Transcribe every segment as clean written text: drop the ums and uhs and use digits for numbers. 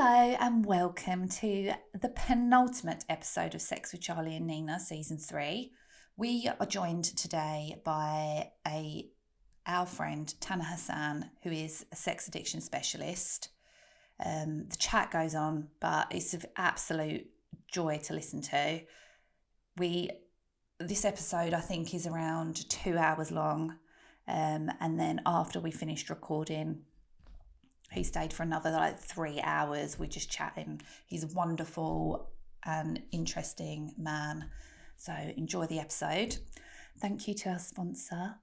Hello and welcome to the penultimate episode of Sex with Charlie and Nina, Season 3. We are joined today by our friend Tana Hassan, who is a sex addiction specialist. The chat goes on, but it's an absolute joy to listen to. This episode, I think, is around 2 hours long. And then after we finished recording, he stayed for another 3 hours. We're just chatting. He's a wonderful and interesting man. So enjoy the episode. Thank you to our sponsor,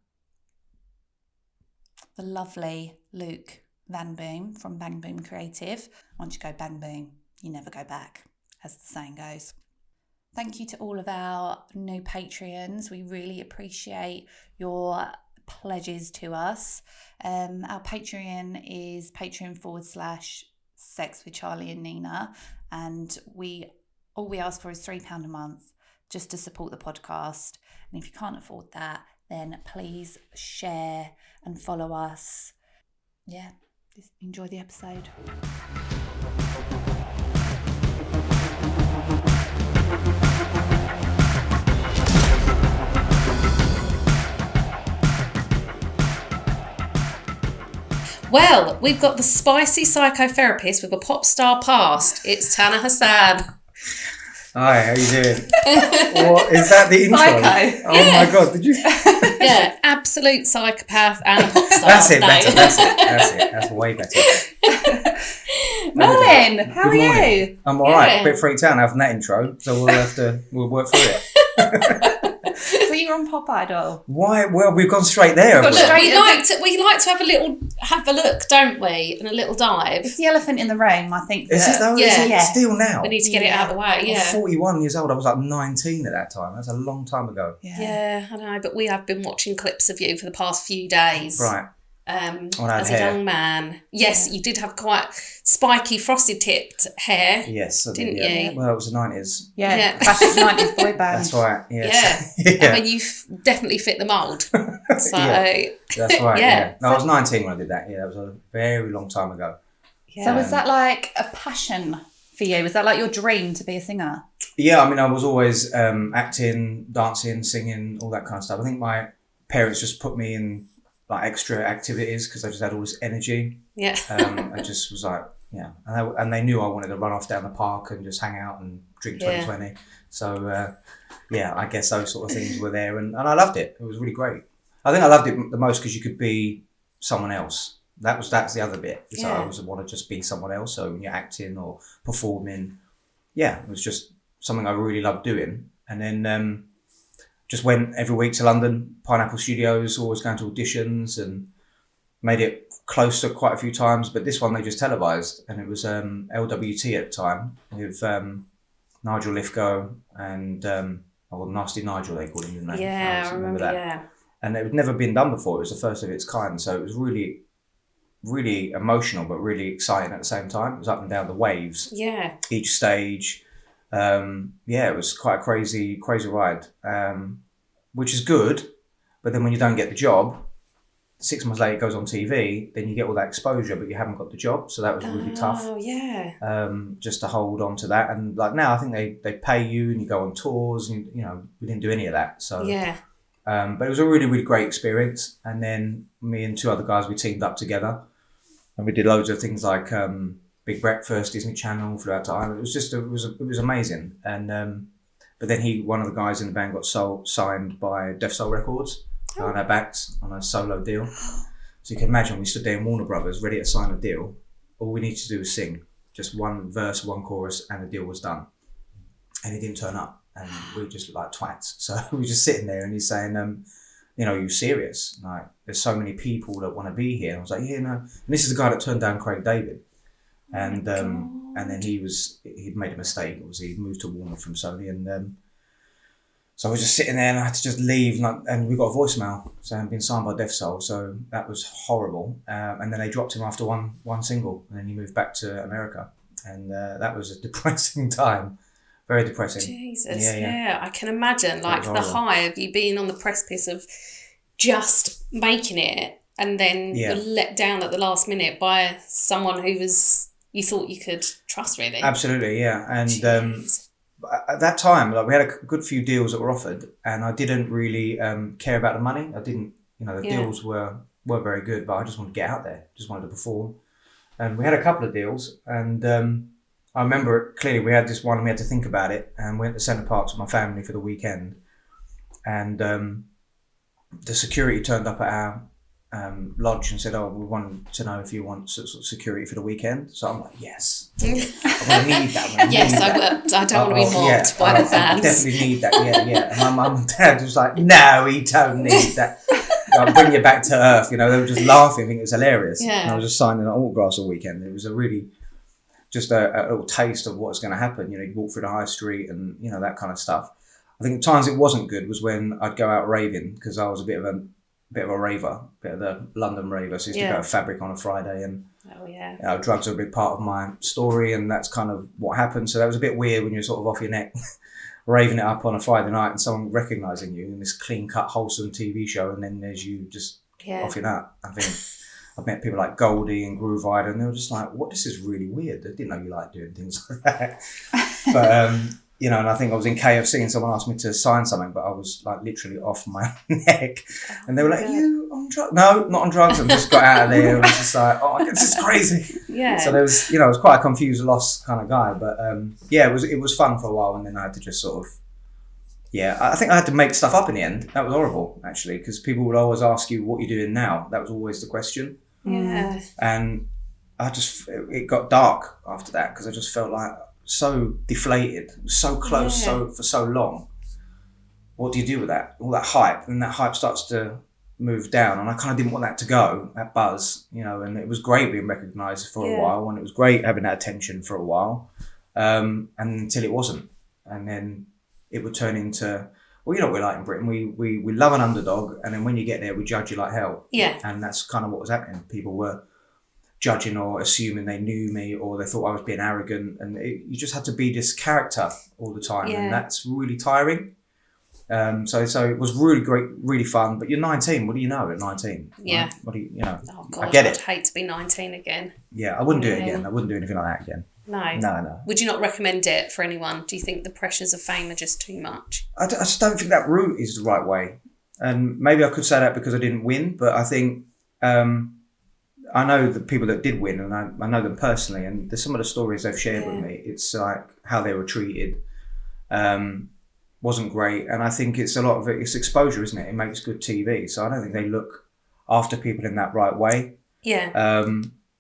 the lovely Luke Van Boom from Bang Boom Creative. Once you go bang boom, you never go back, as the saying goes. Thank you to all of our new Patreons. We really appreciate your pledges to us. Our Patreon is patreon.com/Sex with Charlie and Nina, and all we ask for is £3 a month just to support the podcast. And if you can't afford that, then please share and follow us. Yeah, just enjoy the episode. Well, we've got the spicy psychotherapist with a pop star past. It's Tana Hassan. Hi, how you doing? What is that? The intro? Psycho. Oh my god, did you? Yeah, absolute psychopath and a pop star. That's it. That's way better. Morning. How are you? I'm all right. A bit freaked out having that intro, so we'll work through it. So you're on Pop Idol. Why? Well, we've gone straight there. We like to have a look, don't we? And a little dive. It's the elephant in the room, I think. Is it though? Yeah. Is it still now? We need to get it out of the way. Yeah. I'm 41 years old. I was like 19 at that time. That's a long time ago. Yeah, I know. But we have been watching clips of you for the past few days. Right. As a young man. Yes, you did have quite spiky, frosted tipped hair. Yes, I didn't did, you? Well, it was the 90s. Yeah. Classic 90s boy band. That's right. Yes. Yeah. I mean, you definitely fit the mould. So That's right. Yeah. No, I was 19 when I did that. Yeah, that was a very long time ago. Yeah. So was that like a passion for you? Was that like your dream to be a singer? Yeah, I mean, I was always acting, dancing, singing, all that kind of stuff. I think my parents just put me in like extra activities because I just had all this energy. Yeah. I just was like, yeah. And they knew I wanted to run off down the park and just hang out and drink 2020. So, I guess those sort of things were there. And I loved it. It was really great. I think I loved it the most because you could be someone else. That's the other bit. So I always want to just be someone else. So when you're acting or performing, it was just something I really loved doing. And then just went every week to London, Pineapple Studios, always going to auditions and made it close to quite a few times. But this one they just televised, and it was LWT at the time with Nigel Lithgow and Nasty Nigel, they called him, didn't they? Yeah, I remember that. Yeah. And it had never been done before. It was the first of its kind. So it was really, really emotional, but really exciting at the same time. It was up and down the waves. Yeah. Each stage. It was quite a crazy ride, which is good. But then when you don't get the job, 6 months later it goes on TV, then you get all that exposure, but you haven't got the job. So that was really tough. Oh, yeah. Just to hold on to that. And like now I think they pay you and you go on tours and, we didn't do any of that. So, yeah. But it was a really, really great experience. And then me and 2 other guys, we teamed up together and we did loads of things like, Big Breakfast, Disney Channel, flew out to Ireland. It was amazing. And but then one of the guys in the band got signed by Def Soul Records on our backs on a solo deal. So you can imagine we stood there in Warner Brothers ready to sign a deal. All we needed to do was sing, just one verse, one chorus, and the deal was done. And he didn't turn up, and we just looked like twats. So we were just sitting there, and he's saying, "Are you serious? Like, there's so many people that want to be here." And I was like, "Yeah, no." And this is the guy that turned down Craig David. And then he'd made a mistake. Obviously, he'd moved to Warner from Sony, and so I was just sitting there, and I had to just leave. And we got a voicemail saying been signed by Def Soul, so that was horrible. And then they dropped him after one single, and then he moved back to America, and that was a depressing time, very depressing. Jesus, yeah. I can imagine the high of you being on the precipice of just making it, and then you're let down at the last minute by someone who was you thought you could trust, really. Absolutely, yeah. And Jeez. At that time, like, we had a good few deals that were offered, and I didn't really care about the money. I didn't, the deals were very good, but I just wanted to get out there, just wanted to perform. And we had a couple of deals, and I remember it clearly. We had this one, and we had to think about it, and went to Centre Parks with my family for the weekend. And the security turned up at our lodge and said, "Oh, we want to know if you want sort of security for the weekend." So I'm like, "Yes, I'm going to need that." Yes, I don't want to be mobbed by the fans. I definitely need that. Yeah. And my mum and dad was like, "No, he don't need that. I'll bring you back to earth." They were just laughing, thinking it was hilarious. Yeah. And I was just signing autographs all weekend. It was a really just a little taste of what's going to happen. You walk through the high street and that kind of stuff. I think the times it wasn't good was when I'd go out raving, because I was a bit of a raver, bit of the London raver. So I used to go to Fabric on a Friday, and drugs are a big part of my story, and that's kind of what happened. So that was a bit weird when you're sort of off your neck, raving it up on a Friday night, and someone recognising you in this clean-cut, wholesome TV show, and then there's you just off your nut. I think I've met people like Goldie and Groove Rider, and they were just like, "What? This is really weird. I didn't know you like doing things like that." But and I think I was in KFC and someone asked me to sign something, but I was like literally off my neck. And they were like, "You on drugs?" "No, not on drugs." I just got out of there and was just like, "Oh, this is crazy." Yeah. So there was, I was quite a confused, lost kind of guy. But it was fun for a while, and then I had to just sort of, I think I had to make stuff up in the end. That was horrible, actually, because people would always ask you, "What are you doing now?" That was always the question. Yeah. And it got dark after that, because I just felt like so deflated, so close, for so long. What do you do with that? All that hype, and that hype starts to move down, and I kind of didn't want that to go, that buzz, and it was great being recognised for a while, and it was great having that attention for a while, and until it wasn't, and then it would turn into, well, what we're like in Britain, we love an underdog, and then when you get there, we judge you like hell. Yeah. And that's kind of what was happening. People were judging or assuming they knew me, or they thought I was being arrogant, and you just had to be this character all the time, and that's really tiring. So it was really great, really fun. But you're 19. What do you know at 19? Yeah. Right? What do you Oh God, I get I'd it. hate to be 19 again. Yeah, I wouldn't do it again. I wouldn't do anything like that again. No. Would you not recommend it for anyone? Do you think the pressures of fame are just too much? I just don't think that route is the right way. And maybe I could say that because I didn't win, but I think I know the people that did win, and I know them personally, and there's some of the stories they've shared with me. It's like how they were treated wasn't great, and I think it's a lot of it's exposure, isn't it? It makes good TV, so I don't think they look after people in that right way. Yeah.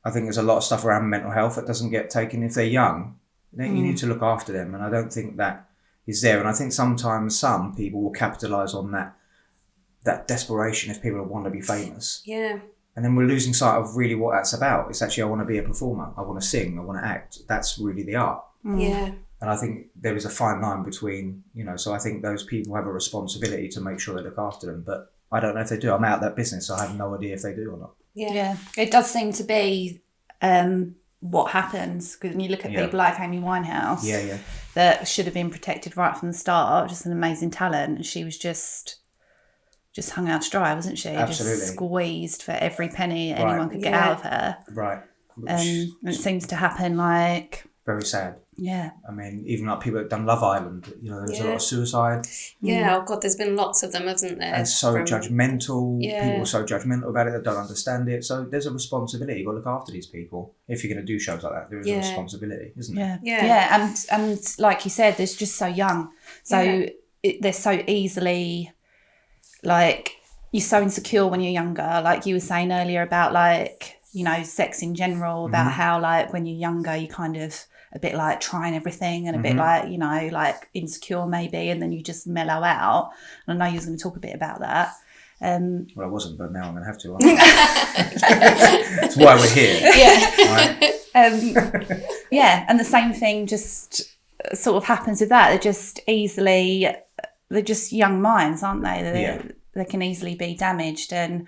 I think there's a lot of stuff around mental health that doesn't get taken. If they're young, you need to look after them, and I don't think that is there. And I think sometimes some people will capitalise on that desperation if people want to be famous. Yeah. And then we're losing sight of really what that's about. It's actually, I want to be a performer. I want to sing. I want to act. That's really the art. Yeah. And I think there is a fine line between, so I think those people have a responsibility to make sure they look after them. But I don't know if they do. I'm out of that business, so I have no idea if they do or not. Yeah. It does seem to be what happens, because when you look at people like Amy Winehouse, that should have been protected right from the start, just an amazing talent, and she was just hung out to dry, wasn't she? Absolutely. Just squeezed for every penny anyone could get out of her. Right. And it seems to happen like... Very sad. Yeah. I mean, even like people that have done Love Island, there's a lot of suicide. Yeah, oh God, there's been lots of them, hasn't there? And so judgmental. People are so judgmental about it, they don't understand it. So there's a responsibility. You've got to look after these people. If you're going to do shows like that, there is a responsibility, isn't there? Yeah. And like you said, they're just so young. So they're so easily... Like, you're so insecure when you're younger, like you were saying earlier about like, sex in general, about how like when you're younger, you kind of a bit like trying everything and a bit like, like insecure maybe, and then you just mellow out. And I know you was going to talk a bit about that. Well, I wasn't, but now I'm going to have to. That's why we're here. Yeah. Right? And the same thing just sort of happens with that. They're just young minds, aren't they? They can easily be damaged, and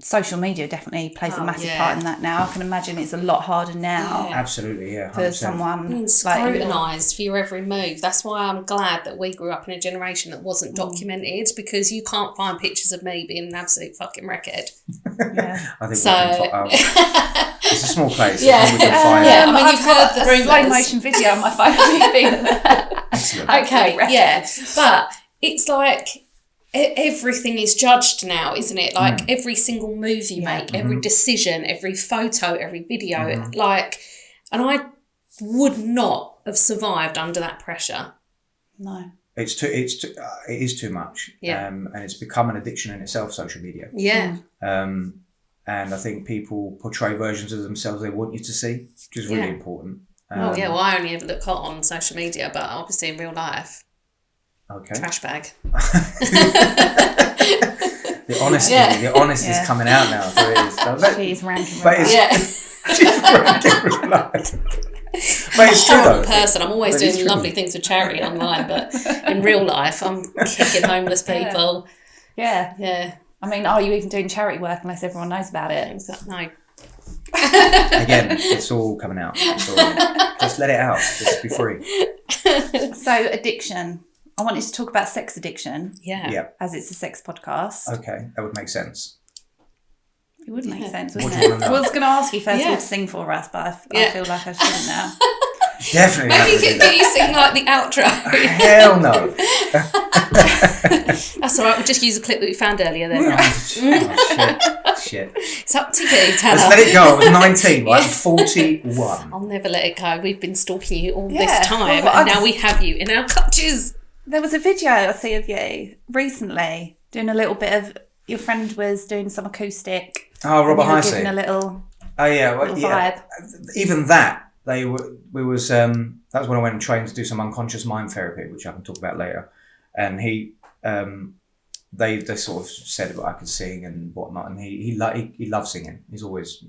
social media definitely plays a massive part in that now. I can imagine it's a lot harder now. Absolutely, 100%. For someone being scrutinised for your every move. That's why I'm glad that we grew up in a generation that wasn't documented, because you can't find pictures of me being an absolute fucking wreckhead. I think So we can it's a small place. Yeah. I think we can find Yeah. I mean, I've you've got heard the a rumours. slow motion video on my phone of you being there. Excellent. Okay, Absolutely. yeah, but it's like everything is judged now, isn't it? Like every single move you make, every decision, every photo, every video, like, and I would not have survived under that pressure. No. It is too much. Yeah. And it's become an addiction in itself, social media. Yeah. And I think people portray versions of themselves they want you to see, which is really important. Well, I only ever look hot on social media, but obviously in real life, Okay. trash bag. The honesty is coming out now. So it is. She's ranking. But it's, she's ranking real life. But it's true horrible though. person. I'm always But it's doing true. lovely things for charity online, but in real life, I'm kicking homeless people. Yeah. Yeah. I mean, are you even doing charity work unless everyone knows about it? No. Again, it's all coming out. Just let it out. Just be free. So, addiction. I wanted to talk about sex addiction, Yeah. as it's a sex podcast. Okay, that would make sense. It would make sense, What wouldn't do you it? wanna know? I was going to ask you first Yeah. to sing for us, but I Yeah. feel like I shouldn't now. Definitely. Maybe you never do can that. get you sing like the outro. Hell no. That's all right. We'll just use a clip that we found earlier then. Oh, shit. It's up to you, Tanner. Let's let it go. I was 19, right? 41. I'll never let it go. We've been stalking you all Yeah, this time, well, and now we have you in our clutches. There was a video I see of you recently doing a little bit of. Your friend was doing some acoustic. Oh, Robert and you were Hisey. giving a little. Oh yeah, well, little yeah. vibe. Even that that was when I went and trained to do some unconscious mind therapy, which I can talk about later. And he, they sort of said that I could sing and whatnot, and he loves singing. He's always,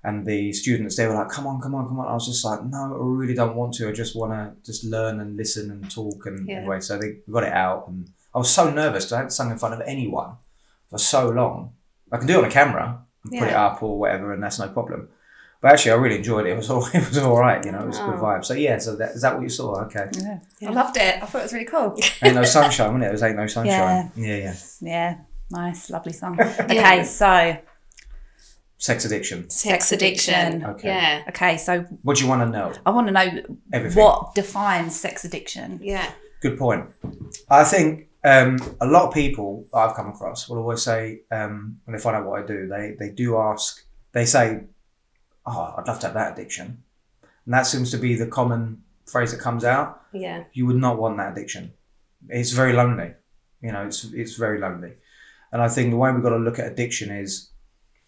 And the students, they were like, come on. I was just like, no, I really don't want to. I just want to just learn and listen and talk. And anyway, so they got it out. And I was so nervous because I hadn't sung in front of anyone for so long. I can do it on a camera and put it up or whatever, and that's no problem. But actually, I really enjoyed it. It was all right, it was a good vibe. So yeah, so is that what you saw? Okay. Yeah. I loved it. I thought it was really cool. Ain't No Sunshine, wasn't it? It was Ain't No Sunshine. Yeah. Yeah. Nice, lovely song. Okay, so Sex addiction. Sex addiction. Okay. Yeah. Okay, so What do you want to know? I want to know Everything. what defines sex addiction. Yeah. Good point. I think a lot of people I've come across will always say, when they find out what I do, they do ask, they say, oh, I'd love to have that addiction. And that seems to be the common phrase that comes out. Yeah. You would not want that addiction. It's very lonely. It's very lonely. And I think the way we've got to look at addiction is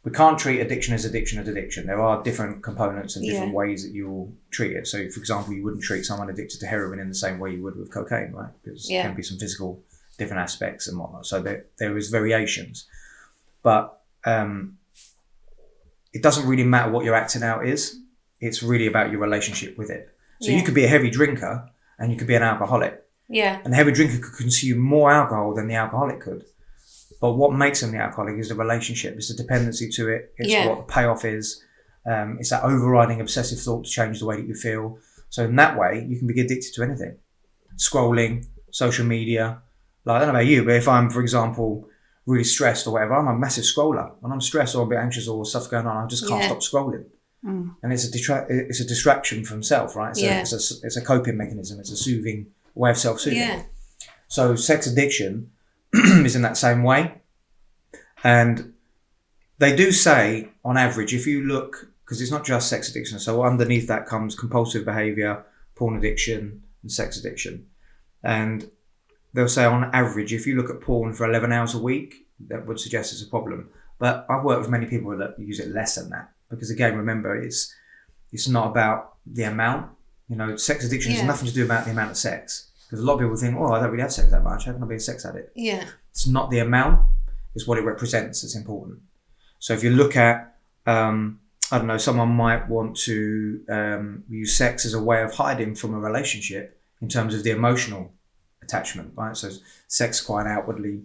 we can't treat addiction as addiction. There are different components and different ways that you'll treat it. So, for example, you wouldn't treat someone addicted to heroin in the same way you would with cocaine, right? Because there can be some physical different aspects and whatnot. So there is variations. But it doesn't really matter what your acting out is. It's really about your relationship with it. So you could be a heavy drinker and you could be an alcoholic. Yeah. And the heavy drinker could consume more alcohol than the alcoholic could. But what makes them the alcoholic is the relationship. It's the dependency to it. It's what the payoff is. It's that overriding obsessive thought to change the way that you feel. So in that way, you can be addicted to anything. Scrolling, social media. Like, I don't know about you, but if I'm, for example, really stressed or whatever, I'm a massive scroller. When I'm stressed or a bit anxious or stuff's going on, I just can't stop scrolling. And it's a distraction from self, right? So it's a coping mechanism. It's a soothing way of self-soothing. Yeah. So sex addiction is in that same way. And they do say, on average, if you look, because it's not just sex addiction, so underneath that comes compulsive behaviour, porn addiction, and sex addiction. And they'll say, on average, if you look at porn for 11 hours a week, that would suggest it's a problem. But I've worked with many people that use it less than that. Because again, remember, it's not about the amount. Sex addiction has nothing to do about the amount of sex. Because a lot of people think, I don't really have sex that much. How can I be a sex addict? Yeah. It's not the amount, it's what it represents that's important. So if you look at, someone might want to use sex as a way of hiding from a relationship in terms of the emotional attachment, right? So sex quite outwardly,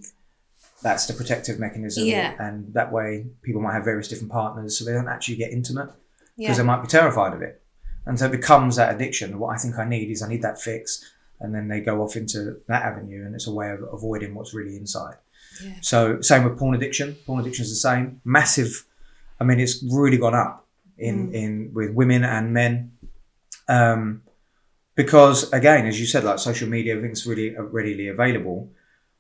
that's the protective mechanism. And that way people might have various different partners so they don't actually get intimate because they might be terrified of it. And so it becomes that addiction. What I think I need that fix. And then they go off into that avenue and it's a way of avoiding what's really inside. Yeah. So same with porn addiction. Porn addiction is the same. Massive. I mean, it's really gone up in with women and men. Because again, as you said, like social media, everything's really readily available.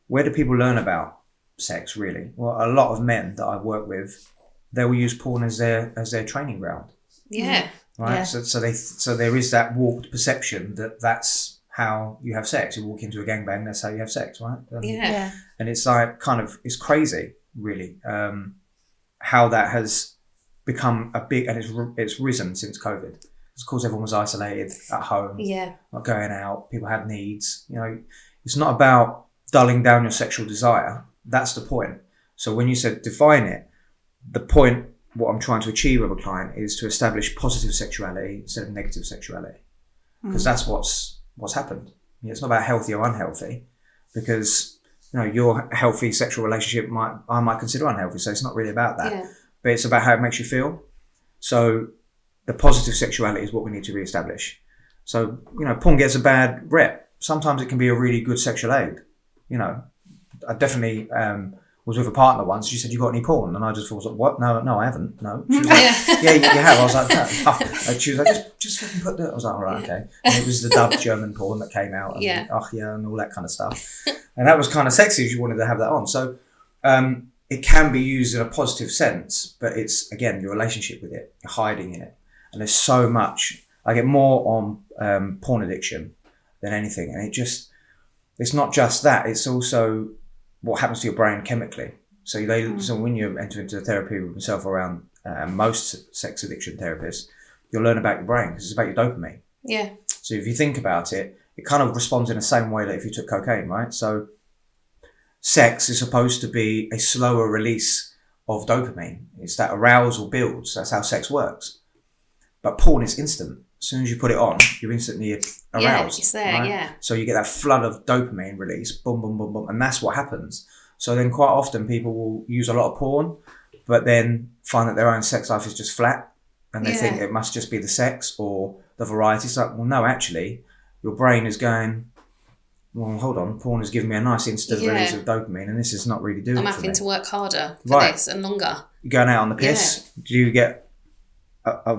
Where do people learn about sex really? Well, a lot of men that I work with, they will use porn as their training ground. Yeah. Right. Yeah. So there is that warped perception that that's how you have sex. You walk into a gangbang, that's how you have sex, right? Yeah. And it's like it's crazy, really, how that has become a big, and it's risen since COVID. Of course, everyone was isolated at home, not going out. People had needs. It's not about dulling down your sexual desire. That's the point. So when you said define it, the point, what I'm trying to achieve with a client is to establish positive sexuality instead of negative sexuality, because that's what's happened. It's not about healthy or unhealthy, because your healthy sexual relationship I might consider unhealthy. So it's not really about that, but it's about how it makes you feel. So the positive sexuality is what we need to reestablish. So, porn gets a bad rep. Sometimes it can be a really good sexual aid. I definitely was with a partner once. She said, "You got any porn?" And I just thought, "What? No, I haven't. No." She was like, "Yeah, you have." I was like, "No." And she was like, "Just fucking put that." I was like, "All right, okay." And it was the dubbed German porn that came out, and and all that kind of stuff. And that was kind of sexy if you wanted to have that on. So it can be used in a positive sense, but it's, again, your relationship with it. You're hiding in it. And there's so much. I get more on porn addiction than anything. And it's not just that. It's also what happens to your brain chemically. So when you enter into therapy with myself around most sex addiction therapists, you'll learn about your brain, because it's about your dopamine. Yeah. So if you think about it, it kind of responds in the same way that if you took cocaine, right? So sex is supposed to be a slower release of dopamine. It's that arousal builds. That's how sex works. But porn is instant. As soon as you put it on, you're instantly aroused. Yeah, it's there, right? So you get that flood of dopamine release, boom, boom, boom, boom, and that's what happens. So then quite often people will use a lot of porn, but then find that their own sex life is just flat, and they think it must just be the sex or the variety. It's like, well, no, actually, your brain is going, well, hold on, porn is giving me a nice instant release of dopamine, and this is not really doing it for me. I'm having to work harder for this and longer. You're going out on the piss. Do you get a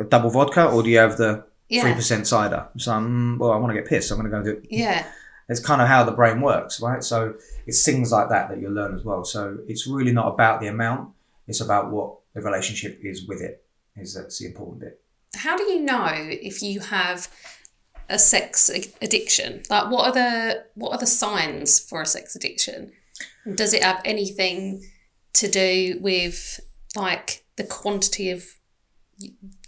double vodka, or do you have the 3% cider? So well, I want to get pissed, so I'm going to go do it. Yeah. It's kind of how the brain works, right? So it's things like that you'll learn as well. So it's really not about the amount. It's about what the relationship is with it. That's the important bit. How do you know if you have a sex addiction? Like, what are the signs for a sex addiction? And does it have anything to do with, like, the quantity of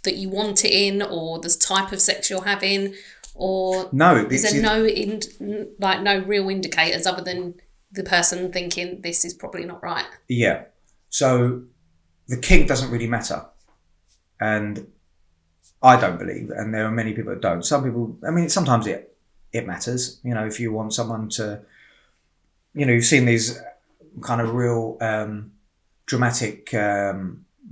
that you want it in, or the type of sex you're having, or is there no real indicators other than the person thinking this is probably not right? Yeah. So the kink doesn't really matter, and I don't believe, and there are many people that don't. Some people, I mean, sometimes it matters. If you want someone to, you've seen these kind of real dramatic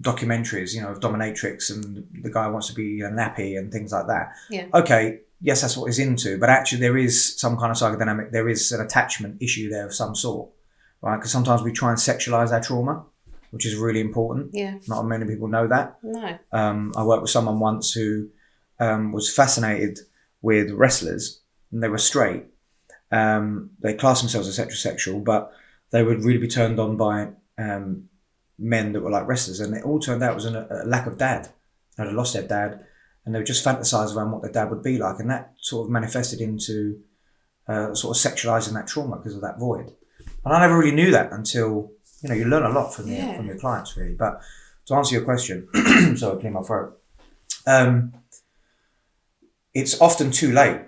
documentaries, of dominatrix, and the guy wants to be nappy and things like that. Yeah. Okay, yes, that's what he's into, but actually there is some kind of psychodynamic, there is an attachment issue there of some sort, right? Because sometimes we try and sexualize our trauma, which is really important. Yeah. Not many people know that. No. I worked with someone once who was fascinated with wrestlers, and they were straight. They classed themselves as heterosexual, but they would really be turned on by men that were like wrestlers, and it all turned out was a lack of dad. They had lost their dad, and they would just fantasize around what their dad would be like, and that sort of manifested into sort of sexualizing that trauma because of that void. And I never really knew that until, you learn a lot from your clients, really. But to answer your question, sorry, I clear my throat. It's often too late,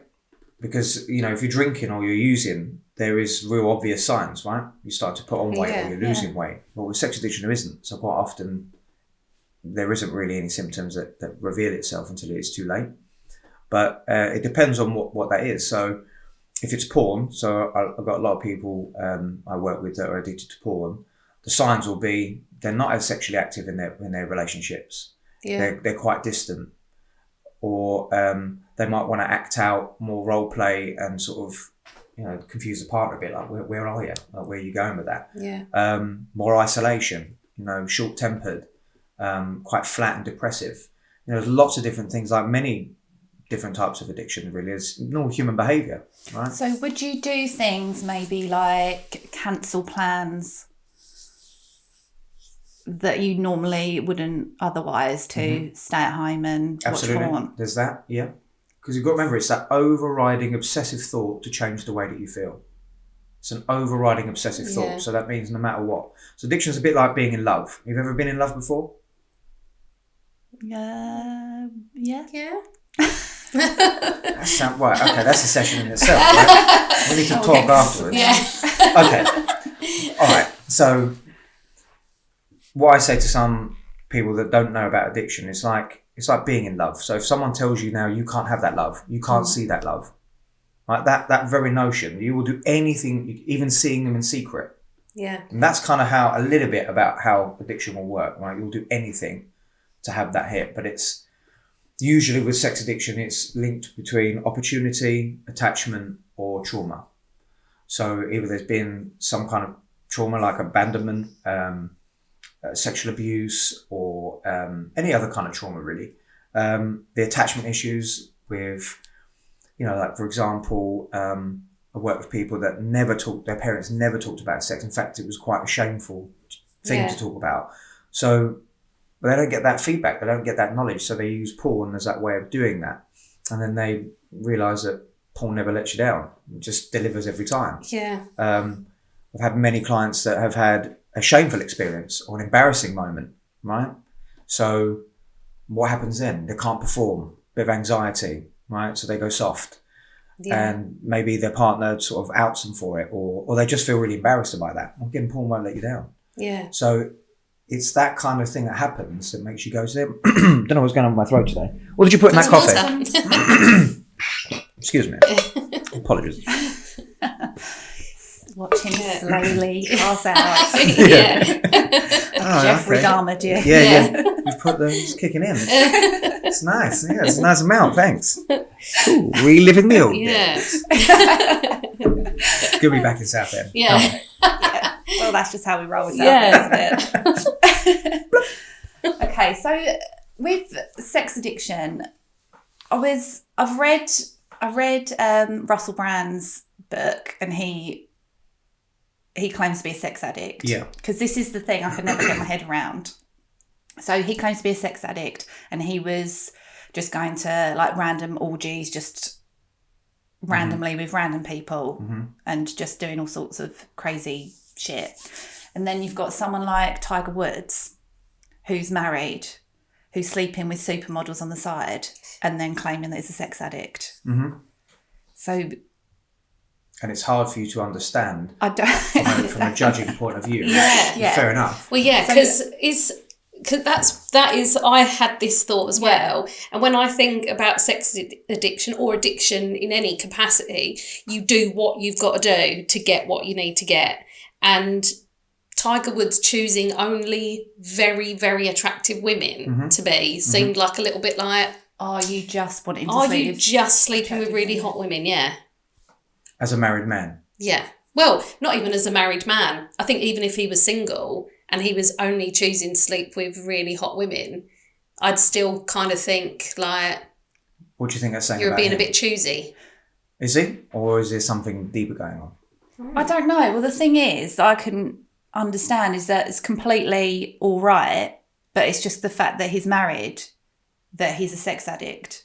because if you're drinking or you're using, there is real obvious signs, right? You start to put on weight or you're losing weight. But with sex addiction, there isn't. So quite often, there isn't really any symptoms that reveal itself until it's too late. But it depends on what that is. So if it's porn, so I've got a lot of people I work with that are addicted to porn. The signs will be they're not as sexually active in their relationships. Yeah. They're quite distant, or they might want to act out more role play and sort of confuse the partner a bit, like where are you? Like, where are you going with that? Yeah. More isolation, short-tempered, quite flat and depressive. There's lots of different things, like many different types of addiction, really. It's normal human behaviour, right? So would you do things maybe like cancel plans that you normally wouldn't otherwise to stay at home and Absolutely. watch porn? There's that, yeah. Because you've got to remember, it's that overriding obsessive thought to change the way that you feel. It's an overriding obsessive thought. So that means no matter what. So addiction's a bit like being in love. You've ever been in love before? Yeah. That sounds right. Okay, that's a session in itself, right? We need to talk afterwards. Yeah. Okay. All right. So what I say to some people that don't know about addiction is it's like being in love. So if someone tells you now you can't have that love, you can't see that love, right? That very notion, you will do anything, even seeing them in secret. Yeah. And that's kind of a little bit about how addiction will work, right? You'll do anything to have that hit, but it's usually with sex addiction, it's linked between opportunity, attachment, or trauma. So either there's been some kind of trauma like abandonment, sexual abuse, or any other kind of trauma, really. The attachment issues with, like, for example, I work with people that their parents never talked about sex. In fact, it was quite a shameful thing to talk about. So, but they don't get that feedback. They don't get that knowledge. So they use porn as that way of doing that. And then they realise that porn never lets you down. It just delivers every time. Yeah. I've had many clients that have had a shameful experience or an embarrassing moment, right? So what happens then? They can't perform, bit of anxiety, right? So they go soft. Yeah. And maybe their partner sort of outs them for it, or they just feel really embarrassed about that. Well, getting porn won't let you down. Yeah. So it's that kind of thing that happens that makes you go, don't know what's going on with my throat today. What did you put in that coffee? Excuse me. Apologies. Watch him slowly pass out. Jeffrey Dahmer, dear. Yeah. You've put it's kicking in. It's nice. Yeah, it's a nice amount. Thanks. Ooh, reliving the old days. Good to be back in Southend. Yeah. Well, that's just how we roll with Southend, isn't it? Okay, so with sex addiction, I've read Russell Brand's book, and he claims to be a sex addict. Yeah. Because this is the thing I could never get my head around. So he claims to be a sex addict, and he was just going to like random orgies, just randomly with random people, and just doing all sorts of crazy shit. And then you've got someone like Tiger Woods, who's married, who's sleeping with supermodels on the side, and then claiming that he's a sex addict. So... And it's hard for you to understand from a judging point of view. Yeah. Fair enough. Well, yeah, because that is I had this thought as well. And when I think about sex addiction or addiction in any capacity, you do what you've got to do to get what you need to get. And Tiger Woods choosing only very, very attractive women to be seemed like a little bit like, are you just wanting to are you just sleeping with really hot women? Yeah. As a married man? Yeah. Well, not even as a married man. I think even if he was single and he was only choosing to sleep with really hot women, I'd still kind of think like... What do you think that's saying you're about being him? a bit choosy. Is he? Or is there something deeper going on? I don't know. Well, the thing is that I can understand is that it's completely all right, but it's just the fact that he's married, that he's a sex addict.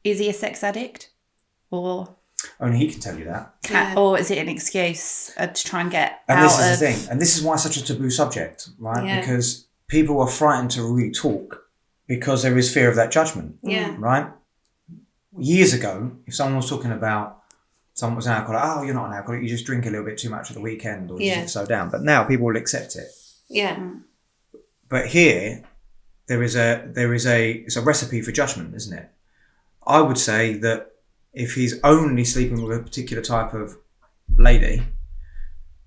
Is he a sex addict? Or... Only he can tell you that. Or is it an excuse to try and get and out this is of... the thing. And this is why it's such a taboo subject, right? Yeah. Because people are frightened to really talk because there is fear of that judgment. Yeah. Right? Years ago, if someone was talking about someone was an alcoholic, oh, you're not an alcoholic, you just drink a little bit too much at the weekend or you sit so down. But now people will accept it. Yeah. But here, it's a recipe for judgment, isn't it? I would say that if he's only sleeping with a particular type of lady,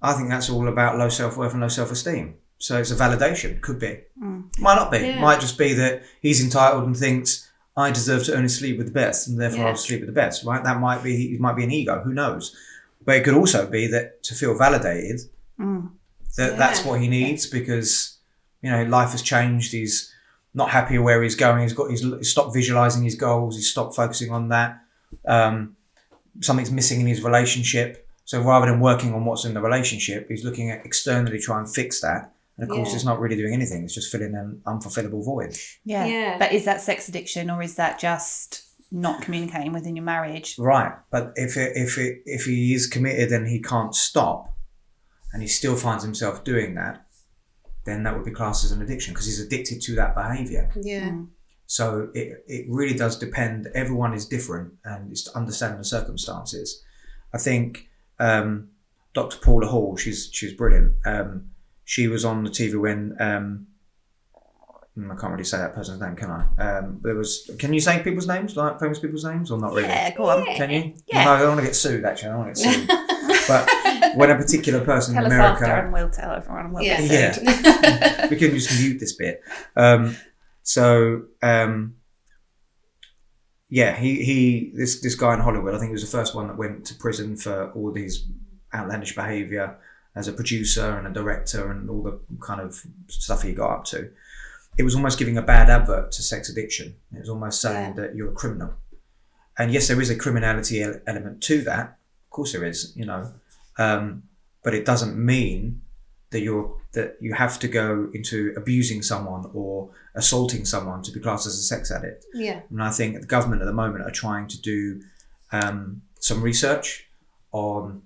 I think that's all about low self-worth and low self-esteem. So it's a validation. Could be. Might not be. Yeah. Might just be that he's entitled and thinks, I deserve to only sleep with the best and therefore I'll sleep with the best, right? That might be, it might be an ego. Who knows? But it could also be that to feel validated, that's what he needs, because, life has changed. He's not happy where he's going. He's stopped visualizing his goals. He's stopped focusing on that. Something's missing in his relationship. So rather than working on what's in the relationship, he's looking at externally try and fix that. And of course, it's not really doing anything. It's just filling an unfulfillable void. Yeah. But is that sex addiction, or is that just not communicating within your marriage? Right. But if he is committed and he can't stop, and he still finds himself doing that, then that would be classed as an addiction, because he's addicted to that behaviour. Yeah. So it really does depend. Everyone is different, and it's to understand the circumstances. I think Dr. Paula Hall, she's brilliant. She was on the TV when I can't really say that person's name, can I? Can you say people's names, like famous people's names, or not really? Yeah, go on. Can you? Yeah. No, I don't want to get sued. Actually, I don't want to get sued. But when a particular person Tell in us America, after, and we'll tell everyone, and we'll get sued. we can just mute this bit. This guy in Hollywood, I think he was the first one that went to prison for all these outlandish behaviour as a producer and a director and all the kind of stuff he got up to. It was almost giving a bad advert to sex addiction. It was almost saying that you're a criminal. And yes, there is a criminality element to that. Of course there is, but it doesn't mean that you have to go into abusing someone or assaulting someone to be classed as a sex addict. Yeah. And I think the government at the moment are trying to do some research on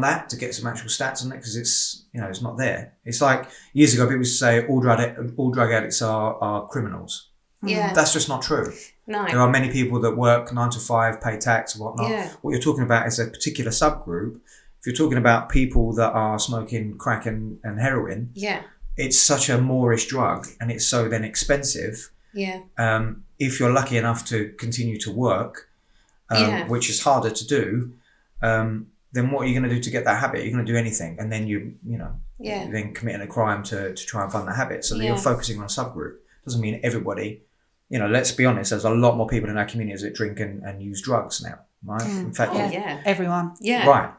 that to get some actual stats on it, because it's not there. It's like years ago people used to say all drug addicts are criminals. Yeah. That's just not true. No. There are many people that work 9 to 5, pay tax and whatnot. Yeah. What you're talking about is a particular subgroup. If you're talking about people that are smoking crack and heroin, it's such a Moorish drug, and it's so then expensive. Yeah. If you're lucky enough to continue to work, which is harder to do, then what are you going to do to get that habit? You're going to do anything, and then you're then committing a crime to try and fund that habit. So you're focusing on a subgroup. Doesn't mean everybody. Let's be honest. There's a lot more people in our communities that drink and use drugs now, right? In fact, everyone. Yeah. Right.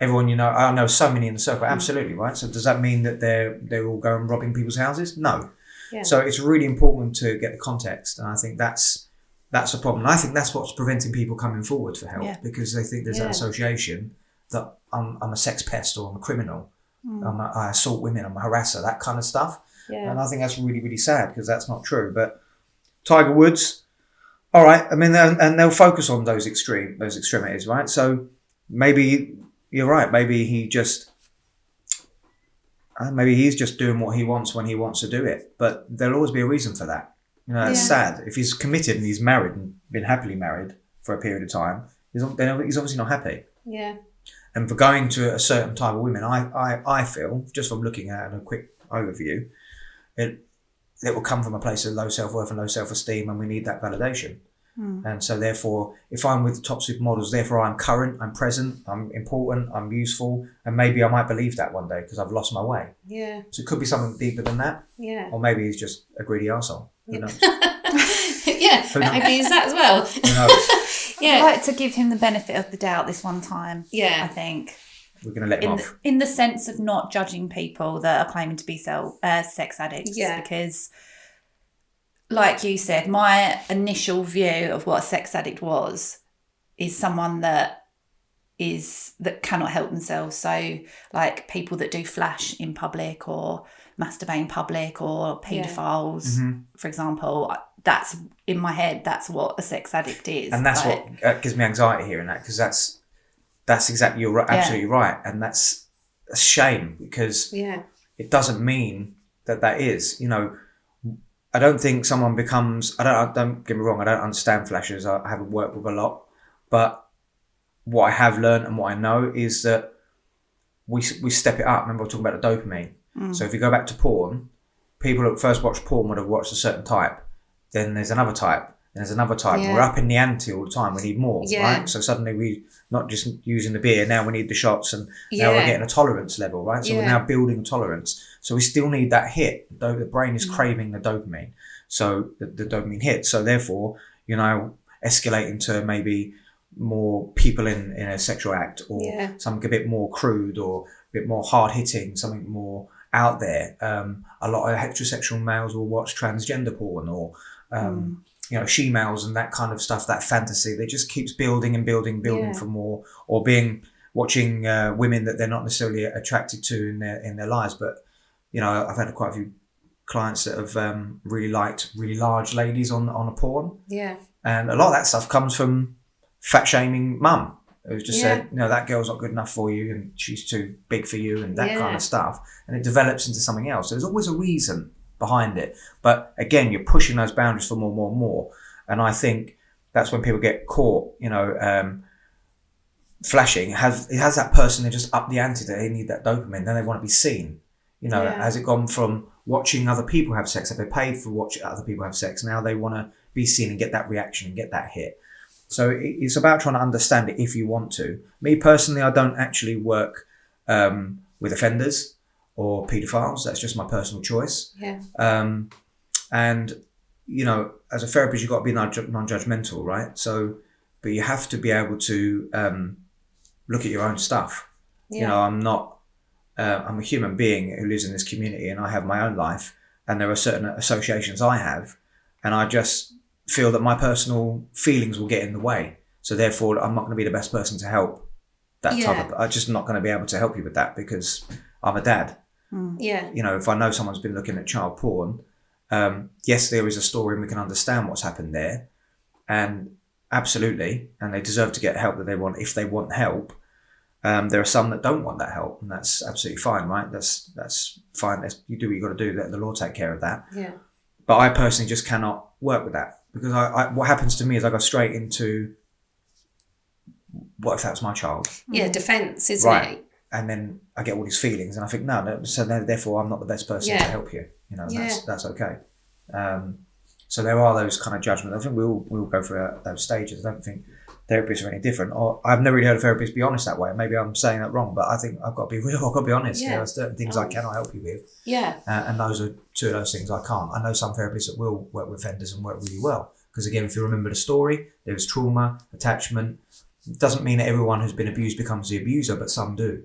Everyone, I know so many in the circle. Absolutely, right. So does that mean that they're all going robbing people's houses? No. Yeah. So it's really important to get the context, and I think that's a problem. And I think that's what's preventing people coming forward for help, because they think there's that association that I'm a sex pest, or I'm a criminal, I assault women, I'm a harasser, that kind of stuff. Yeah. And I think that's really, really sad, because that's not true. But Tiger Woods, all right. I mean, and they'll focus on those extremities, right? So maybe you're right. Maybe he's just doing what he wants when he wants to do it. But there'll always be a reason for that. It's sad. If he's committed and he's married and been happily married for a period of time, he's obviously not happy. Yeah. And for going to a certain type of women, I feel, just from looking at it in a quick overview, it will come from a place of low self-worth and low self-esteem, and we need that validation. And so therefore, if I'm with the top supermodels, therefore I'm current, I'm present, I'm important, I'm useful, and maybe I might believe that one day because I've lost my way. Yeah. So it could be something deeper than that. Yeah. Or maybe he's just a greedy arsehole. Who knows? Maybe he's that as well. Who knows? I'd like to give him the benefit of the doubt this one time. Yeah. I think. We're going to let him off. In the sense of not judging people that are claiming to be sex addicts. Yeah. Because, like you said, my initial view of what a sex addict is someone that cannot help themselves. So, like people that do flash in public or masturbate in public or paedophiles, for example. That's in my head. That's what a sex addict is. And that's what gives me anxiety hearing that, because that's exactly, you're absolutely right. And that's a shame, because it doesn't mean that is, I don't think someone becomes, don't get me wrong, I don't understand flashes. I haven't worked with a lot, but what I have learned and what I know is that we step it up. Remember, I was talking about the dopamine. So if you go back to porn, people that first watched porn would have watched a certain type. Then there's another type. And there's another type. We're up in the ante all the time. We need more, right? So suddenly we not just using the beer. Now we need the shots, and now we're getting a tolerance level, right? So we're now building tolerance. So we still need that hit. The brain is craving the dopamine. So the dopamine hit. So therefore, escalating to maybe more people in a sexual act, or something a bit more crude, or a bit more hard hitting, something more out there. A lot of heterosexual males will watch transgender porn, or she-males and that kind of stuff, that fantasy. They just keeps building and building for more, or watching women that they're not necessarily attracted to in their lives. But I've had quite a few clients that have really liked really large ladies on a porn. Yeah. And a lot of that stuff comes from fat shaming mum, who's just said, that girl's not good enough for you, and she's too big for you, and that kind of stuff. And it develops into something else. So there's always a reason behind it. But again, you're pushing those boundaries for more and more and more. And I think that's when people get caught, flashing. It has that person, they just up the ante, that they need that dopamine, then they want to be seen. Has it gone from watching other people have sex? Have they paid for watching other people have sex? Now they want to be seen and get that reaction and get that hit. So it's about trying to understand it if you want to. Me personally, I don't actually work with offenders or paedophiles. That's just my personal choice. Yeah. And, as a therapist, you've got to be non-judgmental, right? So, but you have to be able to look at your own stuff. Yeah. I'm a human being who lives in this community, and I have my own life, and there are certain associations I have, and I just feel that my personal feelings will get in the way. So therefore, I'm not going to be the best person to help that type of... I'm just not going to be able to help you with that, because I'm a dad. Yeah. If I know someone's been looking at child porn, yes, there is a story and we can understand what's happened there. And absolutely, and they deserve to get help that they want, if they want help. There are some that don't want that help, and that's absolutely fine, right? That's fine. You do what you got to do. Let the law take care of that. Yeah. But I personally just cannot work with that, because what happens to me is I go straight into, what if that's my child? Yeah, defence, isn't right. it? And then I get all these feelings, and I think, no, so therefore I'm not the best person to help you. That's okay. So there are those kind of judgments. I think we'll go through those stages. I don't think therapists are any different. Or I've never really heard a therapist be honest that way. Maybe I'm saying that wrong, but I think I've got to be real. I've got to be honest. Yeah. There are certain things I cannot help you with. Yeah. And those are two of those things I can't. I know some therapists that will work with offenders and work really well. Because again, if you remember the story, there is trauma, attachment. It doesn't mean that everyone who's been abused becomes the abuser, but some do.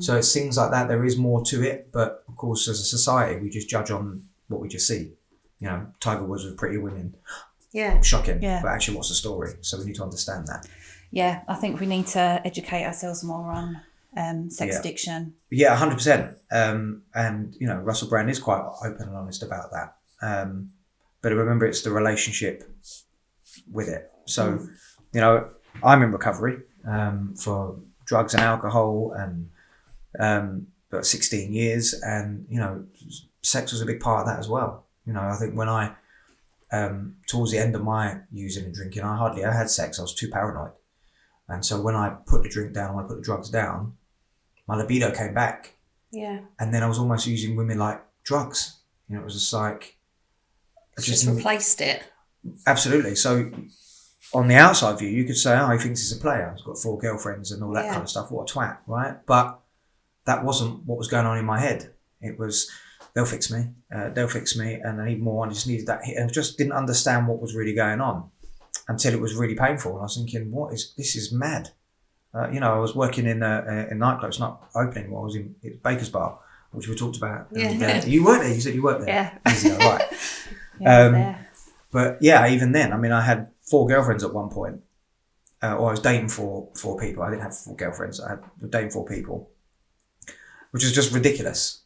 So it's things like that. There is more to it. But of course, as a society, we just judge on what we just see. Tiger Woods with Pretty Women. Yeah. Shocking. Yeah. But actually, what's the story? So we need to understand that. Yeah, I think we need to educate ourselves more on sex addiction. Yeah, 100%. And, Russell Brand is quite open and honest about that. But remember, it's the relationship with it. So, I'm in recovery for drugs and alcohol and about 16 years. And, sex was a big part of that as well. I think when I, towards the end of my using and drinking, I hardly ever had sex. I was too paranoid. And so when I put the drink down, when I put the drugs down, my libido came back. Yeah. And then I was almost using women like drugs. It was just like... Just replaced it. Absolutely. So on the outside view, you could say, he thinks he's a player. He's got 4 girlfriends and all that kind of stuff. What a twat, right? But that wasn't what was going on in my head. It was... They'll fix me, and I need more. I just needed that hit, and just didn't understand what was really going on until it was really painful. And I was thinking, this is mad. I was working in a nightclub. It's not open anymore. I was in Baker's Bar, which we talked about. And, you weren't there. You said you worked there. Yeah. Easy, right. But yeah, even then, I had 4 girlfriends at one point, or I was dating 4 people. I didn't have 4 girlfriends. I was dating 4 people, which was just ridiculous.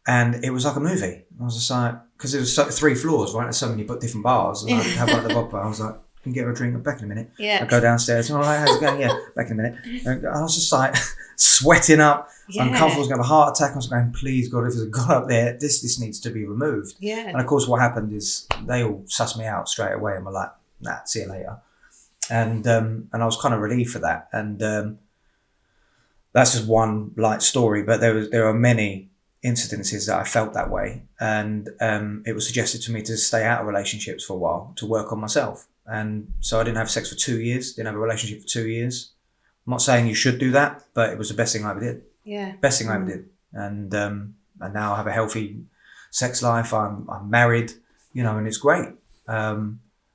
And it was like a movie. I was just like, because it was 3 floors, right? There's so many different bars. And I had one at the bottom. I was like, can you get her a drink? Back in a minute. Yeah. I'd go downstairs. All right, how's it going? Yeah, back in a minute. And I was just like sweating up, uncomfortable. I was going to have a heart attack. I was going, please, God, if there's a guy up there, this needs to be removed. Yeah. And of course, what happened is they all sussed me out straight away and were like, nah, see you later. And I was kind of relieved for that. And that's just one light story, but there are many incidences that I felt that way, and it was suggested to me to stay out of relationships for a while to work on myself. And so I didn't have sex for 2 years, didn't have a relationship for 2 years. I'm not saying you should do that, but it was the best thing I ever did. Yeah, best thing I ever did. And now I have a healthy sex life. I'm married, and it's great.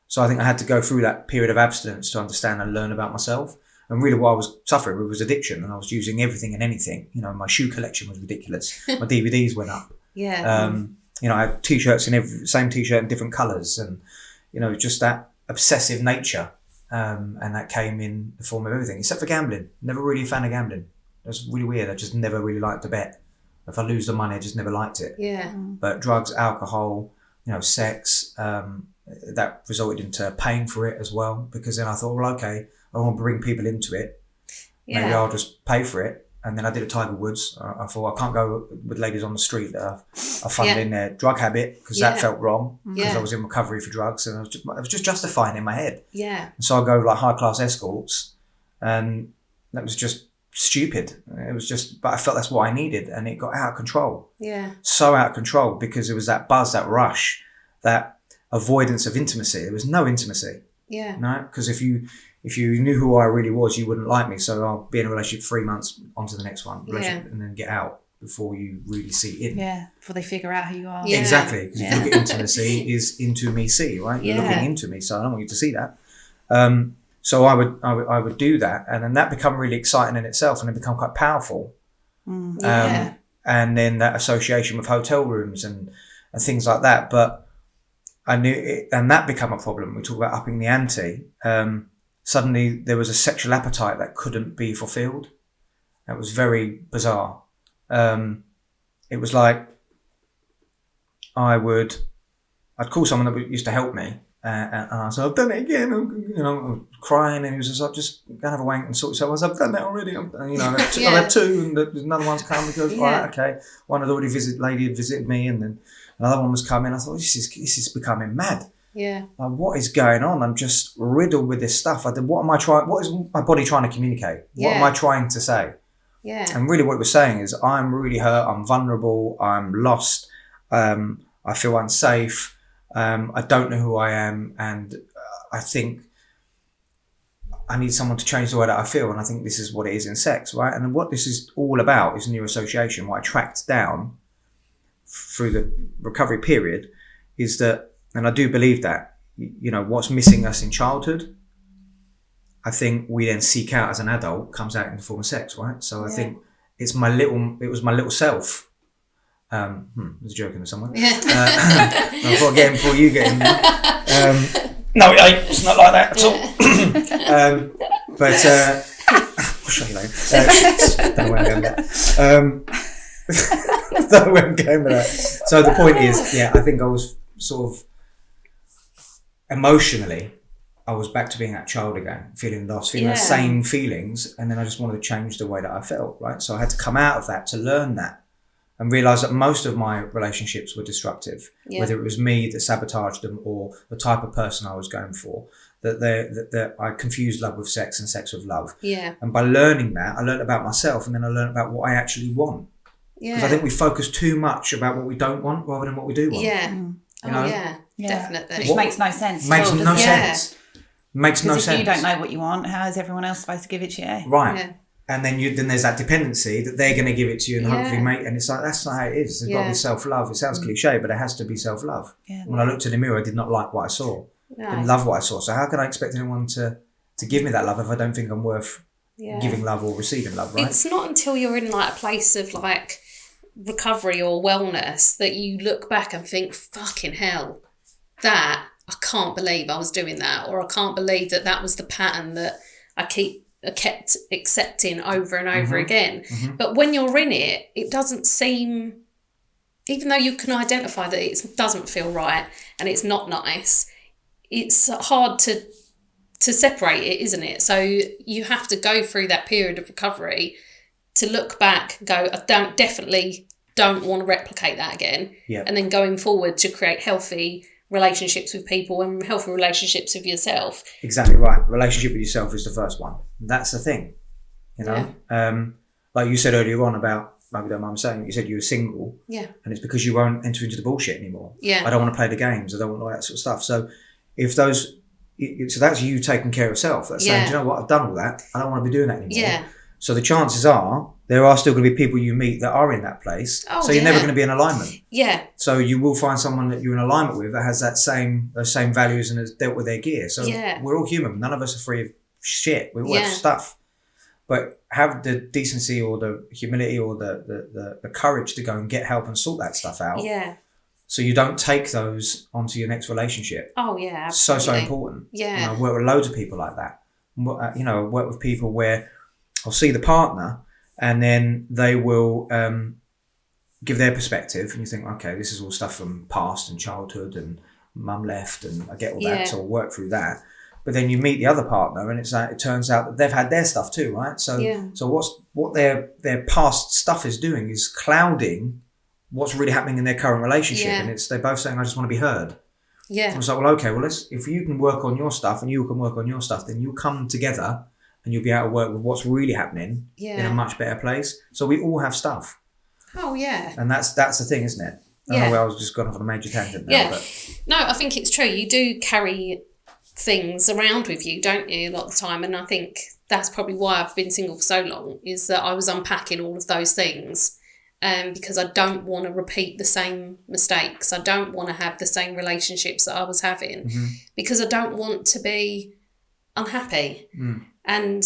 So I think I had to go through that period of abstinence to understand and learn about myself. And really what I was suffering with was addiction, and I was using everything and anything. You know, my shoe collection was ridiculous. My DVDs went up. Yeah. You know, I had t-shirts in same t-shirt in different colours, and, you know, just that obsessive nature. And that came in the form of everything, except for gambling. Never really a fan of gambling. That's really weird. I just never really liked to bet. If I lose the money, I just never liked it. Yeah. But drugs, alcohol, you know, sex, that resulted into paying for it as well, because then I thought, well, okay, I want to bring people into it. Yeah. Maybe I'll just pay for it. And then I did a Tiger Woods. I thought I can't go with ladies on the street that are funding their drug habit, because that felt wrong, because I was in recovery for drugs, and I was just justifying in my head. Yeah. And so I go like high class escorts, and that was just stupid. It was just, but I felt that's what I needed, and it got out of control. Yeah. So out of control, because it was that buzz, that rush, that avoidance of intimacy. There was no intimacy. Yeah. No, because if you knew who I really was, you wouldn't like me. So I'll be in a relationship 3 months onto the next one, and then get out before you really see in. Yeah, before they figure out who you are. Yeah. Exactly, because if you look at intimacy is into me see, right? You're looking into me, so I don't want you to see that. So I would do that, and then that become really exciting in itself, and it become quite powerful. And then that association with hotel rooms and things like that. But I knew it, and that became a problem. We talk about upping the ante. Suddenly there was a sexual appetite that couldn't be fulfilled. That was very bizarre. It was like I'd call someone that used to help me, and I said, I've done it again. I'm crying, and he was just like, just go and have a wank and sort yourself. I said, I've done that already. I've had two, and there's another one's come. He goes, all right, okay. One had already lady had visited me, and then another one was coming. I thought, this is becoming mad. Yeah. Like, what is going on? I'm just riddled with this stuff. What am I trying? What is my body trying to communicate? What am I trying to say? Yeah. And really what it was saying is, I'm really hurt. I'm vulnerable. I'm lost. I feel unsafe. I don't know who I am. And I think I need someone to change the way that I feel. And I think this is what it is in sex, right? And what this is all about is neuroassociation. What I tracked down through the recovery period is that, and I do believe that, you know, what's missing us in childhood, I think we then seek out as an adult, comes out in the form of sex, right? So I think it was my little self. There's a joke in there somewhere. Yeah. Before you get in there. No, it ain't. It's not like that at all. I'll show you later. Don't know where I'm going with that. Don't know where I'm going with that. So the point is, I think I was sort of emotionally, I was back to being that child again, feeling lost, feeling the same feelings, and then I just wanted to change the way that I felt, right? So I had to come out of that to learn that and realise that most of my relationships were destructive, whether it was me that sabotaged them or the type of person I was going for, that I confused love with sex and sex with love. Yeah. And by learning that, I learned about myself, and then I learned about what I actually want. Yeah. Because I think we focus too much about what we don't want rather than what we do want. Yeah. You know? Definitely. Which makes no sense. Makes no sense. Makes no sense. Because if you don't know what you want, how is everyone else supposed to give it to you? Right. Yeah. And then there's that dependency that they're going to give it to you and hopefully make, and it's like, that's not how it is. There's got to be self-love. It sounds cliche, but it has to be self-love. Yeah. When I looked in the mirror, I did not like what I saw. No. Didn't love what I saw. So how can I expect anyone to give me that love if I don't think I'm worth giving love or receiving love, right? It's not until you're in like a place of like recovery or wellness that you look back and think, fucking hell, that, I can't believe I was doing that, or I can't believe that was the pattern that I kept accepting over and over again. Mm-hmm. But when you're in it, it doesn't seem, even though you can identify that it doesn't feel right and it's not nice, it's hard to separate it, isn't it? So you have to go through that period of recovery to look back and go, I definitely don't want to replicate that again. Yeah. And then going forward to create healthy relationships with people and healthy relationships with yourself. Exactly right. Relationship with yourself is the first one. That's the thing, you know. Yeah. Like you said earlier on about, maybe don't mind saying, you said you were single. Yeah. And it's because you won't enter into the bullshit anymore. Yeah. I don't want to play the games. I don't want all that sort of stuff. So so that's you taking care of self. That's saying, do you know what? I've done all that. I don't want to be doing that anymore. Yeah. So the chances are there are still going to be people you meet that are in that place. So you're never going to be in alignment. Yeah. So you will find someone that you're in alignment with that has those same values and has dealt with their gear. So we're all human. None of us are free of shit. We all have stuff. But have the decency or the humility or the courage to go and get help and sort that stuff out. Yeah. So you don't take those onto your next relationship. Oh, yeah, absolutely. So important. Yeah. I work with loads of people like that. I work with people where I'll see the partner and then they will give their perspective and you think, okay, this is all stuff from past and childhood and mum left and I get all that, so I'll work through that. But then you meet the other partner and it turns out that they've had their stuff too, right? So what their past stuff is doing is clouding what's really happening in their current relationship. And they're both saying, I just want to be heard. Yeah. And it's like, well, okay, if you can work on your stuff and you can work on your stuff, then you'll come together and you'll be able to work with what's really happening in a much better place. So we all have stuff. Oh, yeah. And that's the thing, isn't it? I know I was just gone off on a major tangent now. Yeah. But. No, I think it's true. You do carry things around with you, don't you, a lot of the time? And I think that's probably why I've been single for so long, is that I was unpacking all of those things because I don't want to repeat the same mistakes. I don't want to have the same relationships that I was having because I don't want to be unhappy. And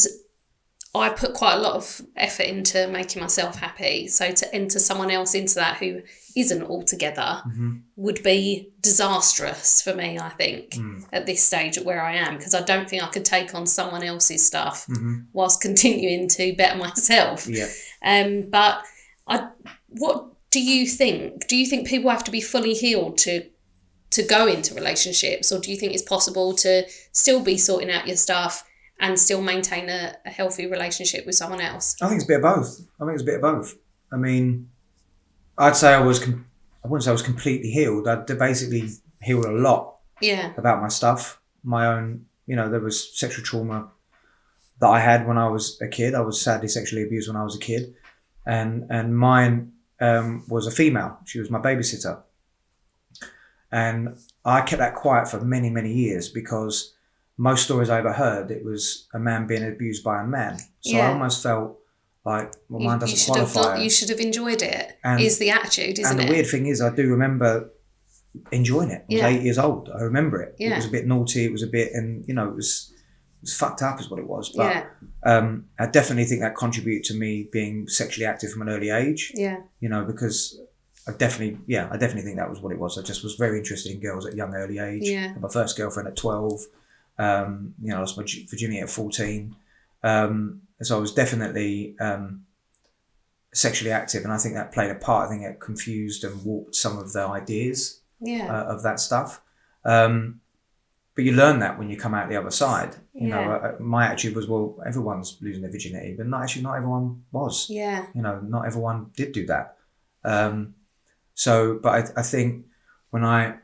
I put quite a lot of effort into making myself happy. So to enter someone else into that who isn't altogether would be disastrous for me, I think, at this stage at where I am, because I don't think I could take on someone else's stuff whilst continuing to better myself. But what do you think? Do you think people have to be fully healed to go into relationships, or do you think it's possible to still be sorting out your stuff and still maintain a healthy relationship with someone else? I think it's a bit of both. I mean, I'd say I wouldn't say I was completely healed. I'd basically healed a lot about my stuff. My own, there was sexual trauma that I had when I was a kid. I was sadly sexually abused when I was a kid. And mine was a female. She was my babysitter. And I kept that quiet for many, many years because most stories I ever heard, it was a man being abused by a man. So I almost felt like, well, mine doesn't qualify. You should have enjoyed it, is the attitude, isn't it? And the weird thing is, I do remember enjoying it. I was 8 years old. I remember it. It was a bit naughty. It was a bit, and it was fucked up is what it was. But I definitely think that contributed to me being sexually active from an early age. Because I definitely think that was what it was. I just was very interested in girls at a young early age. Had my first girlfriend at 12. I lost my virginity at 14. So I was definitely sexually active, and I think that played a part. I think it confused and warped some of the ideas of that stuff. But you learn that when you come out the other side. My attitude was, well, everyone's losing their virginity, but not everyone was. Not everyone did do that. But I think when I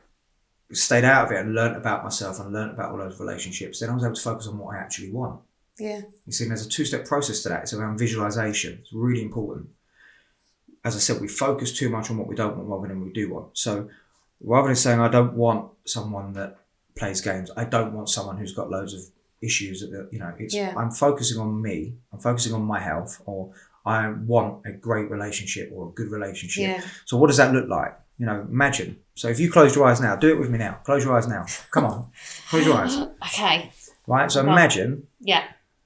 stayed out of it and learnt about myself and learnt about all those relationships, then I was able to focus on what I actually want. You see, there's a 2-step process to that. It's around visualization. It's really important. As I said, we focus too much on what we don't want rather than we do want. So rather than saying, I don't want someone that plays games, I don't want someone who's got loads of issues. I'm focusing on me. I'm focusing on my health, or I want a great relationship or a good relationship. So what does that look like? Imagine. So if you close your eyes now, do it with me now. Close your eyes now. Come on. Close your eyes. Okay. Right. So imagine.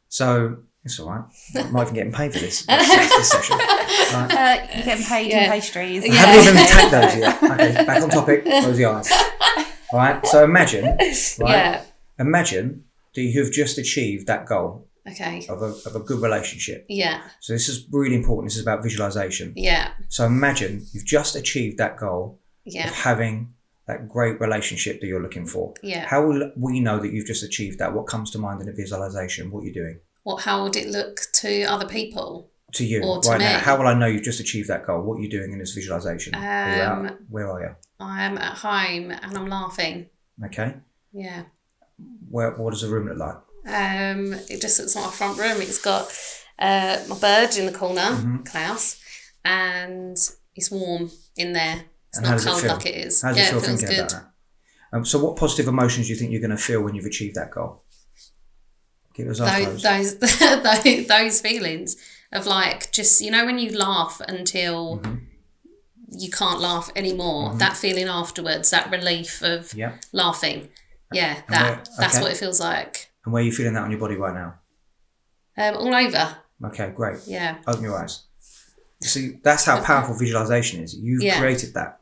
So it's all right. I'm not even getting paid for this session. Right. You're getting paid in pastries. I haven't even tagged those yet. Okay, back on topic. Close the eyes. All right. So imagine. Imagine that you've just achieved that goal. Of a good relationship. So this is really important. This is about visualization. So imagine you've just achieved that goal of having that great relationship that you're looking for. How will we know that you've just achieved that? What comes to mind in a visualization? What you're doing? How would it look to other people? To you, or to right me? Now. How will I know you've just achieved that goal? What are you doing in this visualization? Where are you? I'm at home and I'm laughing. Okay. Yeah. What does the room look like? It just looks like my front room. It's got my bird in the corner, Klaus, and it's warm in there. It's not cold like it is. How does it feel feels thinking good. about that? So what positive emotions do you think you're going to feel when you've achieved that goal? Keep those eyes those, closed. those feelings of like, just, you know, when you laugh until you can't laugh anymore, that feeling afterwards, that relief of laughing. Yeah, that's what it feels like. And where are you feeling that on your body right now? All over. Okay, great. Yeah. Open your eyes. See, that's how powerful visualization is. You've created that.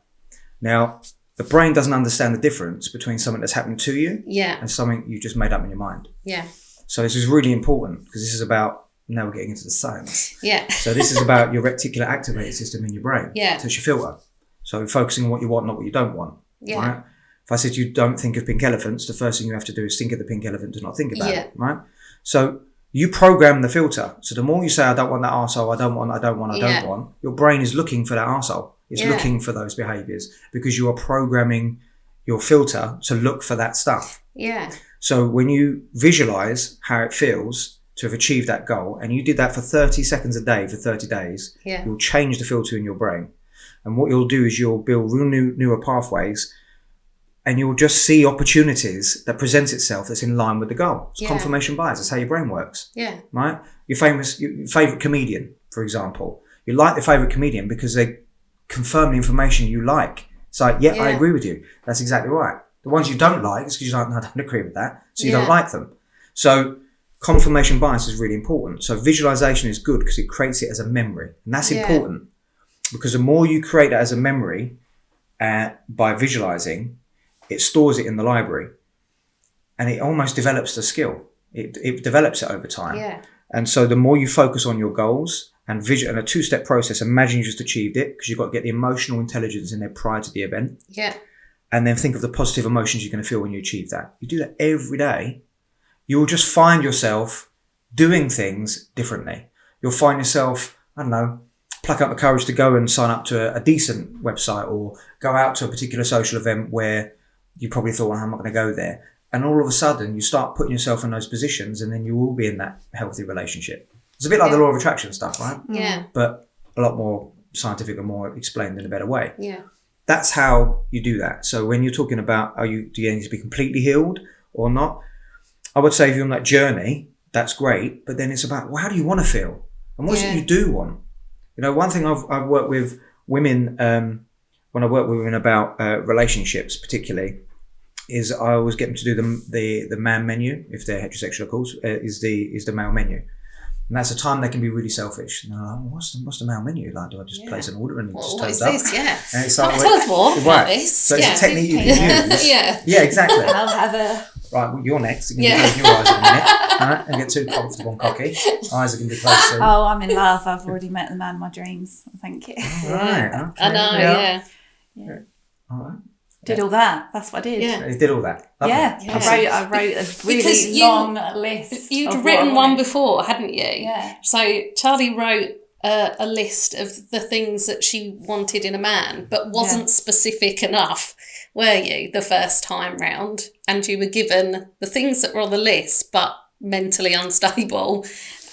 Now, the brain doesn't understand the difference between something that's happened to you and something you just made up in your mind. Yeah. So this is really important because this is about, now we're getting into the science. Yeah. So this is about your reticular activated system in your brain. Yeah. So it's your filter. So focusing on what you want, not what you don't want. Yeah. Right? If I said you don't think of pink elephants, the first thing you have to do is think of the pink elephant, do not think about it. Right? So you program the filter. So the more you say, I don't want that arsehole, I don't want, your brain is looking for that arsehole. It's looking for those behaviours because you are programming your filter to look for that stuff. Yeah. So when you visualise how it feels to have achieved that goal, and you did that for 30 seconds a day for 30 days, you'll change the filter in your brain. And what you'll do is you'll build real newer pathways, and you'll just see opportunities that presents itself that's in line with the goal. It's confirmation bias. That's how your brain works. Yeah. Right? Your favourite comedian, for example. You like the favourite comedian because they confirm the information you like. It's like, I agree with you. That's exactly right. The ones you don't like is because you're like, no, I don't agree with that. So you don't like them. So confirmation bias is really important. So visualization is good because it creates it as a memory. And that's important because the more you create that as a memory by visualizing, it stores it in the library and it almost develops the skill. It develops it over time. Yeah. And so the more you focus on your goals and and a two-step process, imagine you just achieved it because you've got to get the emotional intelligence in there prior to the event. Yeah. And then think of the positive emotions you're going to feel when you achieve that. You do that every day, you will just find yourself doing things differently. You'll find yourself, I don't know, pluck up the courage to go and sign up to a decent website or go out to a particular social event where you probably thought, well, I'm not going to go there. And all of a sudden, you start putting yourself in those positions and then you will be in that healthy relationship. It's a bit like the law of attraction stuff, right? Yeah. But a lot more scientific and more explained in a better way. Yeah. That's how you do that. So when you're talking about, do you need to be completely healed or not? I would say if you're on that journey, that's great. But then it's about, well, how do you want to feel? And what is it you do want? You know, one thing I've worked with women, when I work with women about relationships particularly, is I always get them to do the man menu, if they're heterosexual of course, is the male menu. And that's a time they can be really selfish. And they're like, well, what's the male menu? Like, do I just place an order and it just turns up? This? Yeah. And it's like, tell us more about this. So it's a technique you can use. Yeah, exactly. I'll have a... Right, well, you're next. You're going to close your eyes in a minute. Right? And get too comfortable and cocky. Eyes are going to be closed soon. Oh, I'm in love. I've already met the man of my dreams. Thank you. All right. Okay. I know, yeah. All right. Did all that. That's what I did. Yeah. You did all that. Lovely. Yeah. I wrote a really long list. You'd written one before, hadn't you? Yeah. So Charlie wrote a list of the things that she wanted in a man, but wasn't specific enough, were you, the first time round? And you were given the things that were on the list, but mentally unstable.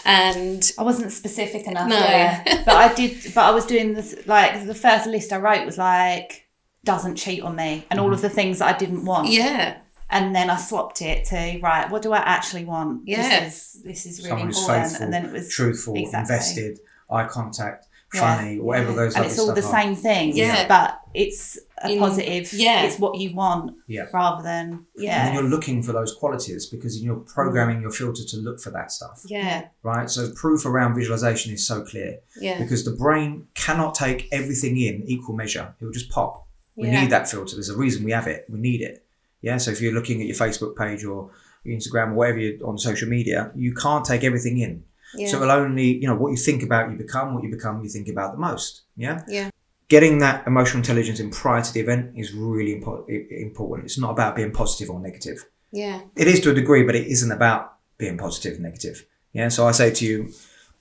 And I wasn't specific enough. No. But I was doing this, like, the first list I wrote was like, doesn't cheat on me, and all of the things that I didn't want. Yeah. And then I swapped it to, right, what do I actually want? Yeah. This is really important. Faithful, and then it was truthful, invested, eye contact, funny, whatever those and it's all the same thing. Yeah. But it's a positive. Yeah. It's what you want rather than And then you're looking for those qualities because you're programming your filter to look for that stuff. Yeah. Right? So proof around visualization is so clear. Yeah. Because the brain cannot take everything in equal measure. It will just pop. We need that filter. There's a reason we have it. We need it. Yeah. So if you're looking at your Facebook page or your Instagram or whatever you're on social media, you can't take everything in. Yeah. So it'll only, what you think about, you become. What you become, you think about the most. Yeah. Yeah. Getting that emotional intelligence in prior to the event is really important. It's not about being positive or negative. Yeah. It is to a degree, but it isn't about being positive and negative. Yeah. So I say to you,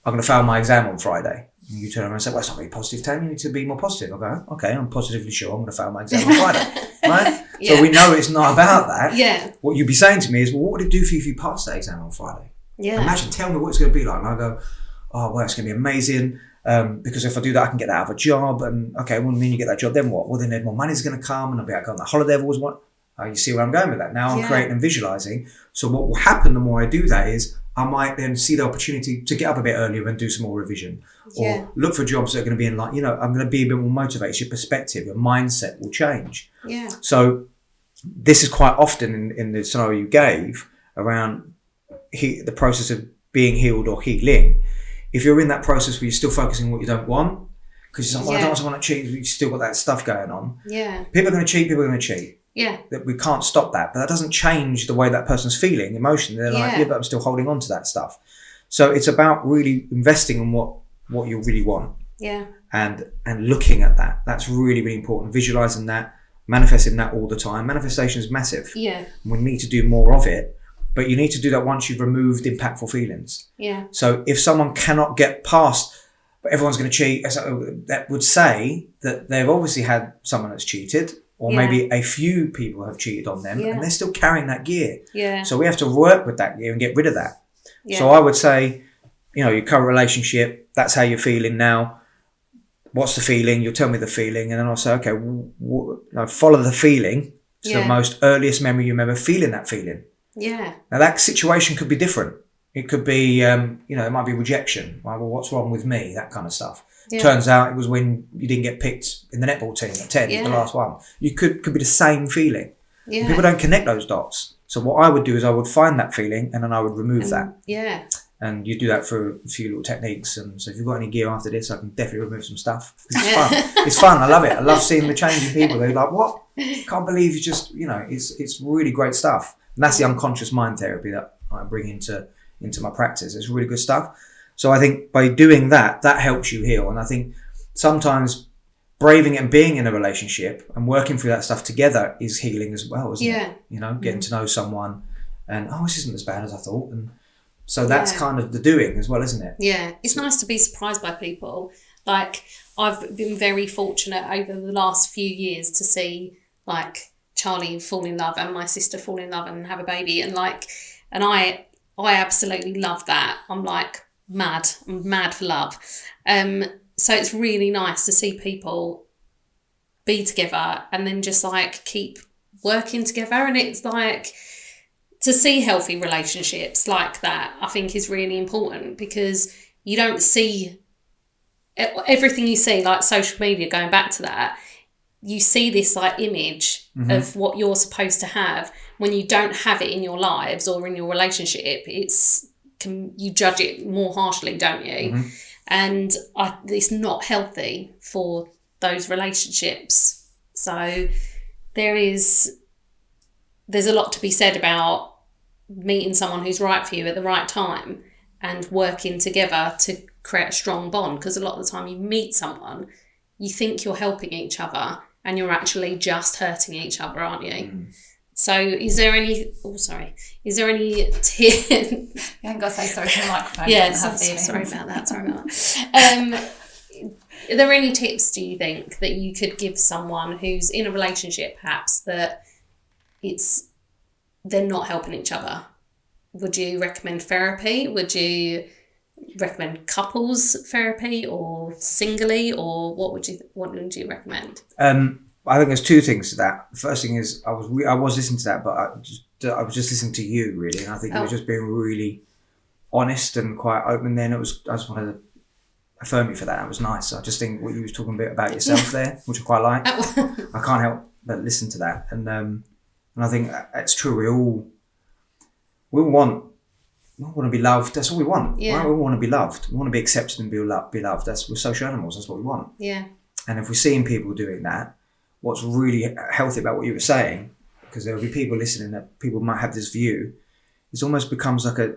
I'm going to fail my exam on Friday. And you turn around and say, well, it's not very positive, Tam. You need to be more positive. I go, okay, I'm positively sure I'm going to fail my exam on Friday. Right? Yeah. So we know it's not about that. Yeah. What you'd be saying to me is, well, what would it do for you if you passed that exam on Friday? Yeah. Imagine, tell me what it's going to be like. And I go, oh, well, it's going to be amazing. Because if I do that, I can get out of a job. And okay, well, then you get that job, then what? Well, then more money's going to come and I'll be able to go on that holiday I've always wanted. You see where I'm going with that. Now I'm creating and visualizing. So what will happen the more I do that is I might then see the opportunity to get up a bit earlier and do some more revision, or look for jobs that are going to be in like, I'm going to be a bit more motivated. Your perspective, your mindset will change. Yeah. So this is quite often in the scenario you gave around the process of being healed or healing. If you're in that process where you're still focusing on what you don't want, because you're like, well, I don't want to cheat, you've still got that stuff going on. Yeah. People are going to cheat, people are going to cheat. Yeah. That we can't stop that, but that doesn't change the way that person's feeling emotionally. They're like, but I'm still holding on to that stuff. So it's about really investing in what you really want. Yeah. And looking at that. That's really, really important. Visualizing that, manifesting that all the time. Manifestation is massive. Yeah. We need to do more of it, but you need to do that once you've removed impactful feelings. Yeah. So if someone cannot get past, but everyone's going to cheat, that would say that they've obviously had someone that's cheated, or maybe a few people have cheated on them, and they're still carrying that gear. Yeah. So we have to work with that gear and get rid of that. Yeah. So I would say, your current relationship, that's how you're feeling now. What's the feeling? You'll tell me the feeling, and then I'll say, okay, follow the feeling to the most earliest memory you remember feeling that feeling. Yeah. Now that situation could be different. It could be, it might be rejection. Well, what's wrong with me? That kind of stuff. Yeah. Turns out it was when you didn't get picked in the netball team at 10, the last one. You could be the same feeling. Yeah. People don't connect those dots. So what I would do is I would find that feeling and then I would remove that. Yeah. And you do that through a few little techniques. And so if you've got any gear after this, I can definitely remove some stuff. It's fun. It's fun. I love it. I love seeing the change in people. They're like, what? Can't believe you just, it's really great stuff. And that's the unconscious mind therapy that I bring into my practice. It's really good stuff. So I think by doing that helps you heal. And I think sometimes braving it and being in a relationship and working through that stuff together is healing as well, isn't it? Getting to know someone and, this isn't as bad as I thought. And so that's kind of the doing as well, isn't it? Yeah. It's nice to be surprised by people. Like, I've been very fortunate over the last few years to see, like, Charlie fall in love and my sister fall in love and have a baby. And, I absolutely love that. I'm like, mad. I'm mad for love. So it's really nice to see people be together and then just like keep working together. And it's like to see healthy relationships like that, I think is really important, because you don't see everything you see, like social media, going back to that. You see this like image of what you're supposed to have. When you don't have it in your lives or in your relationship, you judge it more harshly, don't you? And it's not healthy for those relationships. So there's a lot to be said about meeting someone who's right for you at the right time and working together to create a strong bond. Because a lot of the time you meet someone, you think you're helping each other and you're actually just hurting each other, aren't you? So is there any tip? You haven't got to say sorry to the microphone. Yeah, sorry about that. Are there any tips, do you think, that you could give someone who's in a relationship perhaps that they're not helping each other? Would you recommend therapy? Would you recommend couples therapy or singly, or what would you recommend? I think there's two things to that. The first thing is I was listening to that, but I was just listening to you really, and I think you were just being really honest and quite open. Then I just wanted to affirm you for that. It was nice. I just think what you was talking a bit about yourself there, which I quite like. I can't help but listen to that, and I think it's true. We all want to be loved. That's all we want. Yeah. We all want to be loved. We want to be accepted and be loved. We're social animals. That's what we want. Yeah. And if we're seeing people doing that, what's really healthy about what you were saying, because there will be people listening that people might have this view, it almost becomes like a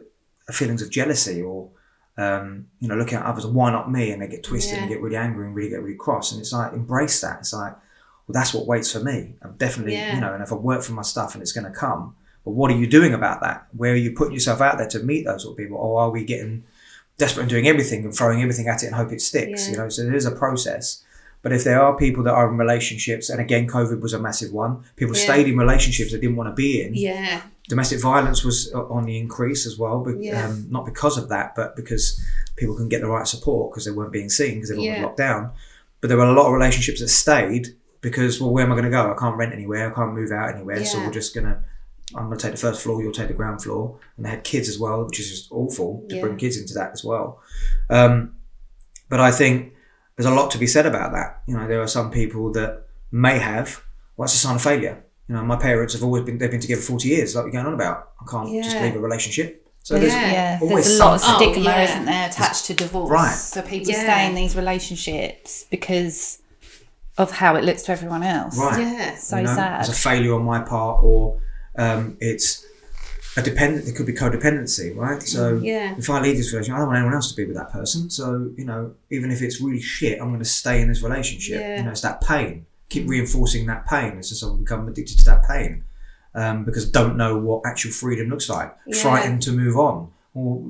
feelings of jealousy or, looking at others, why not me? And they get twisted and get really angry and get really cross. And it's like, embrace that. It's like, well, that's what waits for me. I'm definitely, and if I work for my stuff and it's going to come, but what are you doing about that? Where are you putting yourself out there to meet those sort of people? Or are we getting desperate and doing everything and throwing everything at it and hope it sticks? So there is a process. But if there are people that are in relationships, and again, COVID was a massive one, people stayed in relationships they didn't want to be in. Yeah. Domestic violence was on the increase as well, but not because of that, but because people couldn't get the right support because they weren't being seen because everyone was locked down. But there were a lot of relationships that stayed because, well, where am I going to go? I can't rent anywhere. I can't move out anywhere. So we're just going to I'm going to take the first floor, you'll take the ground floor. And they had kids as well, which is just awful to bring kids into that as well. But I think there's a lot to be said about that. You know, there are some people that may have, what's a sign of failure? You know, my parents have always been, they've been together 40 years, like you're going on about. I can't just leave a relationship. So there's a lot of stigma, isn't there, attached to divorce. Right. So people stay in these relationships because of how it looks to everyone else. Right. Yeah. So you know, sad. It's a failure on my part, or it's a dependent. It could be codependency, right? So if I leave this relationship, I don't want anyone else to be with that person. So, you know, even if it's really shit, I'm going to stay in this relationship. Yeah. You know, it's that pain. Keep reinforcing that pain. It's just I become addicted to that pain because don't know what actual freedom looks like. Frightened to move on. Or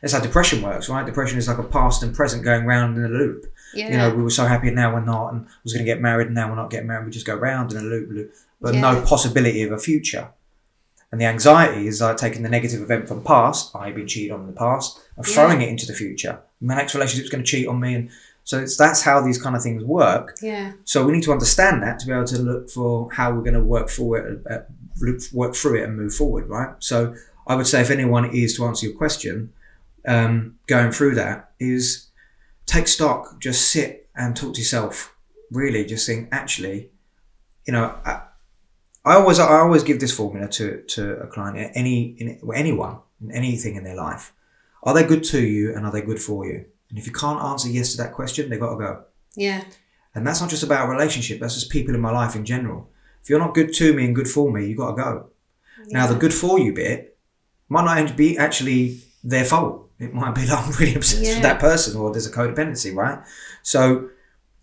it's how depression works, right? Depression is like a past and present going round in a loop. Yeah. You know, we were so happy and now we're not, and I was going to get married and now we're not getting married. We just go round in a loop, but no possibility of a future. And the anxiety is like taking the negative event from the past, I've been cheated on in the past, and throwing it into the future. My next relationship's going to cheat on me, and so that's how these kind of things work. Yeah. So we need to understand that to be able to look for how we're going to work through it and move forward, right? So I would say if anyone is, to answer your question, going through that, is take stock, just sit and talk to yourself. Really, just think, actually, you know, I always give this formula to a client, anyone, in anything in their life. Are they good to you and are they good for you? And if you can't answer yes to that question, they've got to go. Yeah. And that's not just about a relationship, that's just people in my life in general. If you're not good to me and good for me, you've got to go. Yeah. Now, the good for you bit might not be actually their fault. It might be like I'm really obsessed with that person, or there's a codependency, right? So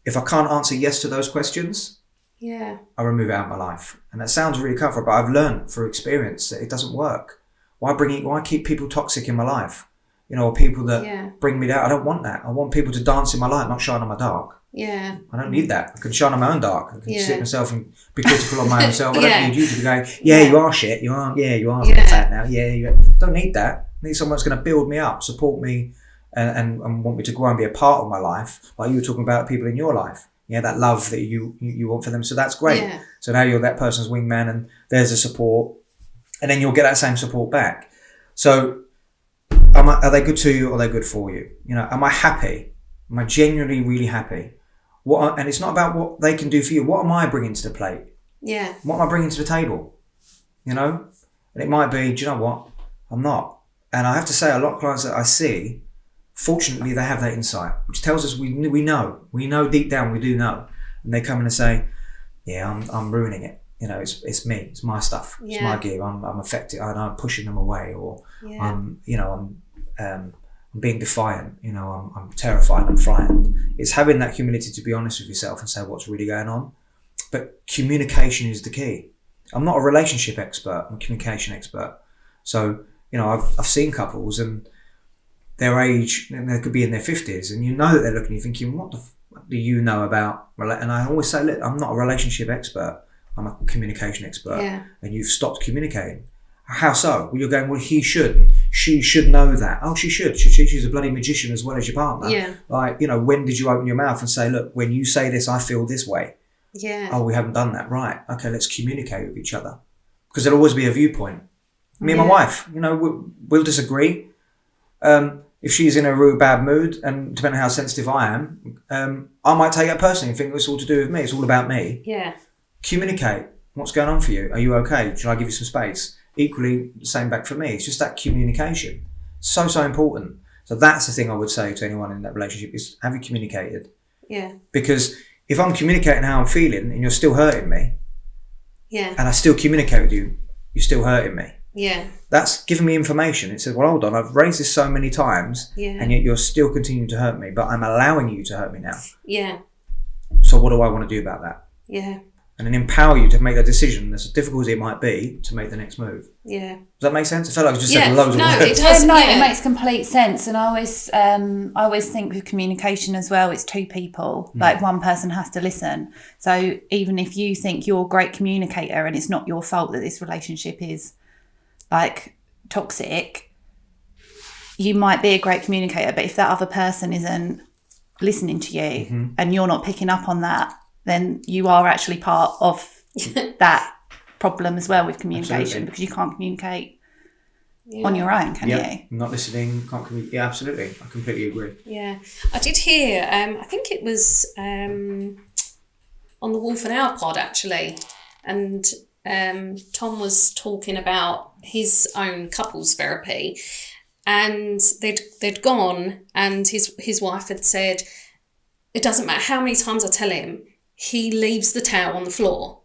if I can't answer yes to those questions, I remove it out of my life. And that sounds really cutthroat, but I've learned through experience that it doesn't work. Why keep people toxic in my life? You know, or people that bring me down. I don't want that. I want people to dance in my light, not shine on my dark. Yeah. I don't need that. I can shine on my own dark. I can sit myself and be critical on my own self. I don't need you to be going, you are shit. You are fat now. Don't need that. I need someone that's going to build me up, support me, and want me to grow and be a part of my life. Like you were talking about people in your life. Yeah, that love that you want for them. So that's great. Yeah. So now you're that person's wingman and there's a support. And then you'll get that same support back. So are they good to you or are they good for you? You know, am I happy? Am I genuinely really happy? And it's not about what they can do for you. What am I bringing to the plate? Yeah. What am I bringing to the table? You know? And it might be, do you know what? I'm not. And I have to say, a lot of clients that I see, fortunately, they have that insight, which tells us we know. We know deep down, we do know. And they come in and say, I'm ruining it. You know, it's me. It's my stuff. It's my gear. I'm affected. I'm pushing them away, or I'm being defiant. You know, I'm terrified. I'm frightened. It's having that humility to be honest with yourself and say what's really going on. But communication is the key. I'm not a relationship expert. I'm a communication expert. So, you know, I've seen couples and their age, and they could be in their 50s, and you know that they're looking at you thinking, what the fuck do you know about? And I always say, look, I'm not a relationship expert. I'm a communication expert. Yeah. And you've stopped communicating. How so? Well, you're going, well, he should. She should know that. Oh, she should. She's a bloody magician as well as your partner. Yeah. Like, you know, when did you open your mouth and say, look, when you say this, I feel this way. Yeah. Oh, we haven't done that. Right. Okay, let's communicate with each other. Because there'll always be a viewpoint. Me and my wife, you know, we'll disagree. If she's in a real bad mood, and depending on how sensitive I am, I might take it personally and think it's all to do with me. It's all about me. Yeah. Communicate. What's going on for you? Are you okay? Should I give you some space? Equally, same back for me. It's just that communication. So important. So that's the thing I would say to anyone in that relationship is, have you communicated? Yeah. Because if I'm communicating how I'm feeling and you're still hurting me, and I still communicate with you, you're still hurting me. Yeah. That's giving me information. It says, well, hold on, I've raised this so many times and yet you're still continuing to hurt me, but I'm allowing you to hurt me now. Yeah. So what do I want to do about that? Yeah. And then empower you to make that decision, as difficult as it might be, to make the next move. Yeah. Does that make sense? I felt like I just said loads of words. It does. It makes complete sense. And I always think with communication as well, it's two people. Like one person has to listen. So even if you think you're a great communicator and it's not your fault that this relationship is like toxic, you might be a great communicator, but if that other person isn't listening to you and you're not picking up on that, then you are actually part of that problem as well with communication. Absolutely. Because you can't communicate on your own, can you? Not listening, can't communicate. Yeah, absolutely. I completely agree. Yeah. I did hear, I think it was on the Wolf and Owl pod actually, and Tom was talking about his own couples therapy, and they'd gone, and his wife had said, it doesn't matter how many times I tell him, he leaves the towel on the floor,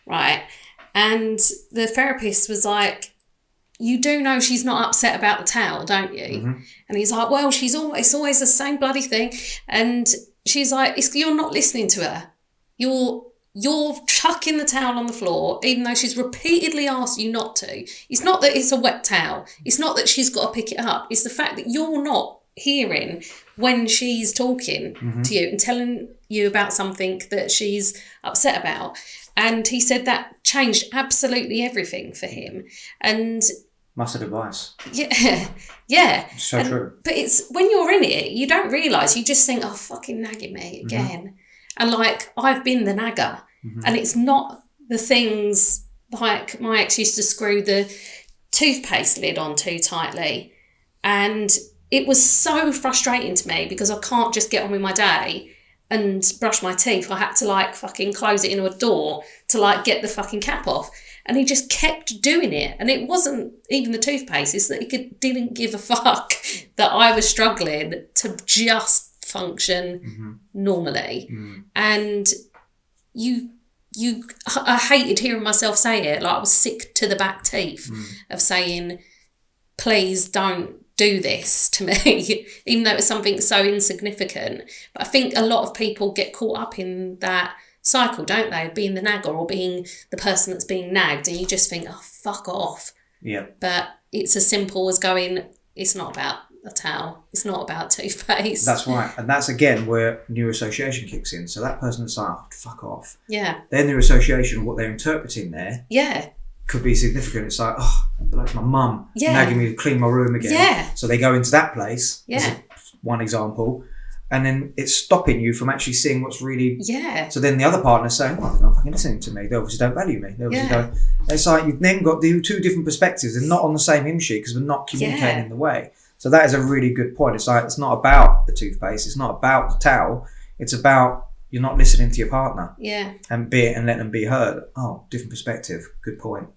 right? And the therapist was like, you do know she's not upset about the towel, don't you? Mm-hmm. And he's like, well, it's always the same bloody thing. And she's like, you're not listening to her. You're chucking the towel on the floor, even though she's repeatedly asked you not to. It's not that it's a wet towel. It's not that she's got to pick it up. It's the fact that you're not hearing when she's talking to you and telling you about something that she's upset about. And he said that changed absolutely everything for him. And Mustard advice. Yeah. So true. But it's when you're in it, you don't realise. You just think, oh, fucking nagging me again. And like, I've been the nagger. And it's not the things like my ex used to screw the toothpaste lid on too tightly. And it was so frustrating to me because I can't just get on with my day and brush my teeth. I had to like fucking close it into a door to like get the fucking cap off. And he just kept doing it. And it wasn't even the toothpaste. It's that he didn't give a fuck that I was struggling to just function normally. And I hated hearing myself say it. Like I was sick to the back teeth of saying, please don't do this to me, even though it's something so insignificant. But I think a lot of people get caught up in that cycle, don't they? Being the nagger or being the person that's being nagged, and you just think, oh, fuck off. Yeah. But it's as simple as going, it's not about a towel. It's not about toothpaste. That's right. And that's, again, where neuroassociation kicks in. So that person that's like, oh, fuck off. Yeah. Their neuroassociation, what they're interpreting there, Yeah. could be significant. It's like, oh, I feel like my mum nagging me to clean my room again. Yeah. So they go into that place, Yeah. one example, and then it's stopping you from actually seeing what's really... Yeah. So then the other partner's saying, oh, they're not fucking listening to me. They obviously don't value me. They obviously don't... It's like you've then got the two different perspectives. They're not on the same hymn sheet because we're not communicating in the way. So that is a really good point. It's like, it's not about the toothpaste. It's not about the towel. It's about you're not listening to your partner. Yeah. And let them be heard. Oh, different perspective. Good point.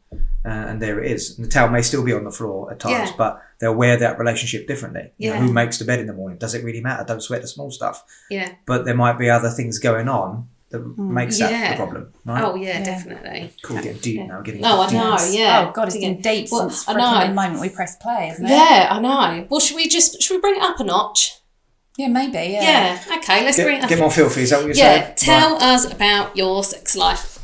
And there it is. And the towel may still be on the floor at times, but they'll wear that relationship differently. You know, who makes the bed in the morning? Does it really matter? Don't sweat the small stuff. Yeah. But there might be other things going on that makes that the problem. Right? Oh, yeah, definitely. Cool, getting deep now. Getting I know, yeah. Oh, God, it's been deep since I the moment we pressed play, isn't it? Yeah, I know. Well, should we bring it up a notch? Yeah, maybe, Yeah, okay, let's bring it up. Get more filthy, is that what you're saying? Yeah, tell us about your sex life.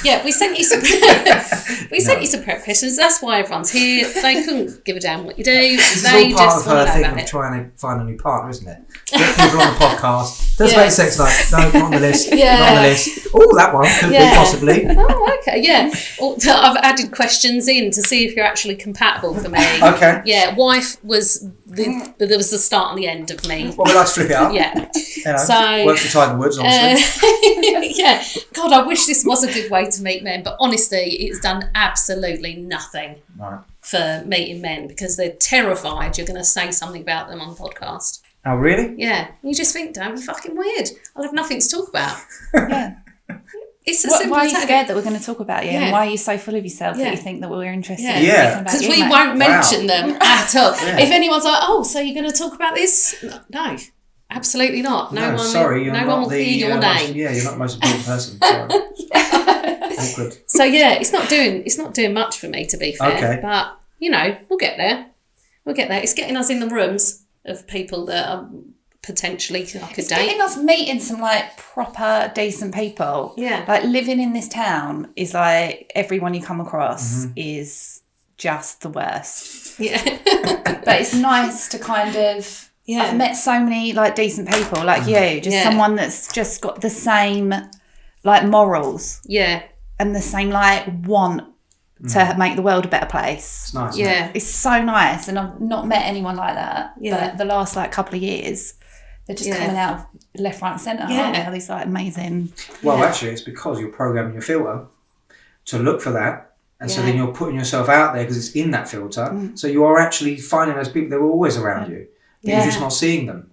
Yeah, we sent you some sent you some prep questions. That's why everyone's here. They couldn't give a damn what you do. This they is all part just of her want to know thing about of it. trying to find a new partner, isn't it? Get people on the podcast. Does make sex life? No, not on the list. Not on the list. Oh, that one could be possibly. Oh, okay, yeah. I've added questions in to see if you're actually compatible for me. Okay. Yeah, wife was there was the start and the end of me. Well, we like to flip it up. Yeah. You know, So works for Tiger Woods, obviously. yeah. God, I wish this was a good way to meet men, but honestly, it's done absolutely nothing for meeting men because they're terrified you're going to say something about them on the podcast. Oh, really? Yeah. You just think, don't be fucking weird. I'll have nothing to talk about. Yeah. It's a simple why are you tactic. scared that we're going to talk about you? Yeah. And why are you so full of yourself that Yeah. you think that we're interested Yeah. in Yeah. speaking about Because you, we mate? won't mention them at all. Yeah. If anyone's like, oh, so you're going to talk about this? No, absolutely not. No one will hear your name. You're not the most important person. Sorry. Awkward. So yeah, it's not doing much for me, to be fair. Okay. But you know, we'll get there. It's getting us in the rooms of people that are potentially I could It's date. getting us meeting some like proper decent people. Yeah. Like living in this town is like everyone you come across is just the worst. Yeah. But it's nice to kind of I've met so many like decent people like you, just someone that's just got the same like morals. Yeah. And the same like want to make the world a better place. It's nice. Yeah. It's so nice, and I've not met anyone like that. Yeah. But the last like couple of years, they're just coming out of left, right, and centre. Yeah. Aren't they? All these like amazing. Well, actually, it's because you're programming your filter. to look for that. And so then you're putting yourself out there because it's in that filter. So you are actually finding those people that were always around you. But you're just not seeing them.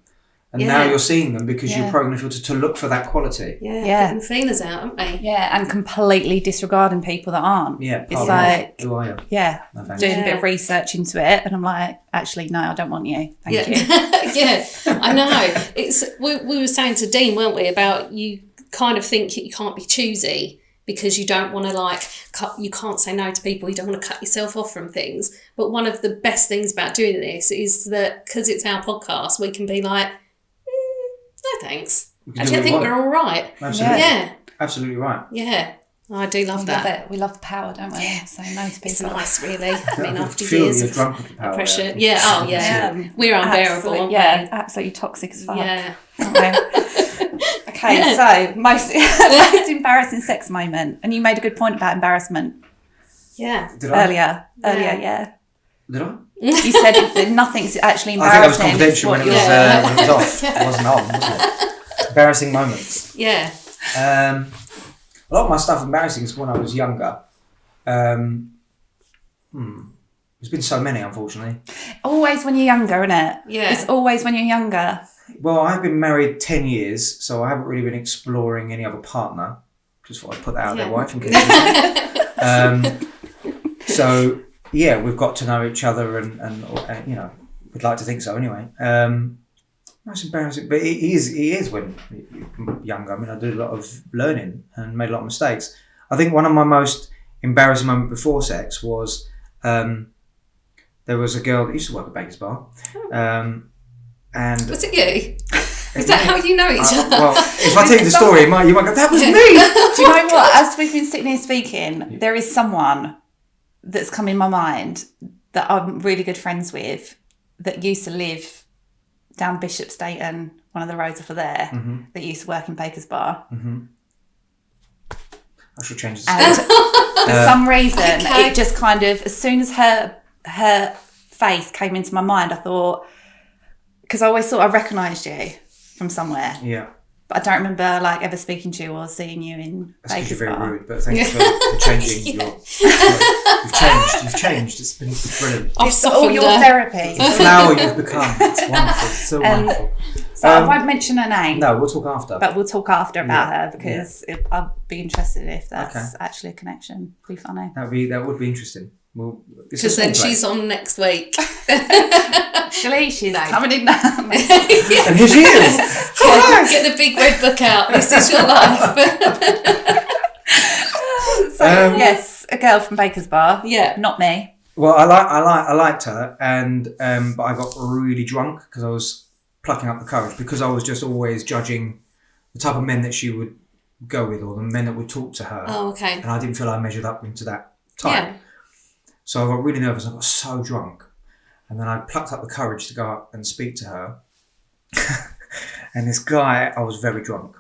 And now you're seeing them because you're programming the filter to look for that quality. Putting feelers out, aren't they? Yeah, and completely disregarding people that aren't. Yeah. It's like, who are you? Yeah. No, thanks. Doing a bit of research into it, and I'm like, actually, no, I don't want you. Thank you. Yeah, I know. It's we were saying to Dean, weren't we, about you kind of think you can't be choosy because you don't want to you can't say no to people, you don't want to cut yourself off from things. But one of the best things about doing this is that because it's our podcast, we can be like, no thanks. Actually, I think we're all right. Absolutely. Yeah. Absolutely right. Yeah. I do love that. Love it. We love the power, don't we? Yeah. Say no to people. It's nice, really. I mean, after feel years you're of drunk with the power pressure. there. Yeah. Oh, yeah. We're unbearable, aren't we? Absolutely toxic as fuck. Yeah. Okay, so most embarrassing sex moment, and you made a good point about embarrassment. Yeah. Did I? Earlier, yeah. Did I? You said that nothing's actually I think that was embarrassing. confidential when it was off. It wasn't on, was it? Embarrassing moments. Yeah. A lot of my stuff embarrassing is when I was younger. There's been so many, unfortunately. Always when you're younger, isn't it? Yeah. It's always when you're younger. Well, I've been married 10 years, so I haven't really been exploring any other partner. Just thought I'd put that out there, wife, in case. So, yeah, we've got to know each other and you know, we'd like to think so anyway. That's embarrassing, but it is when you're younger. I mean, I did a lot of learning and made a lot of mistakes. I think one of my most embarrassing moments before sex was there was a girl that used to work at Baker's Bar. And was it you? Is that how you know each other? Well, if I tell you the story, you might go, that was me. Do you know what? As we've been sitting here speaking, there is someone that's come in my mind that I'm really good friends with that used to live down Bishopsgate, one of the roads off of there, that used to work in Baker's Bar. I should change this. And for some reason, it just kind of, as soon as her face came into my mind, I thought, because I always thought I recognised you from somewhere. Yeah. But I don't remember ever speaking to you or seeing you in That's Baker's very Bar. rude, but thank you for changing your... You've changed. It's been brilliant. It's all your therapy. The flower you've become. It's wonderful. It's so wonderful. So I won't mention her name. No, we'll talk after. But we'll talk after about her because I'll be interested if that's actually a connection. It'd be funny. That would be interesting. Well, because then she's on next week. Actually, she's coming in now. And here she is. Get the big red book out. This is your life. So yes, a girl from Baker's Bar. Yeah, not me. Well, I liked her, and but I got really drunk because I was plucking up the courage because I was just always judging the type of men that she would go with or the men that would talk to her. Oh, okay. And I didn't feel I measured up into that type. Yeah. So I got really nervous. I got so drunk. And then I plucked up the courage to go up and speak to her. And this guy, I was very drunk.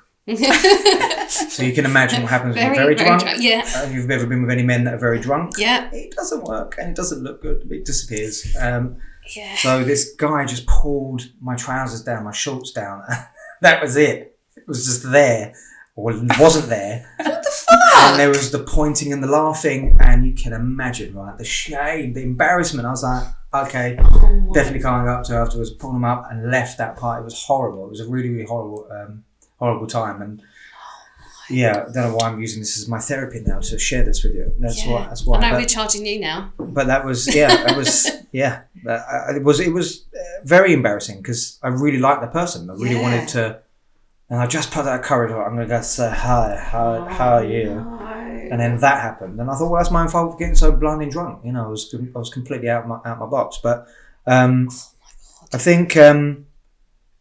So you can imagine what happens when you're very drunk. Yeah. If you've ever been with any men that are very drunk. Yeah. It doesn't work and it doesn't look good. It disappears. Yeah. So this guy just pulled my trousers down, my shorts down. That was it. It was just there. Or it wasn't there. What the fuck? And there was the pointing and the laughing, and you can imagine, right, the shame, the embarrassment. I was like, okay, definitely can't go up to her afterwards. Pulled him up and left that part. It was horrible. It was a really, really horrible time. And yeah, I don't know why I'm using this as my therapy now to share this with you. That's why. I know we're charging you now. But that was, it was very embarrassing because I really liked the person. I really wanted to. And I just put that courage on. I'm going to go say, hi, how are you? No. And then that happened. And I thought, well, that's my own fault for getting so blinding drunk. You know, I was completely out my box. But I think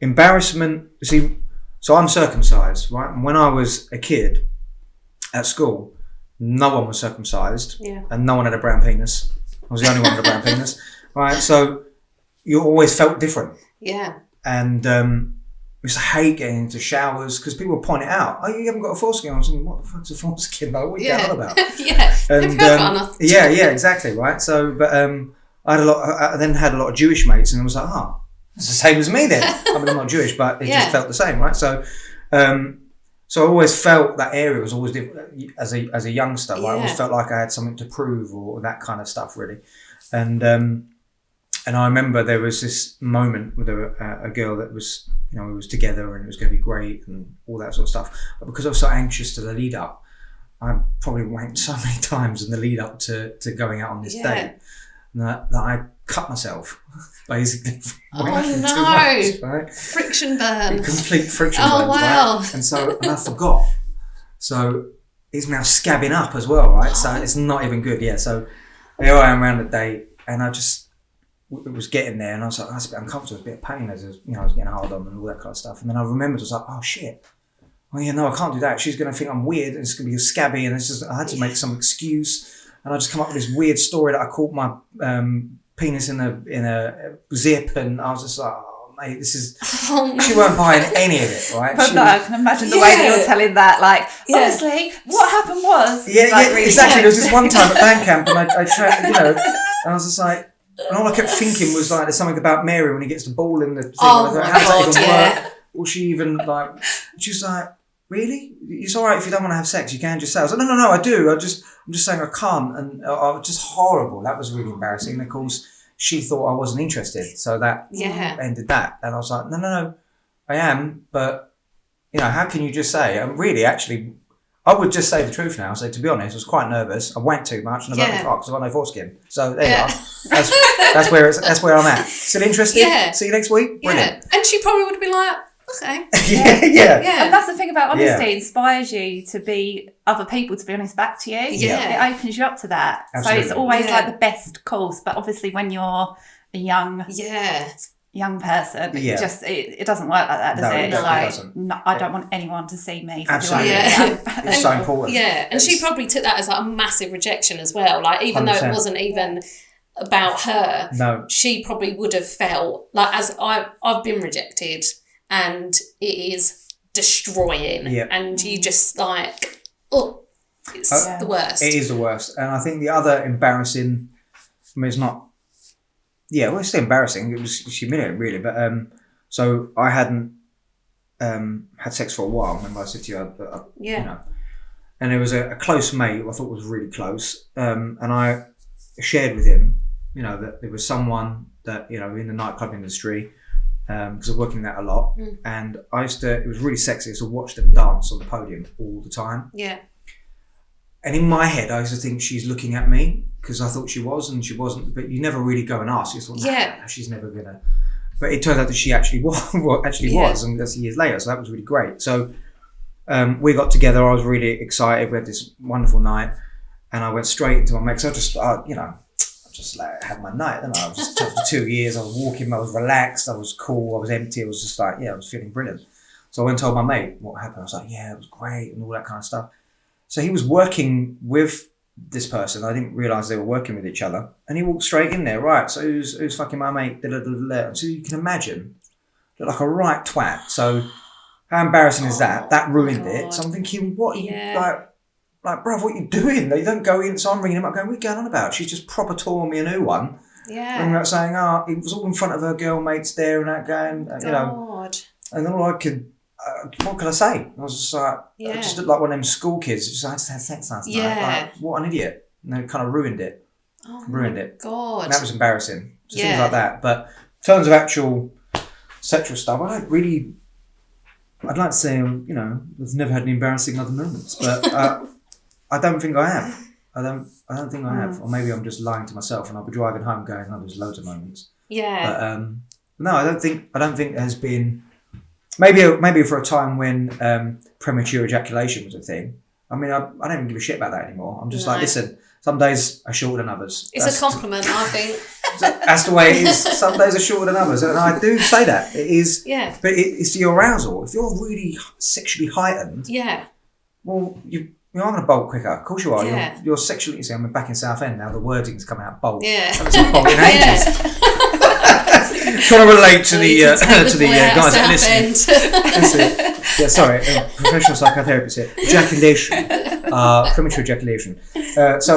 embarrassment, see, so I'm circumcised, right? And when I was a kid at school, no one was circumcised. Yeah. And no one had a brown penis. I was the only one with a brown penis. Right? So you always felt different. Yeah. And I used to hate getting into showers because people would point it out. Oh, you haven't got a foreskin. I was thinking, what the fuck's a foreskin? Like, what are you going on about? Yeah, exactly, right? So, but I then had a lot of Jewish mates, and I was like, it's the same as me then. I mean, I'm not Jewish, but it just felt the same, right? So So I always felt that area was always different as a youngster. I always felt like I had something to prove or that kind of stuff, really. And I remember there was this moment with a girl that was, we was together and it was going to be great and all that sort of stuff. But because I was so anxious to the lead up, I probably wanked so many times in the lead up to going out on this date that I cut myself, basically. Oh no! Too much, right? Friction burn. Complete friction burn. Oh wow! Right? And I forgot. So it's now scabbing up as well, right? So it's not even good. Yeah. So here I am around the date, and I was getting there, and I was like, I was a bit uncomfortable, a bit of pain as I was getting hard on and all that kind of stuff. And then I remembered, I was like, oh shit. Oh yeah, no, I can't do that. She's going to think I'm weird, and it's going to be scabby, and I had to make some excuse. And I just come up with this weird story that I caught my penis in a zip, and I was just like, oh, mate, this is... She weren't buying any of it, right? But I can imagine the way that you're telling that, like, honestly, what happened was... Yeah, really exactly. There was this one time at band camp, and I tried, and I was just like... And all I kept thinking was, like, there's something about Mary when he gets the ball in the thing. Oh, my how does that even God, work? Will she even, like... She's like... Really? It's all right if you don't want to have sex. You can just say. I was like, no, I do. I'm just saying I can't. And I was just horrible. That was really embarrassing. And of course, she thought I wasn't interested. So that ended that. And I was like, no, I am. But, how can you just say? Really, actually, I would just say the truth now. So to be honest, I was quite nervous. I wanked too much and I got the fuck because I've got no foreskin. So there you are. That's where I'm at. Still interested? Yeah. See you next week? Brilliant. And she probably would have been like, okay. Yeah. And that's the thing about honesty. It inspires you to be other people to be honest back to you. Yeah. It opens you up to that. Absolutely. So it's always like the best course. But obviously when you're a young person, it doesn't work like that, does it? No, like, it doesn't. No, I don't want anyone to see me. Absolutely. It's so important. Yeah. And she probably took that as like a massive rejection as well. Like even 100%. Though it wasn't even about her, she probably would have felt like, as I've been rejected, and it is destroying. Yeah. And you just like, it's the worst. It is the worst. And I think the other embarrassing, it's not, it's still embarrassing. It was humiliating, really. But so I hadn't had sex for a while. Remember I said to you, and there was a close mate who I thought was really close. And I shared with him, that there was someone that, in the nightclub industry, because I was working that a lot, and I used to, it was really sexy to watch them dance on the podium all the time. Yeah. And in my head, I used to think she's looking at me because I thought she was, and she wasn't. But you never really go and ask. You thought, no, she's never gonna. But it turned out that she actually was, was, and that's years later. So that was really great. So we got together. I was really excited. We had this wonderful night, and I went straight into my mate. So I just, just like had my night, and I was just for 2 years. I was walking, I was relaxed, I was cool, I was empty. I was just like, I was feeling brilliant. So I went and told my mate what happened. I was like, it was great and all that kind of stuff. So he was working with this person. I didn't realise they were working with each other. And he walked straight in there, right? So who's fucking my mate? So you can imagine, looked like a right twat. So how embarrassing is that? That ruined it. So I'm thinking, what? Like, bruv, what are you doing? You don't go in. So I'm ringing him up going, what are you going on about? She's just proper tore me a new one. Yeah. And like saying, it was all in front of her girl mates there and that going, And then all I could, what could I say? I was just like, I just looked like one of them school kids. Just, I just had sex last night. Like, what an idiot. And they kind of ruined it. Ruined it. God. And that was embarrassing. Just things like that. But in terms of actual sexual stuff, I don't really, I'd like to say, I've never had any embarrassing other moments. But I don't think I have. I don't think I have. Or maybe I'm just lying to myself and I'll be driving home going, there's loads of moments. Yeah. But no, I don't think there has been. Maybe for a time when premature ejaculation was a thing. I mean, I don't even give a shit about that anymore. I'm just like, listen, some days are shorter than others. It's a compliment, I think. That's the way it is. Some days are shorter than others. And I do say that. It is. Yeah. But it's the arousal. If you're really sexually heightened. Yeah. Well, you're going to bolt quicker. Of course you are. Yeah. You're sexually, I'm back in Southend now, the wording's coming out, bolt. Yeah. I haven't seen bolt in ages. Trying to relate to the guys that listen. Yeah, sorry, professional psychotherapist here. Ejaculation, premature ejaculation. That's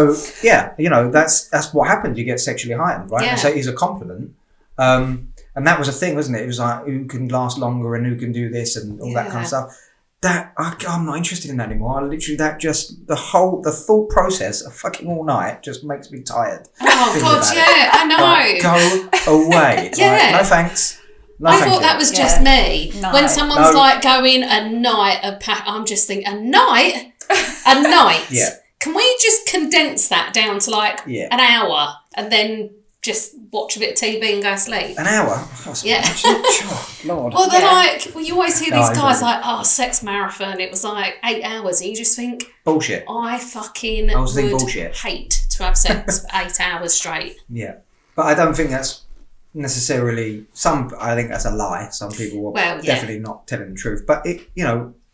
what happens. You get sexually heightened, right? Yeah. And so it is a compliment. And that was a thing, wasn't it? It was like who can last longer and who can do this and all that kind of stuff. I'm not interested in that anymore. I literally, the thought process of fucking all night just makes me tired. Oh God, yeah, I know. Go away. Yeah. No thanks. No, I thought that was just me. No. When someone's like going a night, I'm just thinking, a night? A night? Yeah. Can we just condense that down to like an hour and then just watch a bit of TV and go to sleep? An hour? Yeah. Lord. Well, they're you always hear these guys like, sex marathon, it was like 8 hours. And you just think, bullshit. I fucking would hate to have sex for 8 hours straight. Yeah. But I don't think that's necessarily, I think that's a lie. Some people were definitely not telling the truth. But it,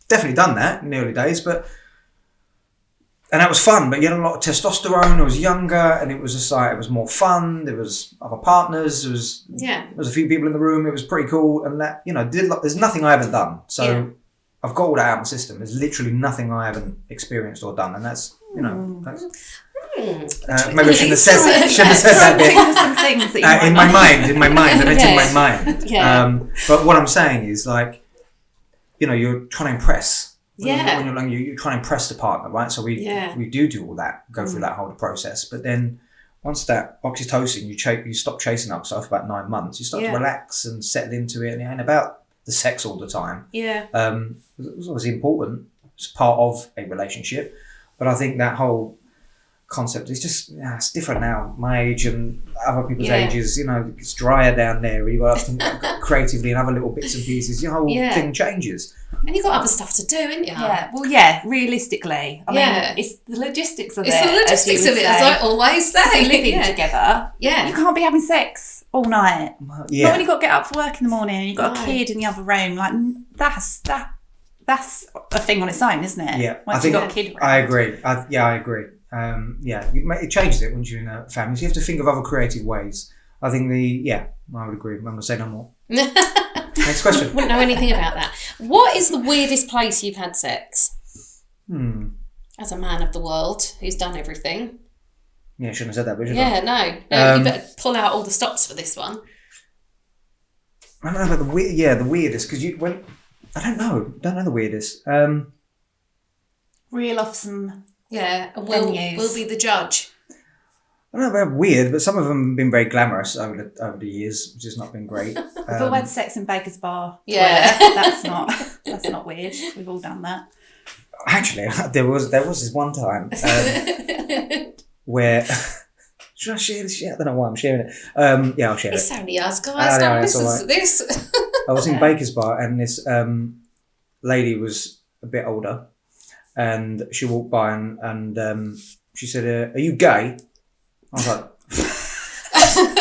definitely done that in the early days, and that was fun, but you had a lot of testosterone. I was younger, and it was just like, it was more fun. There was other partners. There was a few people in the room. It was pretty cool, and that there's nothing I haven't done. So I've got all that out of my system. There's literally nothing I haven't experienced or done, and that's maybe I shouldn't have said that bit. Some things that in my mind. I meant in my mind. Yeah. But what I'm saying is, like, you're trying to impress. When you're young, you're trying to impress the partner, right? So we do all that, go through that whole process. But then once that oxytocin, you stop chasing up stuff for about 9 months. You start to relax and settle into it, and it ain't about the sex all the time. Yeah. It was obviously important. It's part of a relationship, but I think that whole concept is just it's different now. My age and other people's ages, it's drier down there. You got to think creatively and other little bits and pieces. Your whole thing changes. And you've got other stuff to do, haven't you? Yeah. Well, realistically. I mean, it's the logistics of it. It's the logistics of it, as I always say. Living together. Yeah. You can't be having sex all night. Yeah. Not when you've got to get up for work in the morning and you've got a kid in the other room. Like, that's a thing on its own, isn't it? Yeah. Once you've got a kid around. I agree. I agree. It changes it once you're in a family. So you have to think of other creative ways. I think I would agree. I'm going to say no more. Next question. Wouldn't know anything about that. What is the weirdest place you've had sex? As a man of the world who's done everything. Yeah, shouldn't have said that, but yeah, no, you better pull out all the stops for this one. I don't know about the weirdest, because I don't know the weirdest. Reel off some. Yeah, and we'll be the judge. I don't know about weird, but some of them have been very glamorous over the years, which has not been great. We've all had sex in Baker's Bar. Yeah, that's not weird. We've all done that. Actually, there was this one time where should I share this shit? I don't know why I'm sharing it. I'll share it. It's only us guys. Don't listen to this. I was in Baker's Bar, and this lady was a bit older, and she walked by and she said, "Are you gay?" I was like,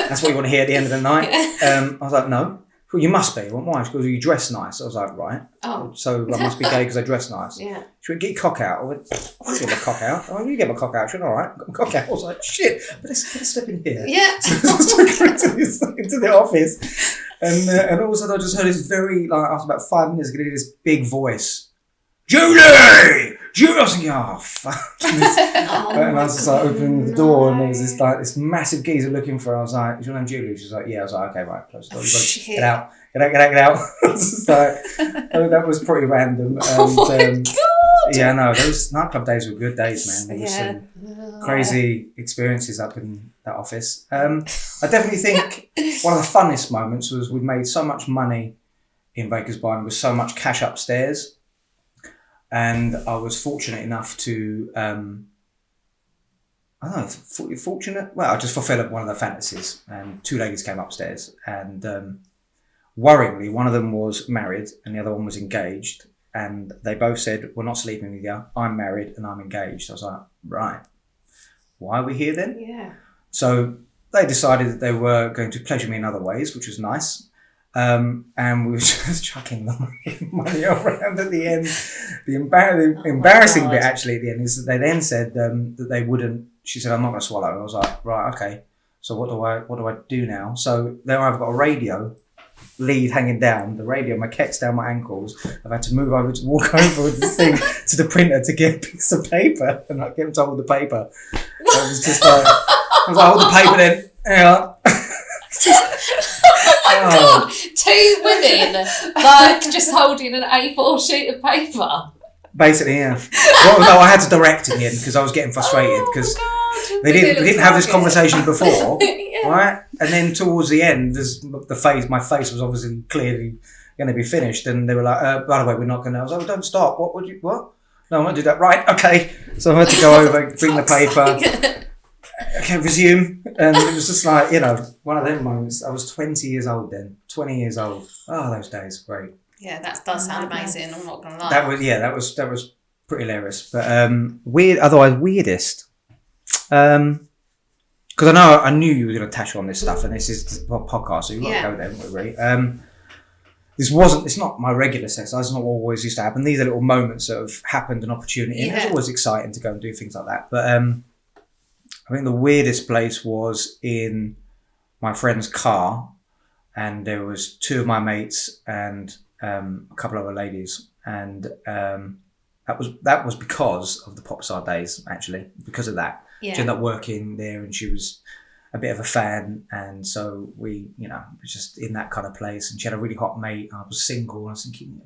"That's what you want to hear at the end of the night." I was like, "No." Well, you must be. I went, "Why?" She goes, "You dress nice." I was like, "Right." Oh. So I must be gay because I dress nice. Yeah. She went, "Get your cock out." I went, "I'll get my cock out." "Oh, you get my cock out." She went, "All right, got my cock out." I was like, "Shit, but let's step in here." Yeah. So I took her into the office, and all of a sudden I just heard this very, like, after about 5 minutes, I could hear this big voice, "Julie! Julie!" I was thinking, "Oh, fuck." And I was just like opening the door, and there was this massive geezer looking for her. I was like, "Is your name Julie?" She was like, "Yeah." I was like, "Okay, right, close the door. Get out. Get out." So that was pretty random. Oh my God. Yeah, no, those nightclub days were good days, man. There was some crazy experiences up in that office. I definitely think one of the funnest moments was we made so much money in Baker's Bar, and there was so much cash upstairs. And I was fortunate enough to, fortunate? Well, I just fulfilled one of their fantasies, and 2 ladies came upstairs, and worryingly, one of them was married and the other one was engaged, and they both said, "We're not sleeping with you, I'm married and I'm engaged." I was like, right, why are we here then? Yeah. So they decided that they were going to pleasure me in other ways, which was nice. And we were just chucking the money around at the end. The embarrassing bit actually at the end is that they then said that they wouldn't. She said, "I'm not going to swallow." I was like, right, okay. So what do I do now? So then I've got a radio lead hanging down. The radio, my kett's down my ankles. I've had to walk over with this thing to the printer to get a piece of paper, and I get them to hold the paper. So it was just like, I was like, "Hold the paper then." Yeah. Oh my God! 2 women, like, just holding an A4 sheet of paper. Basically, yeah. Well, no, I had to direct in the end because I was getting frustrated because we didn't have this conversation before, right? And then towards the end, my face was obviously clearly going to be finished, and they were like, "By the way, we're not going to." I was like, "Don't stop! What? No, I won't do that." Right? Okay. So I had to go over, bring the paper. Okay, resume, and it was just like, one of them moments. I was 20 years old then. 20 years old. Oh, those days, great. Yeah, that does sound amazing. I'm not gonna lie. That was pretty hilarious. But weirdest. Because I knew you were going to touch on this stuff, and this is a podcast, so you've got to go there, haven't we, really? It's not my regular sex. That's not what always used to happen. These are little moments that have happened, an opportunity, and it's always exciting to go and do things like that. But I think the weirdest place was in my friend's car, and there was 2 of my mates and a couple of other ladies, and that was because of the Popstar days, actually, because of that. She ended up working there, and she was a bit of a fan, and so we, was just in that kind of place, and she had a really hot mate. I was single, and I was thinking,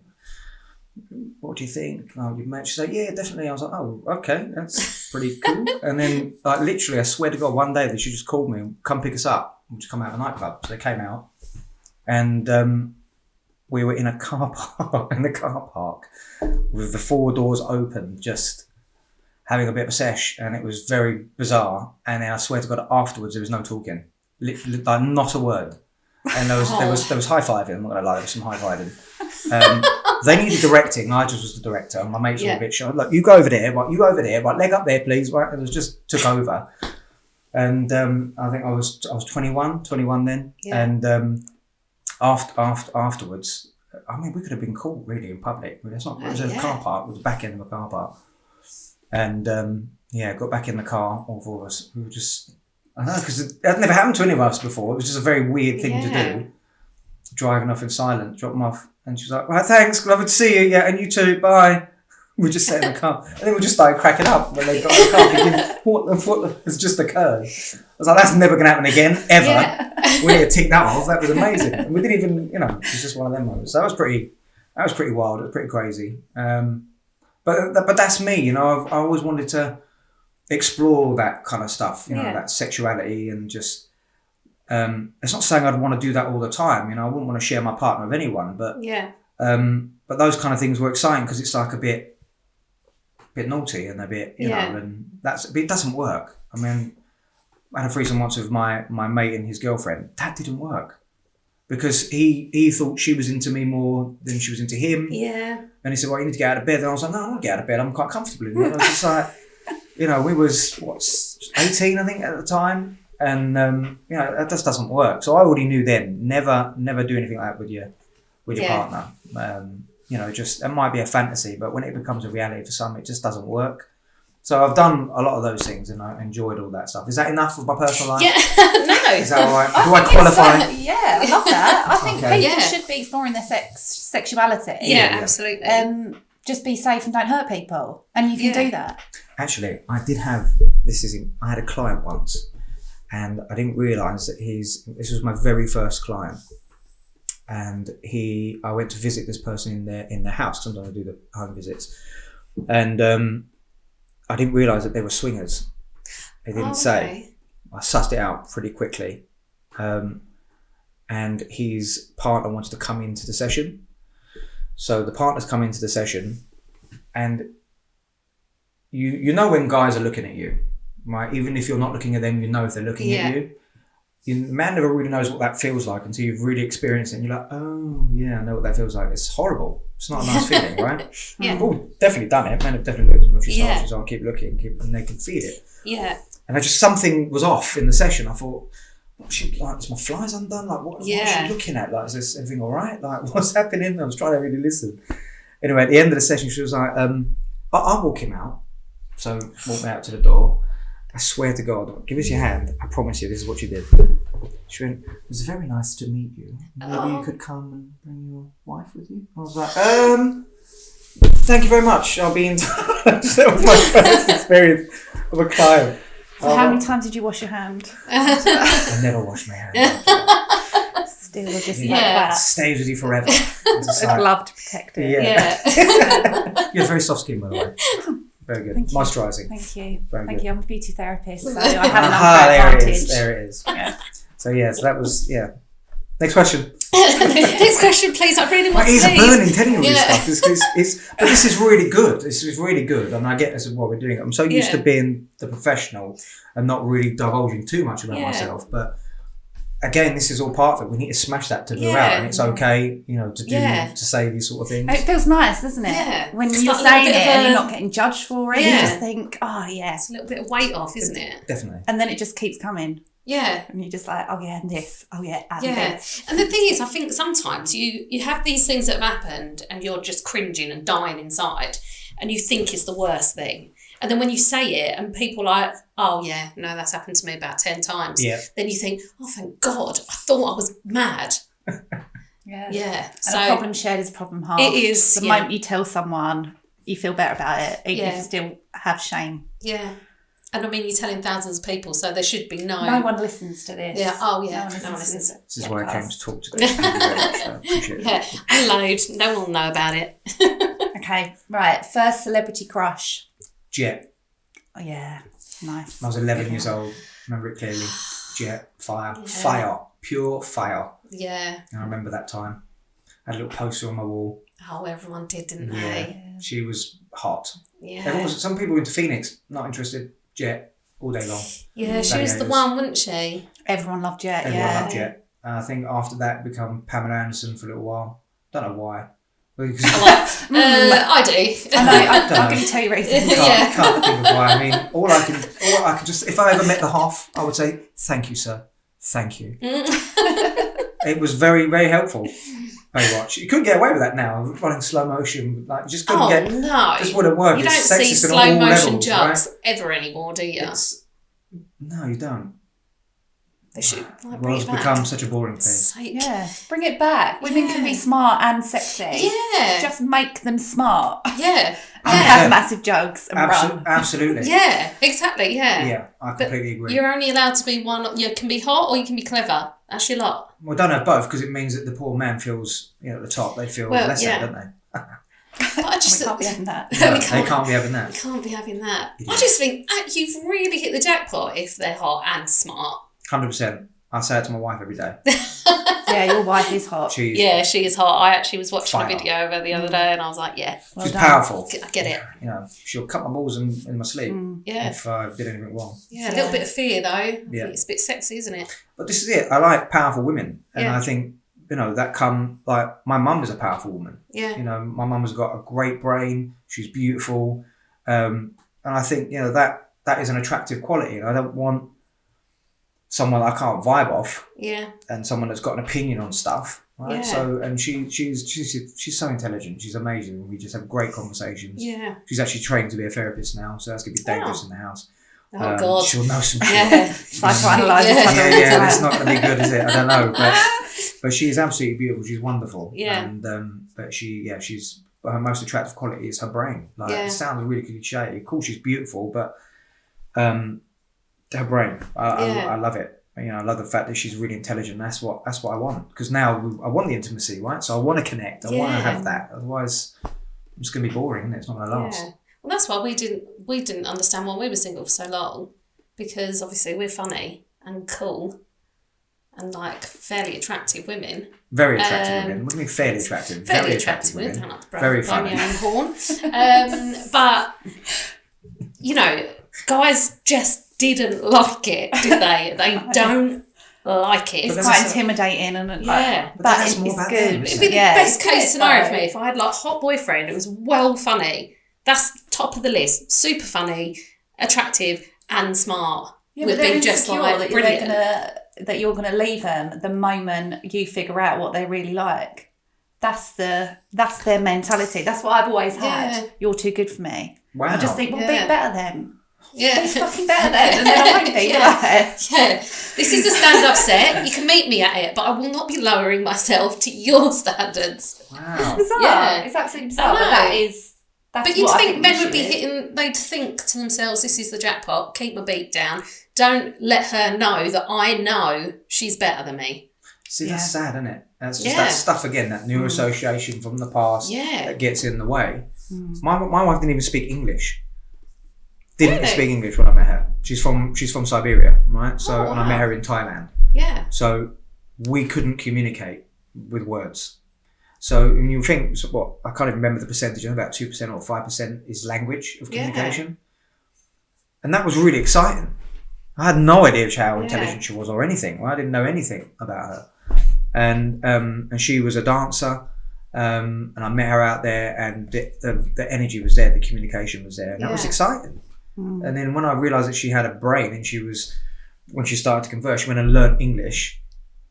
what do you think? Oh, you've met? She's like, yeah, definitely. I was like, oh, okay, that's pretty cool. And then, like, literally, I swear to God, one day she just called me, come pick us up, and just come out of the nightclub. So they came out, and we were in a car park, with the 4 doors open, just having a bit of a sesh, and it was very bizarre. And then I swear to God, afterwards there was no talking, like not a word. And there was high fiving. I'm not gonna lie, there was some high fiving. They needed directing. I just was the director. My mates were a bit shy. Like, you go over there, right? You go over there, right? Leg up there, please. Right? And it just took over. And I think I was 21 then. Yeah. And afterwards, I mean, we could have been caught really in public. It was a car park. It was the back end of a car park. And got back in the car, all 4 of us. We were just, I don't know, because it had never happened to any of us before. It was just a very weird thing to do. Driving off in silence, drop them off. And she was like, right, thanks, lovely to see you. Yeah, and you too, bye. We just sat in the car. And then we just started cracking up when they got in the car, thinking, what has just occurred? I was like, that's never going to happen again, ever. Yeah. We need to tick that off. That was amazing. And we didn't even, it was just one of them moments. So that was pretty wild. It was pretty crazy. But that's me, I always wanted to explore that kind of stuff, that sexuality, and just, it's not saying I'd want to do that all the time. I wouldn't want to share my partner with anyone, but but those kind of things were exciting because it's like a bit naughty and a bit, you know, and it doesn't work. I mean, I had a threesome once with my mate and his girlfriend. That didn't work because he thought she was into me more than she was into him. Yeah. And he said, well, you need to get out of bed. And I was like, no, I don't get out of bed. I'm quite comfortable in it. And I was just like, we was 18, I think, at the time. And that just doesn't work. So I already knew then, never do anything like that with your partner. Just, it might be a fantasy, but when it becomes a reality for some, it just doesn't work. So I've done a lot of those things, and I enjoyed all that stuff. Is that enough of my personal life? Yeah, no. Is that all right? Do I qualify? Yeah, I love that. I think people should be exploring their sexuality. Yeah, absolutely. Just be safe and don't hurt people, and you can do that. Actually, I had a client once, and I didn't realise that this was my very first client. And I went to visit this person in their house. Sometimes I do the home visits, and I didn't realise that they were swingers. They didn't say. I sussed it out pretty quickly, and his partner wanted to come into the session. So the partners come into the session, and you know when guys are looking at you, right? Even if you're not looking at them, you know if they're looking at you. Man never really knows what that feels like until you've really experienced it, and you're like, oh yeah, I know what that feels like. It's horrible. It's not a nice feeling, right? Yeah. We've all definitely done it. Men have definitely looked at me. She's like, keep looking, and they can feel it. Yeah. And something was off in the session. I thought, is my flies undone? Like, what is she looking at? Like, is this everything all right? Like, what's happening? I was trying to really listen. Anyway, at the end of the session, she was like, I'll walk him out. So walked me out to the door. I swear to God, give us your hand. I promise you, this is what she did. She went, it was very nice to meet you. Maybe you could come and bring your wife with you? I was like, thank you very much. I'll be in touch. That was my first experience of a client. So how many times did you wash your hand? I never washed my hand. still just like Yeah. that. Stays with you forever. It's just A like- glove to protect it. Yeah. You have very soft skin, by the way. Very good. Thank you. Moisturising. Thank you. Very Thank good. you. I'm a beauty therapist, so I have an Aha, unfair there it advantage. is. There it is. Yeah. So that was Next question. Next question, please. I really want My to ears are leave. burning telling you all this Yeah. stuff. But this is really good. This is really good, and I get this is what we're doing. I'm so used to being the professional and not really divulging too much about myself. But again, this is all part of it. We need to smash that taboo out, and it's okay, to say these sort of things. It feels nice, doesn't it? Yeah. When It's you're like a little saying it bit of and a- you're not getting judged for it, you Yeah. just think, oh yeah. It's a little bit of weight off, isn't it? Definitely. And then it just keeps coming. Yeah. And you're just like, oh yeah, and this. Oh yeah, and Yeah. this. And the thing is, I think sometimes you have these things that have happened and you're just cringing and dying inside and you think it's the worst thing. And then when you say it and people are like, oh yeah, no, that's happened to me about 10 times. Yeah. Then you think, oh, thank God, I thought I was mad. Yeah. Yeah. And So a problem shared is a problem halved. it is. The moment you tell someone, you feel better about it, even if you still have shame. Yeah. And I mean, you're telling thousands of people, so there should be no... No one listens to this. Yeah. Oh, yeah. No one listens to This is why I came to talk today. Thank you very much. I appreciate it. Yeah. Unload. No one will know about it. Okay, right. First celebrity crush. Jet. Oh, yeah, nice. I was 11 years old. Remember it clearly. Jet. Fire. Yeah. Fire. Pure fire. Yeah. And I remember that time. I had a little poster on my wall. Oh, everyone did, didn't Yeah. they? She was hot. Yeah. Some people into Phoenix, not interested. Jet. All day long. Yeah, she was the one, wasn't she? Everyone loved Jet, Everyone loved Jet. And I think after that, become Pamela Anderson for a little while. Don't know why. Because I do. I know, Don't I'm know. going to tell you reasons. can't think of why. I mean, all I can just, if I ever met the half, I would say, thank you, sir. Thank you. It was very, very helpful. Baywatch. You couldn't get away with that now. Running slow motion, like, you just couldn't get. No. Just wouldn't work. You It's don't see sexist on slow all motion levels, jumps right? ever anymore, do you? No, you don't. They should The like, bring world's it back. become such a boring place. Yeah, bring it back. Women can be smart and sexy. Yeah. Just make them smart. Yeah. And have massive jugs and run. Absolutely. Yeah, exactly, yeah. Yeah, I completely agree. You're only allowed to be one, you can be hot or you can be clever. That's your lot. Well, don't have both because it means that the poor man feels, at the top, they feel lesser, don't they? But I just We can't be having that. No, they can't be having that. Can't be having that. Yeah. I just think you've really hit the jackpot if they're hot and smart. 100%. I say it to my wife every day. Yeah, your wife is hot. She's Yeah, she is hot. I actually was watching Fire. a video of her the other day and I was like, yeah, Well she's done. powerful. I get it. She'll cut my balls in my sleep Yeah. if I did anything wrong. Yeah, a little bit of fear though. I Yeah. think it's a bit sexy, isn't it? But this is it. I like powerful women, and Yeah. I think that like my mum is a powerful woman. Yeah. My mum has got a great brain. She's beautiful, and I think that is an attractive quality. And I don't want someone I can't vibe off, Yeah. and someone that's got an opinion on stuff. Right. Yeah. So, and she's so intelligent. She's amazing. We just have great conversations. Yeah. She's actually trained to be a therapist now, so that's gonna be dangerous in the house. Oh God. She'll know some shit. Yeah. Psychoanalyse Yeah. each other all the Yeah, time. it's not going to be good, is it? I don't know, but she's absolutely beautiful. She's wonderful. Yeah. And but she's her most attractive quality is her brain. Like Yeah. it sounds really cliche. Of course, she's beautiful, but her brain, I love it. I love the fact that she's really intelligent. That's what I want. Because now I want the intimacy, right? So I want to connect. I want to have that. Otherwise, it's going to be boring, isn't it? It's not going to last. Yeah. Well, that's why we didn't understand why we were single for so long, because obviously we're funny and cool, and like fairly attractive women. Very attractive women. What do you mean fairly attractive? Fairly attractive women. Don't like to brag Very on funny. your own horn. But guys just didn't like it, did they? They don't like it. It's But quite that's- intimidating and Yeah. But but that's it's more about good. them, It'd be the Yeah, best it's case good, scenario for though. me if I had like a hot boyfriend. It was well funny. That's top of the list. Super funny, attractive, and smart. Yeah, Would but they're be just insecure like that brilliant. that you're gonna leave them the moment you figure out what they really like. That's their mentality. That's what I've always had. Yeah. You're too good for me. Wow. I just think, well, Yeah. be better then. Yeah. Be fucking better then, and then I won't be. Yeah. Right? Yeah, this is a stand-up set. You can meet me at it, but I will not be lowering myself to your standards. Wow. It's bizarre. Yeah. It's absolutely bizarre. I But know. that's But you'd what I think men the would be issue is. hitting, they'd think to themselves, this is the jackpot, keep my beat down. Don't let her know that I know she's better than me. See, that's sad, isn't it? That's just that stuff again, that new association from the past that gets in the way. My wife didn't even speak English. Didn't speak English when I met her. She's from Siberia, right? So and I met her in Thailand. Yeah. So we couldn't communicate with words. So when you think, I can't even remember the percentage. About 2% or 5% is language of communication, and that was really exciting. I had no idea how intelligent she was or anything. Well, I didn't know anything about her, and she was a dancer, and I met her out there, and the energy was there, the communication was there, and that was exciting. And then when I realised that she had a brain, and when she started to converse, she went and learned English.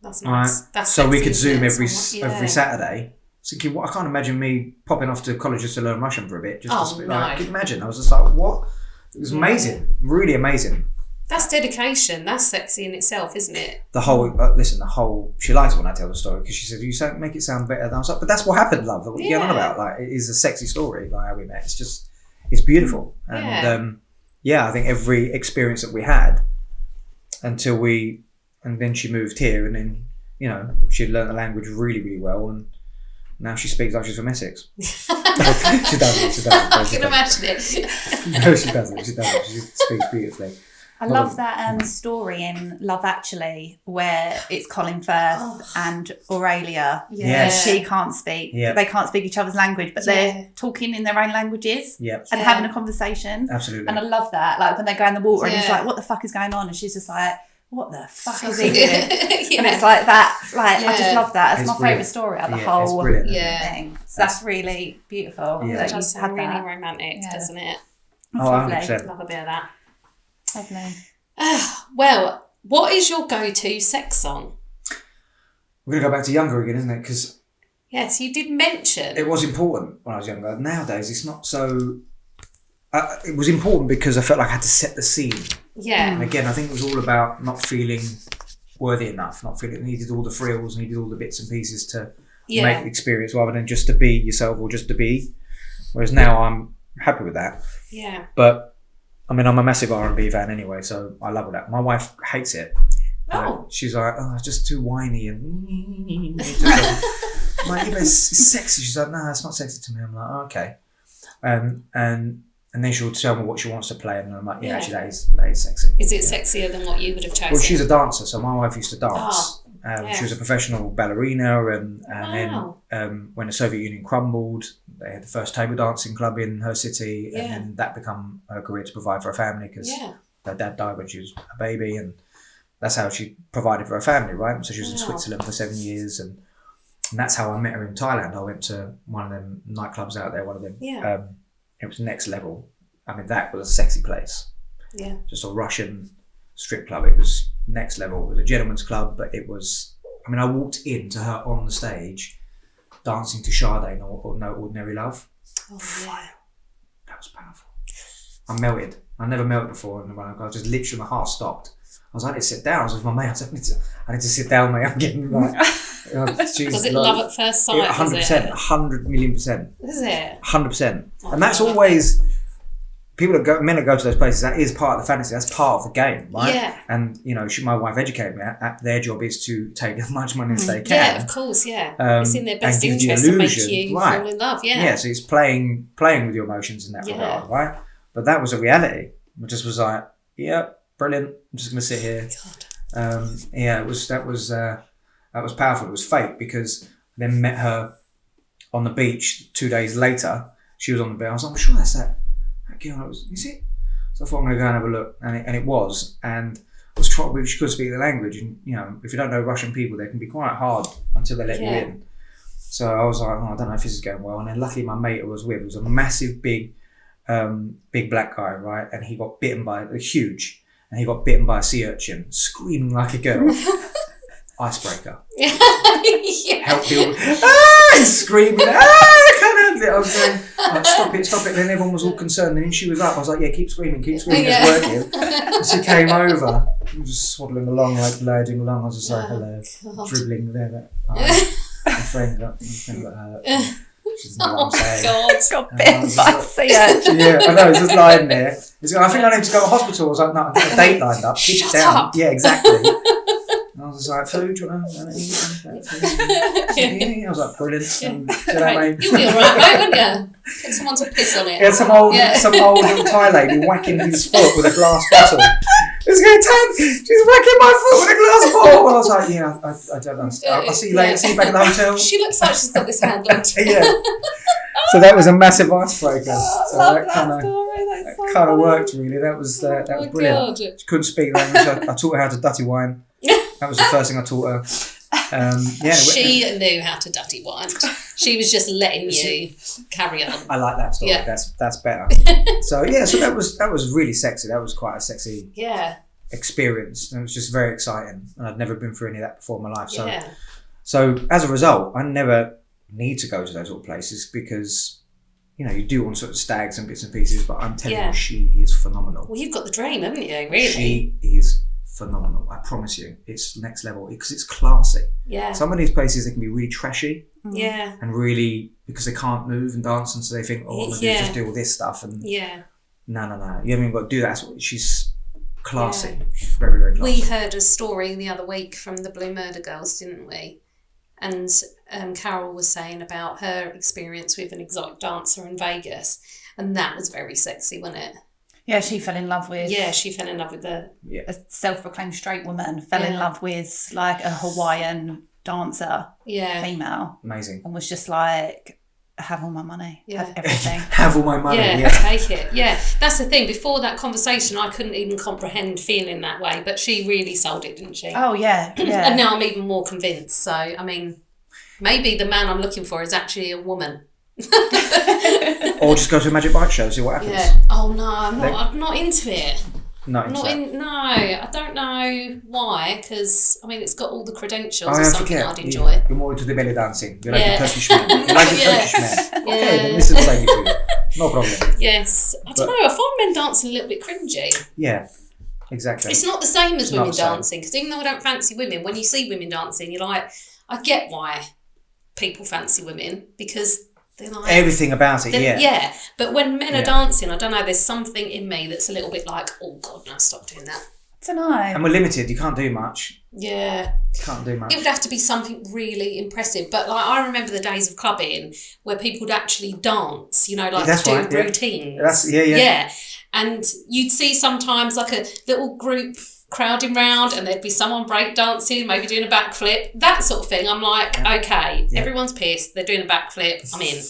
That's nice. That's so we could Zoom every Saturday. Thinking, I can't imagine me popping off to college just to learn Russian for a bit. Can you imagine? I was just like, what? It was amazing, really amazing. That's dedication. That's sexy in itself, isn't it? The whole, she likes it when I tell the story because she said, you make it sound better. And I was like, but that's what happened, love. What are you going on about? Like, it is a sexy story, like how we met. It's beautiful. And I think every experience that we had and then she moved here, and then, she learned the language really, really well. And now she speaks like she's from Essex. She doesn't. I can imagine it. No, she doesn't. She speaks beautifully. I love that story in Love Actually where it's Colin Firth and Aurelia. Yes. She can't speak. Yep. They can't speak each other's language, but they're talking in their own languages and having a conversation. Absolutely. And I love that. Like when they go in the water and it's like, what the fuck is going on? And she's just like, what the fuck is he doing? And it's like that. Like I just love that. It's my favourite story out of the whole thing. So that's really beautiful. Yeah, that it's really romantic, doesn't it? It's lovely. 100%. Love a bit of that. Lovely. Well, what is your go-to sex song? We're going to go back to younger again, isn't it? Because yes, you did mention it was important when I was younger. Nowadays, it's not so. It was important because I felt like I had to set the scene. Yeah. And again, I think it was all about not feeling worthy enough, not feeling needed all the frills, needed all the bits and pieces to make the experience, rather than just to be yourself or just to be. Whereas now I'm happy with that. Yeah. But I mean, I'm a massive R&B fan anyway, so I love all that. My wife hates it. She's like, it's just too whiny and I'm like, but it's sexy. She's like, no, it's not sexy to me. I'm like, okay. And then she'll tell me what she wants to play, and I'm like, actually, that is sexy. Is it sexier than what you would have chosen? Well, she's a dancer, so my wife used to dance. She was a professional ballerina, and then when the Soviet Union crumbled, they had the first table dancing club in her city, and then that became her career to provide for her family because her dad died when she was a baby, and that's how she provided for her family, right? So she was in Switzerland for 7 years, and that's how I met her in Thailand. I went to one of them nightclubs out there, one of them. It was next level. I mean, that was a sexy place. Yeah. Just a Russian strip club. It was next level. It was a gentleman's club, but it was... I mean, I walked into her on the stage dancing to Sade, No Ordinary Love. Oh, yeah. That was powerful. I melted. I never melted before. And I was just literally, my heart stopped. I was like, I need to sit down. I was with my mate. I said, I need to sit down, mate. I'm getting like... was it love at first sight? 100%, 100,000,000%. Is it? 100%. And that's always men that go to those places. That is part of the fantasy. That's part of the game, right? Yeah. And my wife educated me. Their job is to take as much money as they can. Yeah, of course. Yeah. It's in their best interest to make you fall in love. Yeah. Yeah. So it's playing with your emotions in that regard, right? But that was a reality. I just was like, brilliant. I'm just going to sit here. God. That was powerful. It was fate because I then met her on the beach 2 days later. She was on the beach. I was like, I'm sure that's that girl. Is it? So I thought I'm going to go and have a look. And it was. And I was trying, she could speak the language. And, if you don't know Russian people, they can be quite hard until they let you in. So I was like, I don't know if this is going well. And then luckily my mate I was with was a massive, big black guy, right? And he got bitten by, huge. And he got bitten by a sea urchin, screaming like a girl. Icebreaker. Help people. He's screaming. I can't handle it. I was going, stop it. And then everyone was all concerned. And then she was up. I was like, keep screaming. It's working. And she came over, just swaddling along, like gliding along. I was just like, hello, dribbling there. My friend got hurt. She's not what I'm saying. God. Got bitten by a sea urchin. Yeah, I know. He's just lying there. I think I need to go to hospital. I was like, no, I've got a date lined up. Keep it down. Up. Yeah, exactly. I was just like, food, do you want to eat? Yeah. I was like, brilliant. Right. You'll be alright, mate, won't you? Get someone to piss on it. Yeah, some old little Thai lady whacking his foot with a glass bottle. It's going to take. She's whacking my foot with a glass bottle. I was like, yeah, I don't understand. I'll see you later. See you back at the hotel. She looks like she's got this handled. Yeah. So that was a massive icebreaker. So that kind of worked really. That was brilliant. God. She couldn't speak language. I taught her how to dutty wine. That was the first thing I taught her. She knew how to dutty wine. She was just letting you carry on. I like that story. Yeah. That's better. So that was really sexy. That was quite a sexy experience. And it was just very exciting. And I'd never been through any of that before in my life. So as a result, I never need to go to those sort of places because you do on sort of stags and bits and pieces, but I'm telling you, she is phenomenal. Well, you've got the dream, haven't you, really? She is phenomenal, I promise you. It's next level because it's classy. Yeah. Some of these places, they can be really trashy. Yeah. And really, because they can't move and dance, and so they think, oh, I'm going to just do all this stuff. And no. You haven't even got to do that. She's classy. Very, very classy. We heard a story the other week from the Blue Murder Girls, didn't we? And Carol was saying about her experience with an exotic dancer in Vegas, and that was very sexy, wasn't it? Yeah, she fell in love with... Yeah, she fell in love with a self-proclaimed straight woman, fell in love with like a Hawaiian dancer, female. Amazing. And was just like, have all my money, have everything. Have all my money, take it. Yeah, that's the thing. Before that conversation, I couldn't even comprehend feeling that way, but she really sold it, didn't she? Oh, yeah. And now I'm even more convinced. So, I mean, maybe the man I'm looking for is actually a woman. Or just go to a magic bike show, see what happens. Yeah. Oh no, I'm not into it. No, I don't know why, because I mean it's got all the credentials of something I'd enjoy. You're more into the belly dancing. You like the Turkish man. You like the Turkish man. Yeah. Okay, then this is the same for you. No problem. Yes. I don't know, I find men dancing a little bit cringy. Yeah. Exactly. It's not the same as women dancing, because even though I don't fancy women, when you see women dancing, you're like, I get why people fancy women, because they're like... Everything about it, Yeah, but when men are dancing, I don't know, there's something in me that's a little bit like, oh God, no, stop doing that. I don't know. And we're limited, you can't do much. Yeah. Can't do much. It would have to be something really impressive. But like I remember the days of clubbing where people would actually dance, do routines. Yeah. And you'd see sometimes like a little group crowding round and there'd be someone break dancing, maybe doing a backflip, that sort of thing. I'm like, okay, everyone's pissed, they're doing a backflip, I'm in.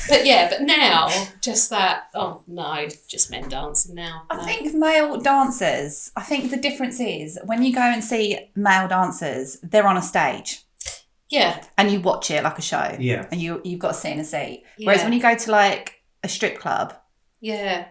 But now, just that, oh no, just men dancing now. I think male dancers, I think the difference is when you go and see male dancers, they're on a stage. Yeah. And you watch it like a show. Yeah. And you've got to sit in a seat. Yeah. Whereas when you go to like a strip club,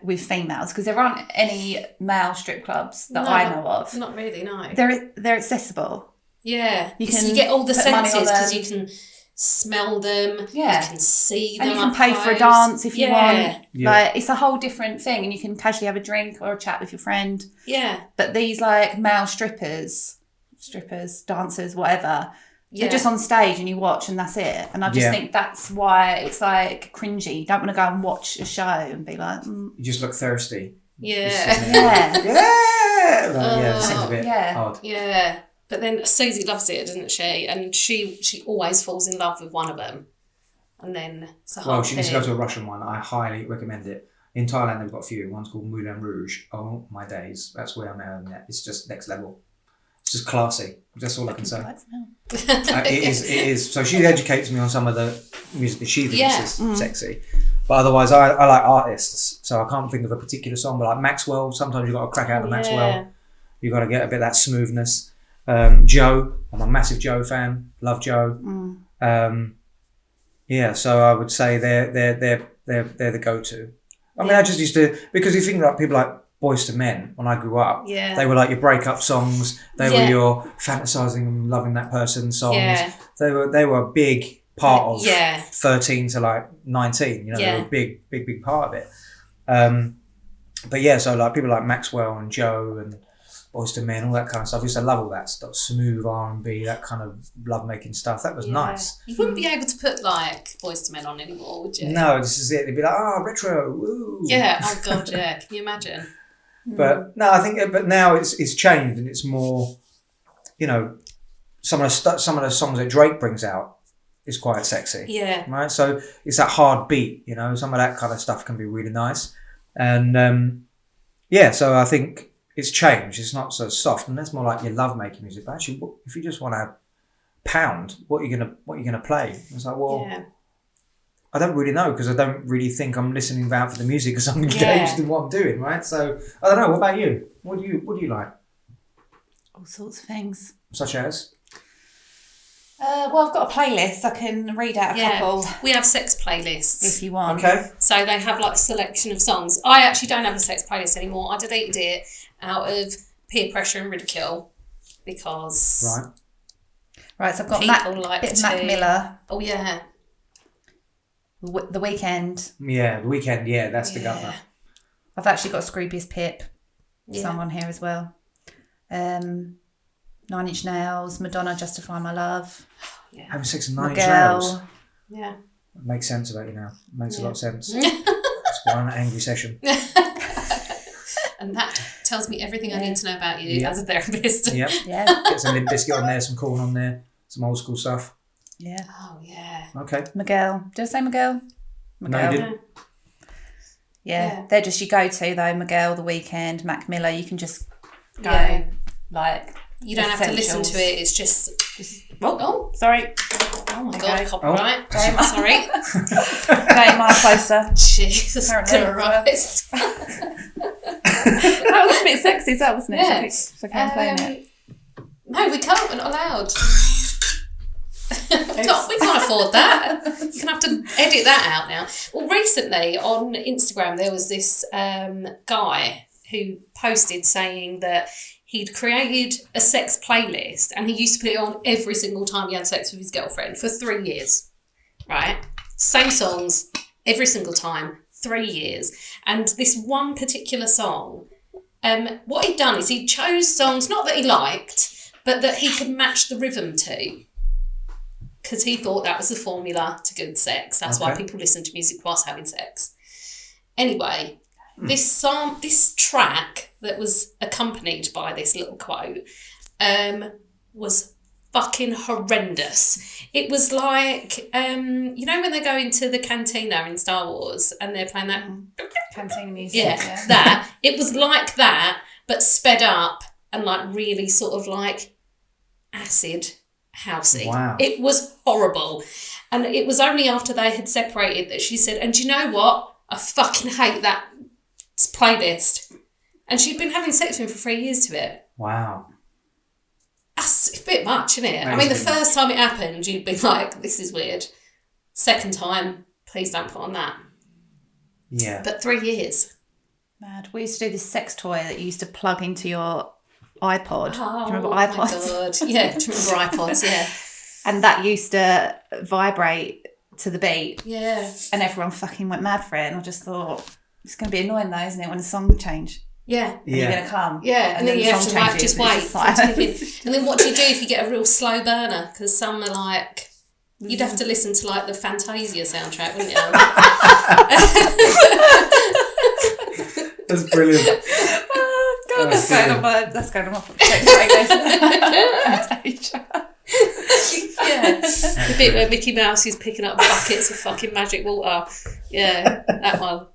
with females, because there aren't any male strip clubs that I know of. Not really, no. They're accessible. Yeah, you get all the senses because you can smell them. Yeah, you can see them. And you can pay for a dance if you want. Yeah. Like it's a whole different thing, and you can casually have a drink or a chat with your friend. Yeah. But these like male strippers, dancers, whatever. They're just on stage and you watch and that's it. And I just think that's why it's like cringy. You don't want to go and watch a show and be like... You just look thirsty. Yeah. It seems a bit odd. Yeah. But then Susie loves it, doesn't she? And she always falls in love with one of them. And then it's a whole Well, she needs to go to a Russian one. I highly recommend it. In Thailand, they've got a few. One's called Moulin Rouge. Oh, my days. That's where I'm at. It's just next level. It's just classy. That's all I can say. It is. So she educates me on some of the music that she thinks is sexy. But otherwise, I like artists. So I can't think of a particular song. But like Maxwell, sometimes you've got to crack out of Maxwell. You've got to get a bit of that smoothness. Joe, I'm a massive Joe fan. Love Joe. So I would say they're the go-to. I mean, I just used to, because you think like people like Boys to Men, when I grew up, they were like your breakup songs. They were your fantasizing and loving that person songs. Yeah. They were a big part of 13 to like 19. They were a big part of it. So like people like Maxwell and Joe and Boys to Men, all that kind of stuff. I used to love all that stuff, smooth R&B, that kind of love-making stuff. That was nice. You wouldn't be able to put like Boys to Men on anymore, would you? No, this is it. They'd be like, retro, woo. Yeah. Oh God, yeah. Can you imagine? But no, I think. But now it's changed and it's more you know, some of the songs that Drake brings out is quite sexy. Yeah. Right. So it's that hard beat. You know, some of that kind of stuff can be really nice. And so I think it's changed. It's not so soft, and that's more like your love making music. But actually, if you just want to pound, what are you gonna play? It's like, well, I don't really know, because I don't really think I'm listening out for the music, because I'm engaged in what I'm doing, right? So I don't know. What about you? What do you like? All sorts of things. Such as? Well, I've got a playlist. I can read out a couple We have sex playlists. if you want. Okay. So they have like a selection of songs. I actually don't have a sex playlist anymore. I deleted it out of peer pressure and ridicule because Right, so I've got people like Mac to... Miller, Oh yeah. The Weekend. Yeah, The Weekend. Yeah, that's the governor. I've actually got Scroobius Pip. Yeah. Some on here as well. 9 Inch Nails, Madonna, Justify My Love. Yeah. Having sex in 9 Inch Miguel. Nails. Yeah. Makes sense about you now. Makes a lot of sense. It's one angry session. And that tells me everything I need to know about you as a therapist. Yep. Yeah. Get some Limp Bizkit on there, some Korn on there, some old school stuff. Yeah. Oh yeah. Okay. Miguel. Did I say Miguel? No, you didn't. Yeah. They're just your go-to though. Miguel, The Weekend, Mac Miller. You can just go like... You don't have to listen to it. It's just Oh, sorry. oh my god, copyright. Oh. Sorry. Getting my closer. Jesus Apparently. Christ. That was a bit sexy, that wasn't it? Yeah. So I can't play it. No, we can't. We're not allowed. We can't afford that. You're going to have to edit that out now. Well, recently on Instagram, there was this guy who posted saying that he'd created a sex playlist and he used to put it on every single time he had sex with his girlfriend for 3 years, right? Same songs every single time, 3 years. And this one particular song, what he'd done is he chose songs, not that he liked, but that he could match the rhythm to. Because he thought that was the formula to good sex. That's why people listen to music whilst having sex. Anyway, this track that was accompanied by this little quote was fucking horrendous. It was like, you know when they go into the cantina in Star Wars and they're playing that... Cantina music. Yeah, that. It was like that, but sped up and like really sort of like acid housey. Wow. It was horrible. And it was only after they had separated that she said, and do you know what? I fucking hate that playlist. And she'd been having sex with him for 3 years to it. Wow. That's a bit much, isn't it? I mean, the first time it happened, you'd be like, this is weird. Second time, please don't put on that. Yeah. But 3 years. Mad. We used to do this sex toy that you used to plug into your iPod. Oh, do you remember my iPods? God. Yeah, do you remember iPods? Yeah. And that used to vibrate to the beat. Yeah. And everyone fucking went mad for it. And I just thought, it's going to be annoying though, isn't it, when the song change? Yeah. And you're going to come. Yeah, and then you have to like, just wait. Like... And then what do you do if you get a real slow burner? Because some are like, you'd have to listen to like the Fantasia soundtrack, wouldn't you? That's brilliant. God, that's going on my sex playlist. Yeah, the bit where Mickey Mouse is picking up buckets of fucking magic water. Yeah, that one.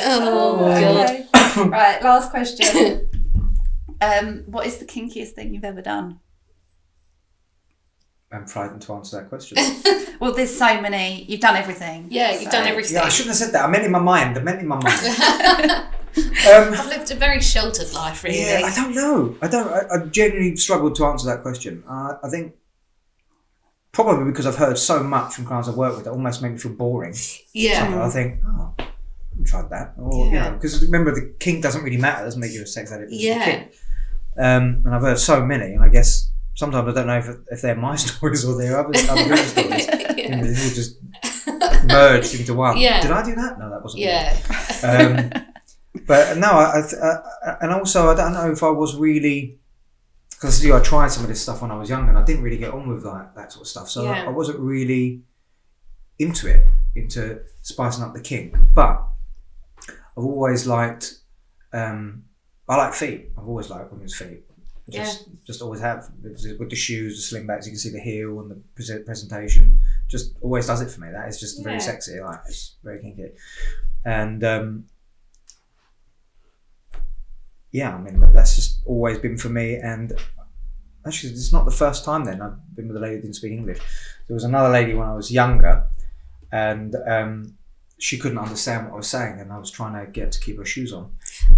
Oh God. Right, last question. What is the kinkiest thing you've ever done? I'm frightened to answer that question. Well, there's so many. You've done everything. Yeah, you've done everything. Yeah, I shouldn't have said that. I meant in my mind. I've lived a very sheltered life, really. Yeah, I don't know. I genuinely struggled to answer that question. I think probably because I've heard so much from clients I've worked with that almost make me feel boring. Yeah. So I think, I haven't tried that. Or, because remember, the kink doesn't really matter. It doesn't make you a sex addict. Yeah. Kink. And I've heard so many, and I guess sometimes I don't know if they're my stories or they're other people's stories. Yeah. They all just merged into one. Yeah. Did I do that? No, that wasn't me. Yeah. But no, and also I don't know if I was really, because I tried some of this stuff when I was young and I didn't really get on with like that sort of stuff. So I wasn't really into spicing up the kink. But I've always liked. I like feet. I've always liked women's feet. Just always have with the shoes, the sling backs. You can see the heel and the presentation. Just always does it for me. That is just very sexy. Like it's very kinky, and I mean that's just always been for me. And actually, it's not the first time. Then I've been with a lady who didn't speak English. There was another lady when I was younger, and she couldn't understand what I was saying, and I was trying to get her to keep her shoes on,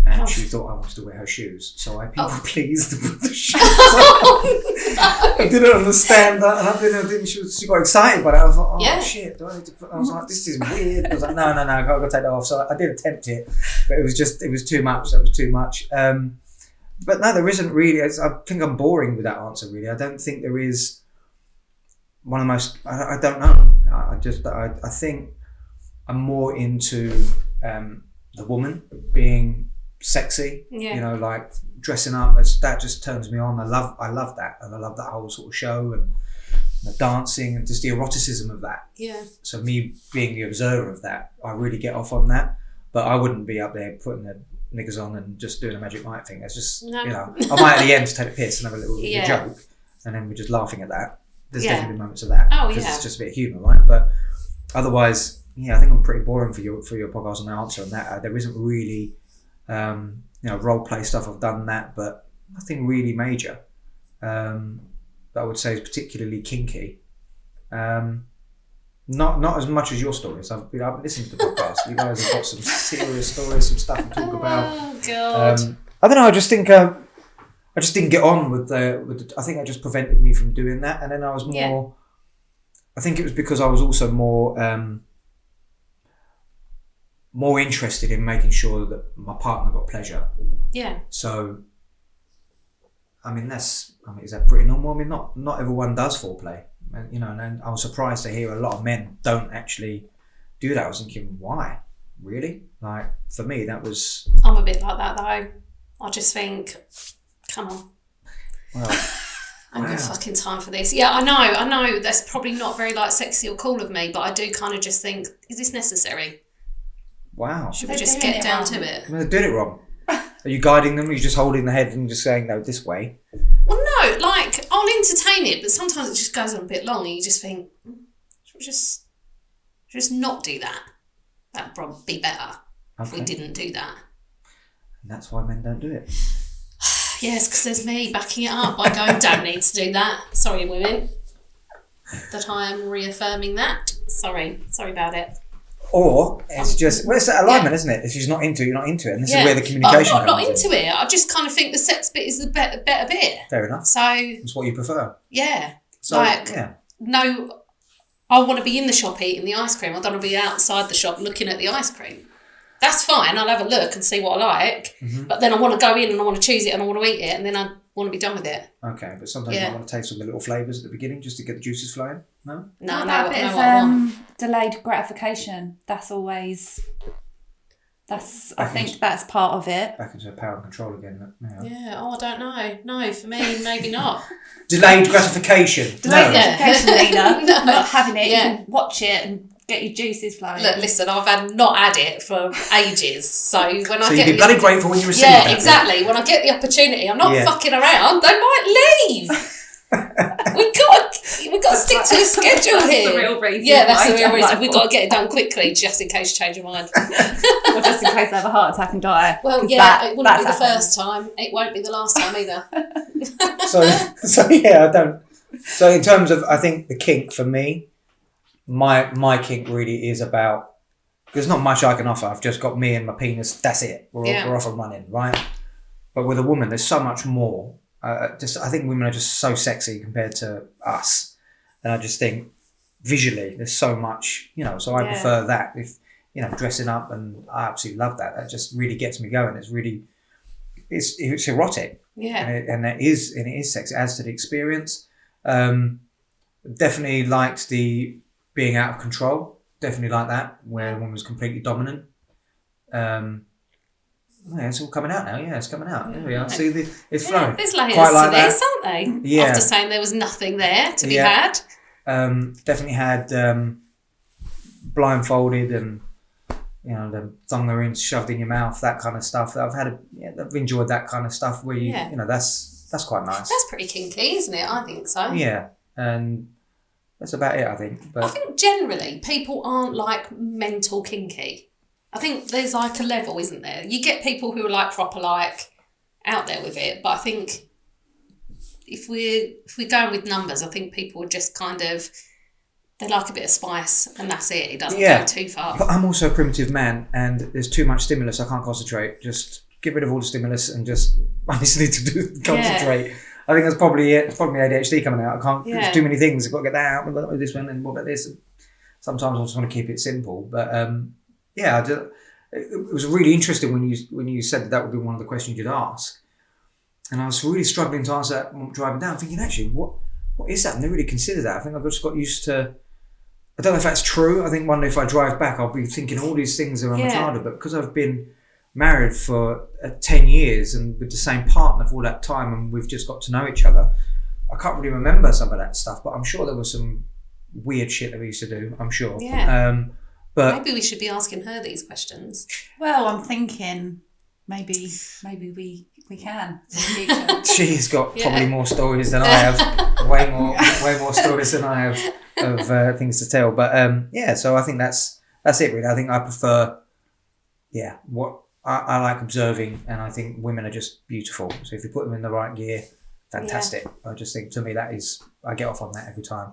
and she thought I wanted to wear her shoes, so I people pleased to put the shoes on. I didn't understand that, and I didn't. She got excited by it. I was like, oh shit! Do I need to put? I was like, this is weird. I was like, no, I've got to take that off. So I did attempt it, but it was too much. That was too much. But no, there isn't really. I think I'm boring with that answer. Really, I don't think there is one of the most. I don't know. I think I'm more into the woman being sexy. Yeah. You know, like dressing up. That just turns me on. I love that, and I love that whole sort of show and the dancing and just the eroticism of that. Yeah. So me being the observer of that, I really get off on that. But I wouldn't be up there putting the niggas on and just doing a magic night thing. It's just I might at the end take a piss and have a little joke, and then we're just laughing at that. There's definitely moments of that because it's just a bit of humour, right? But otherwise. Yeah, I think I'm pretty boring for your podcast on the answer on that. There isn't really, role play stuff. I've done that, but nothing really major that I would say is particularly kinky. Not as much as your stories. I've been listening to the podcast. You guys have got some serious stories, some stuff to talk about. Oh God! I don't know. I just think I just didn't get on with the. I think it just prevented me from doing that, and then I was more. Yeah. I think it was because I was also more interested in making sure that my partner got pleasure. Yeah. So, is that pretty normal? I mean, not everyone does foreplay, and I was surprised to hear a lot of men don't actually do that. I was thinking, why? Really? Like, for me, that was... I'm a bit like that, though. I just think, come on. Well... I haven't got fucking time for this. Yeah, I know. That's probably not very, sexy or cool of me, but I do kind of just think, is this necessary? Wow. Should we just get down to it? I mean, they're doing it wrong. Are you guiding them? Are you just holding the head and just saying, no, this way? Well, no, I'll entertain it, but sometimes it just goes on a bit long and you just think, should we just not do that? That'd probably be better if we didn't do that. And that's why men don't do it. Yes, because there's me backing it up by going, don't need to do that. Sorry, women, that I am reaffirming that. Sorry about it. Or it's just, it's that alignment, isn't it? If she's not into it, you're not into it. And this is where the communication comes in. I'm not into it. I just kind of think the sex bit is the better bit. Fair enough. So... It's what you prefer. Yeah. So, no, I want to be in the shop eating the ice cream. I don't want to be outside the shop looking at the ice cream. That's fine. I'll have a look and see what I like. Mm-hmm. But then I want to go in and I want to choose it and I want to eat it and then I want to be done with it. Okay, but sometimes I want to taste all the little flavours at the beginning just to get the juices flowing. No? No, that bit of delayed gratification. That's always... I think that's part of it. Back into power and control again. Yeah, I don't know. No, for me, maybe not. Delayed gratification. Delayed gratification, Nina. No. Not having it. Yeah. You can watch it and get your juices flowing. Look, listen, I've not had it for ages. So when I get... So you'd be bloody grateful when you receive it. Yeah, exactly. When I get the opportunity, I'm not fucking around. They might leave. We've got to stick to a schedule here. That's the real reason. Yeah, that's the real reason. We've got to get it done quickly, just in case you change your mind. Or just in case I have a heart attack and die. Well, it wouldn't be the first time. It won't be the last time either. I don't. So in terms of, I think the kink for me, my kink really is about. There's not much I can offer. I've just got me and my penis. That's it. We're off and running, right? But with a woman, there's so much more. I think women are just so sexy compared to us, and I just think visually there's so much, so I prefer that. If dressing up, and I absolutely love that. That just really gets me going. It's really it's erotic, and it is sexy. It adds to the experience. Definitely liked the being out of control. Definitely like that, where a woman's completely dominant. It's all coming out now. Yeah, it's coming out. There we are. See, it's flowing. There's layers to this, aren't they? Yeah. After saying there was nothing there to be had. Definitely had blindfolded and the thonga in shoved in your mouth, that kind of stuff. I've enjoyed that kind of stuff where that's quite nice. That's pretty kinky, isn't it? I think so. Yeah, and that's about it, I think. But I think generally people aren't like mental kinky. I think there's like a level, isn't there? You get people who are like proper like out there with it, but I think if we're going with numbers, I think people are just kind of, they like a bit of spice and that's it. It doesn't go too far. But I'm also a primitive man and there's too much stimulus. I can't concentrate. Just get rid of all the stimulus and I just need to concentrate. I think that's probably it. It's probably ADHD coming out. I can't. There's too many things. I've got to get that out. I've got to do this one and what about this? Sometimes I just want to keep it simple. But it was really interesting when you said that would be one of the questions you'd ask, and I was really struggling to answer that when driving down, thinking actually what is that? I've never really considered that. I think I've just got used to. I don't know if that's true. I think one day if I drive back, I'll be thinking all these things around my childhood. But because I've been married for 10 years and with the same partner for all that time and we've just got to know each other, I can't really remember some of that stuff, but I'm sure there was some weird shit that we used to do, I'm sure. But maybe we should be asking her these questions. Well, I'm thinking maybe we can. She's got probably more stories than I have, way more stories than I have of things to tell. But so I think that's it really. I think I prefer what I like observing, and I think women are just beautiful. So if you put them in the right gear, fantastic. I just think to me I get off on that every time.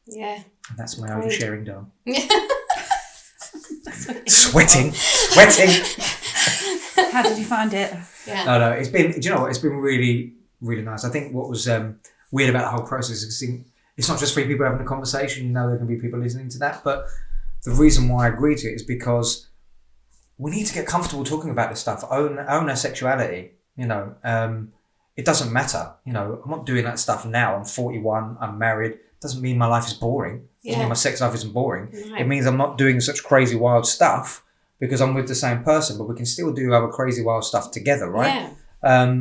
Yeah. And that's my oversharing done. Sweating. How did you find it? Yeah. No, it's been. Do you know what? It's been really, really nice. I think what was weird about the whole process is it's not just three people having a conversation. There can be people listening to that. But the reason why I agreed to it is because we need to get comfortable talking about this stuff. Own our sexuality. It doesn't matter. I'm not doing that stuff now. I'm 41. I'm married. Doesn't mean my life is boring. Doesn't mean my sex life isn't boring. No. It means I'm not doing such crazy wild stuff because I'm with the same person, but we can still do our crazy wild stuff together, right? Yeah.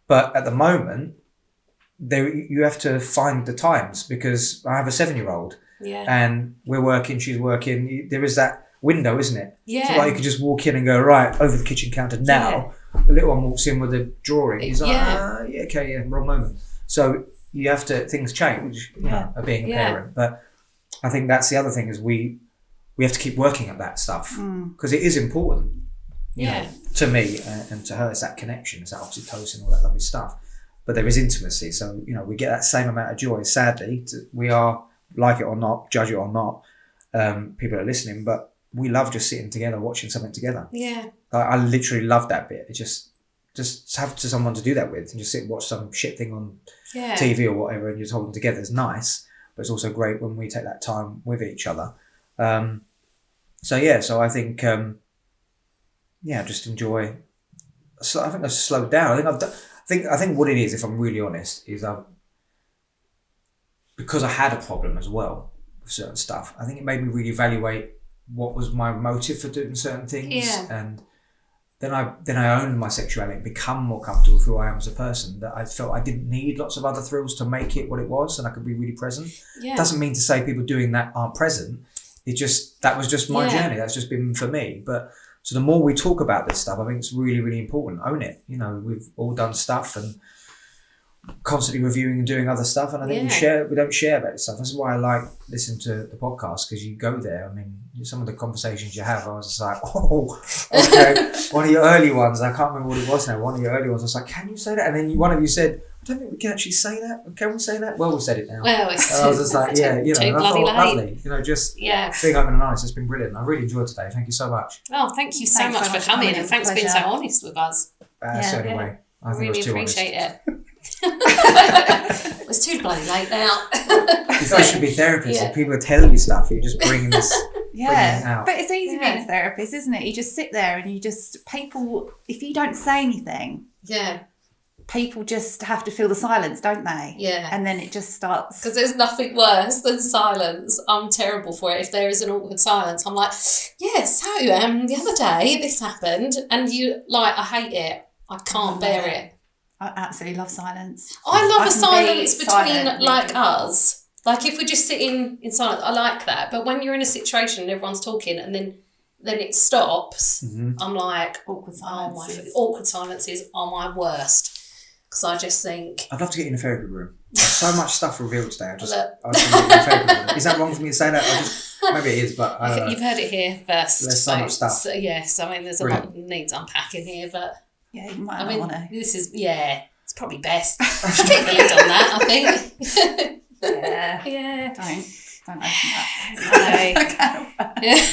But at the moment, you have to find the times because I have a 7-year-old and we're working, she's working. There is that window, isn't it? Yeah. So you could just walk in and go, right, over the kitchen counter now. Yeah. The little one walks in with a drawing. He's like, wrong moment. So you have to, things change, of being a parent. But I think that's the other thing is we have to keep working at that stuff because it is important. You know, to me and to her, it's that connection, it's that oxytocin, all that lovely stuff. But there is intimacy, so we get that same amount of joy. Sadly, we are, like it or not, judge it or not, people are listening, but we love just sitting together, watching something together. Yeah, I literally love that bit. It just have to someone to do that with, and just sit and watch some shit thing on TV or whatever, and just hold them together is nice. But it's also great when we take that time with each other. So I think. Just enjoy. So I think I've slowed down. I think what it is, if I'm really honest, is because I had a problem as well with certain stuff. I think it made me really evaluate what was my motive for doing certain things, and then I owned my sexuality and become more comfortable with who I am as a person. That I felt I didn't need lots of other thrills to make it what it was, and I could be really present. Yeah. Doesn't mean to say people doing that aren't present. That was just my journey. That's just been for me, but. So the more we talk about this stuff, I think it's really, really important. Own it. We've all done stuff and constantly reviewing and doing other stuff. And I think we don't share about this stuff. That's why I like listening to the podcast, because you go there. I mean, some of the conversations you have, I was just like, oh, okay. One of your early ones, I can't remember what it was now. One of your early ones, I was like, can you say that? And then one of you said, I don't think we can actually say that. Can we say that? Well, we said it now. Well, I was just like, and I thought, lovely. Just being open and honest, it's been brilliant. I really enjoyed today. Thank you so much. Oh, thank you so much for coming, and thanks for being so honest with us. Anyway, I think really it was too appreciate it. It's too bloody late now. You guys should be therapists. If people tell you stuff, you're just bringing this. But it's easy being a therapist, isn't it? You just sit there and people, if you don't say anything. Yeah. People just have to feel the silence, don't they? Yeah. And then it just starts. Because there's nothing worse than silence. I'm terrible for it. If there is an awkward silence, I'm like, the other day this happened, and I hate it. I can't bear it. I absolutely love silence. I love a silence between us. Like if we're just sitting in silence, I like that. But when you're in a situation and everyone's talking, and then then it stops. Mm-hmm. I'm like, Awkward awkward silences are my worst. Because I just think... I'd love to get you in a therapy room. There's so much stuff revealed today. I just Look. want to get you in a therapy room. Is that wrong for me to say that? Maybe it is, but I don't know. You've heard it here first. There's so much stuff. So, yes, I mean, there's a Brilliant. lot that needs unpacking here, but... Yeah, you might I not mean, want to. this is... Yeah, it's probably best. Keep the lid on that, I think. Yeah. Yeah. Don't open that. No. Yeah.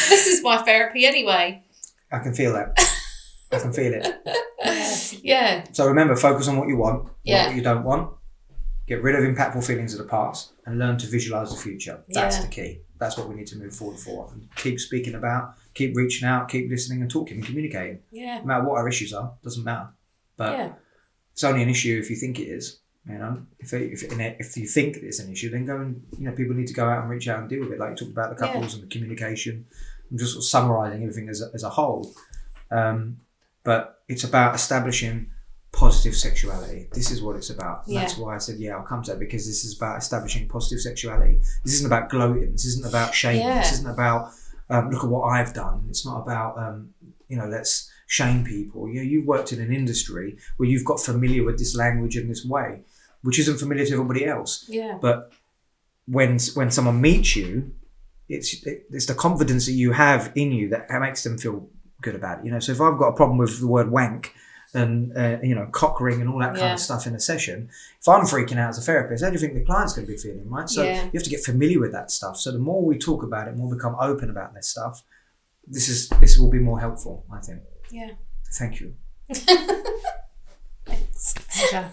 This is my therapy anyway. I can feel that. I can feel it. Yeah. So remember, focus on what you want, Yeah. not what you don't want. Get rid of impactful feelings of the past and learn to visualize the future. That's Yeah. the key. That's what we need to move forward for. And keep speaking about, keep reaching out, keep listening and talking and communicating. Yeah. No matter what our issues are, doesn't matter. But Yeah. it's only an issue if you think it is. You know, if you think it's an issue, then go and, you know, people need to go out and reach out and deal with it. Like you talked about the couples and the communication. I'm just sort of summarising everything as a whole. But it's about establishing positive sexuality. This is what it's about. And that's why I said, I'll come to that, because this is about establishing positive sexuality. This isn't about gloating. This isn't about shaming. Yeah. This isn't about, look at what I've done. It's not about, let's shame people. You know, you've worked in an industry where you've got familiar with this language in this way, which isn't familiar to everybody else. Yeah. But when someone meets you, it's the confidence that you have in you that makes them feel good about it. You know, so if I've got a problem with the word wank and cock ring and all that kind of stuff in a session, if I'm freaking out as a therapist, how do you think the client's going to be feeling, right? So you have to get familiar with that stuff. So the more we talk about it, more we become open about this stuff, this will be more helpful, I think. Yeah. Thank you. Thanks. Pleasure.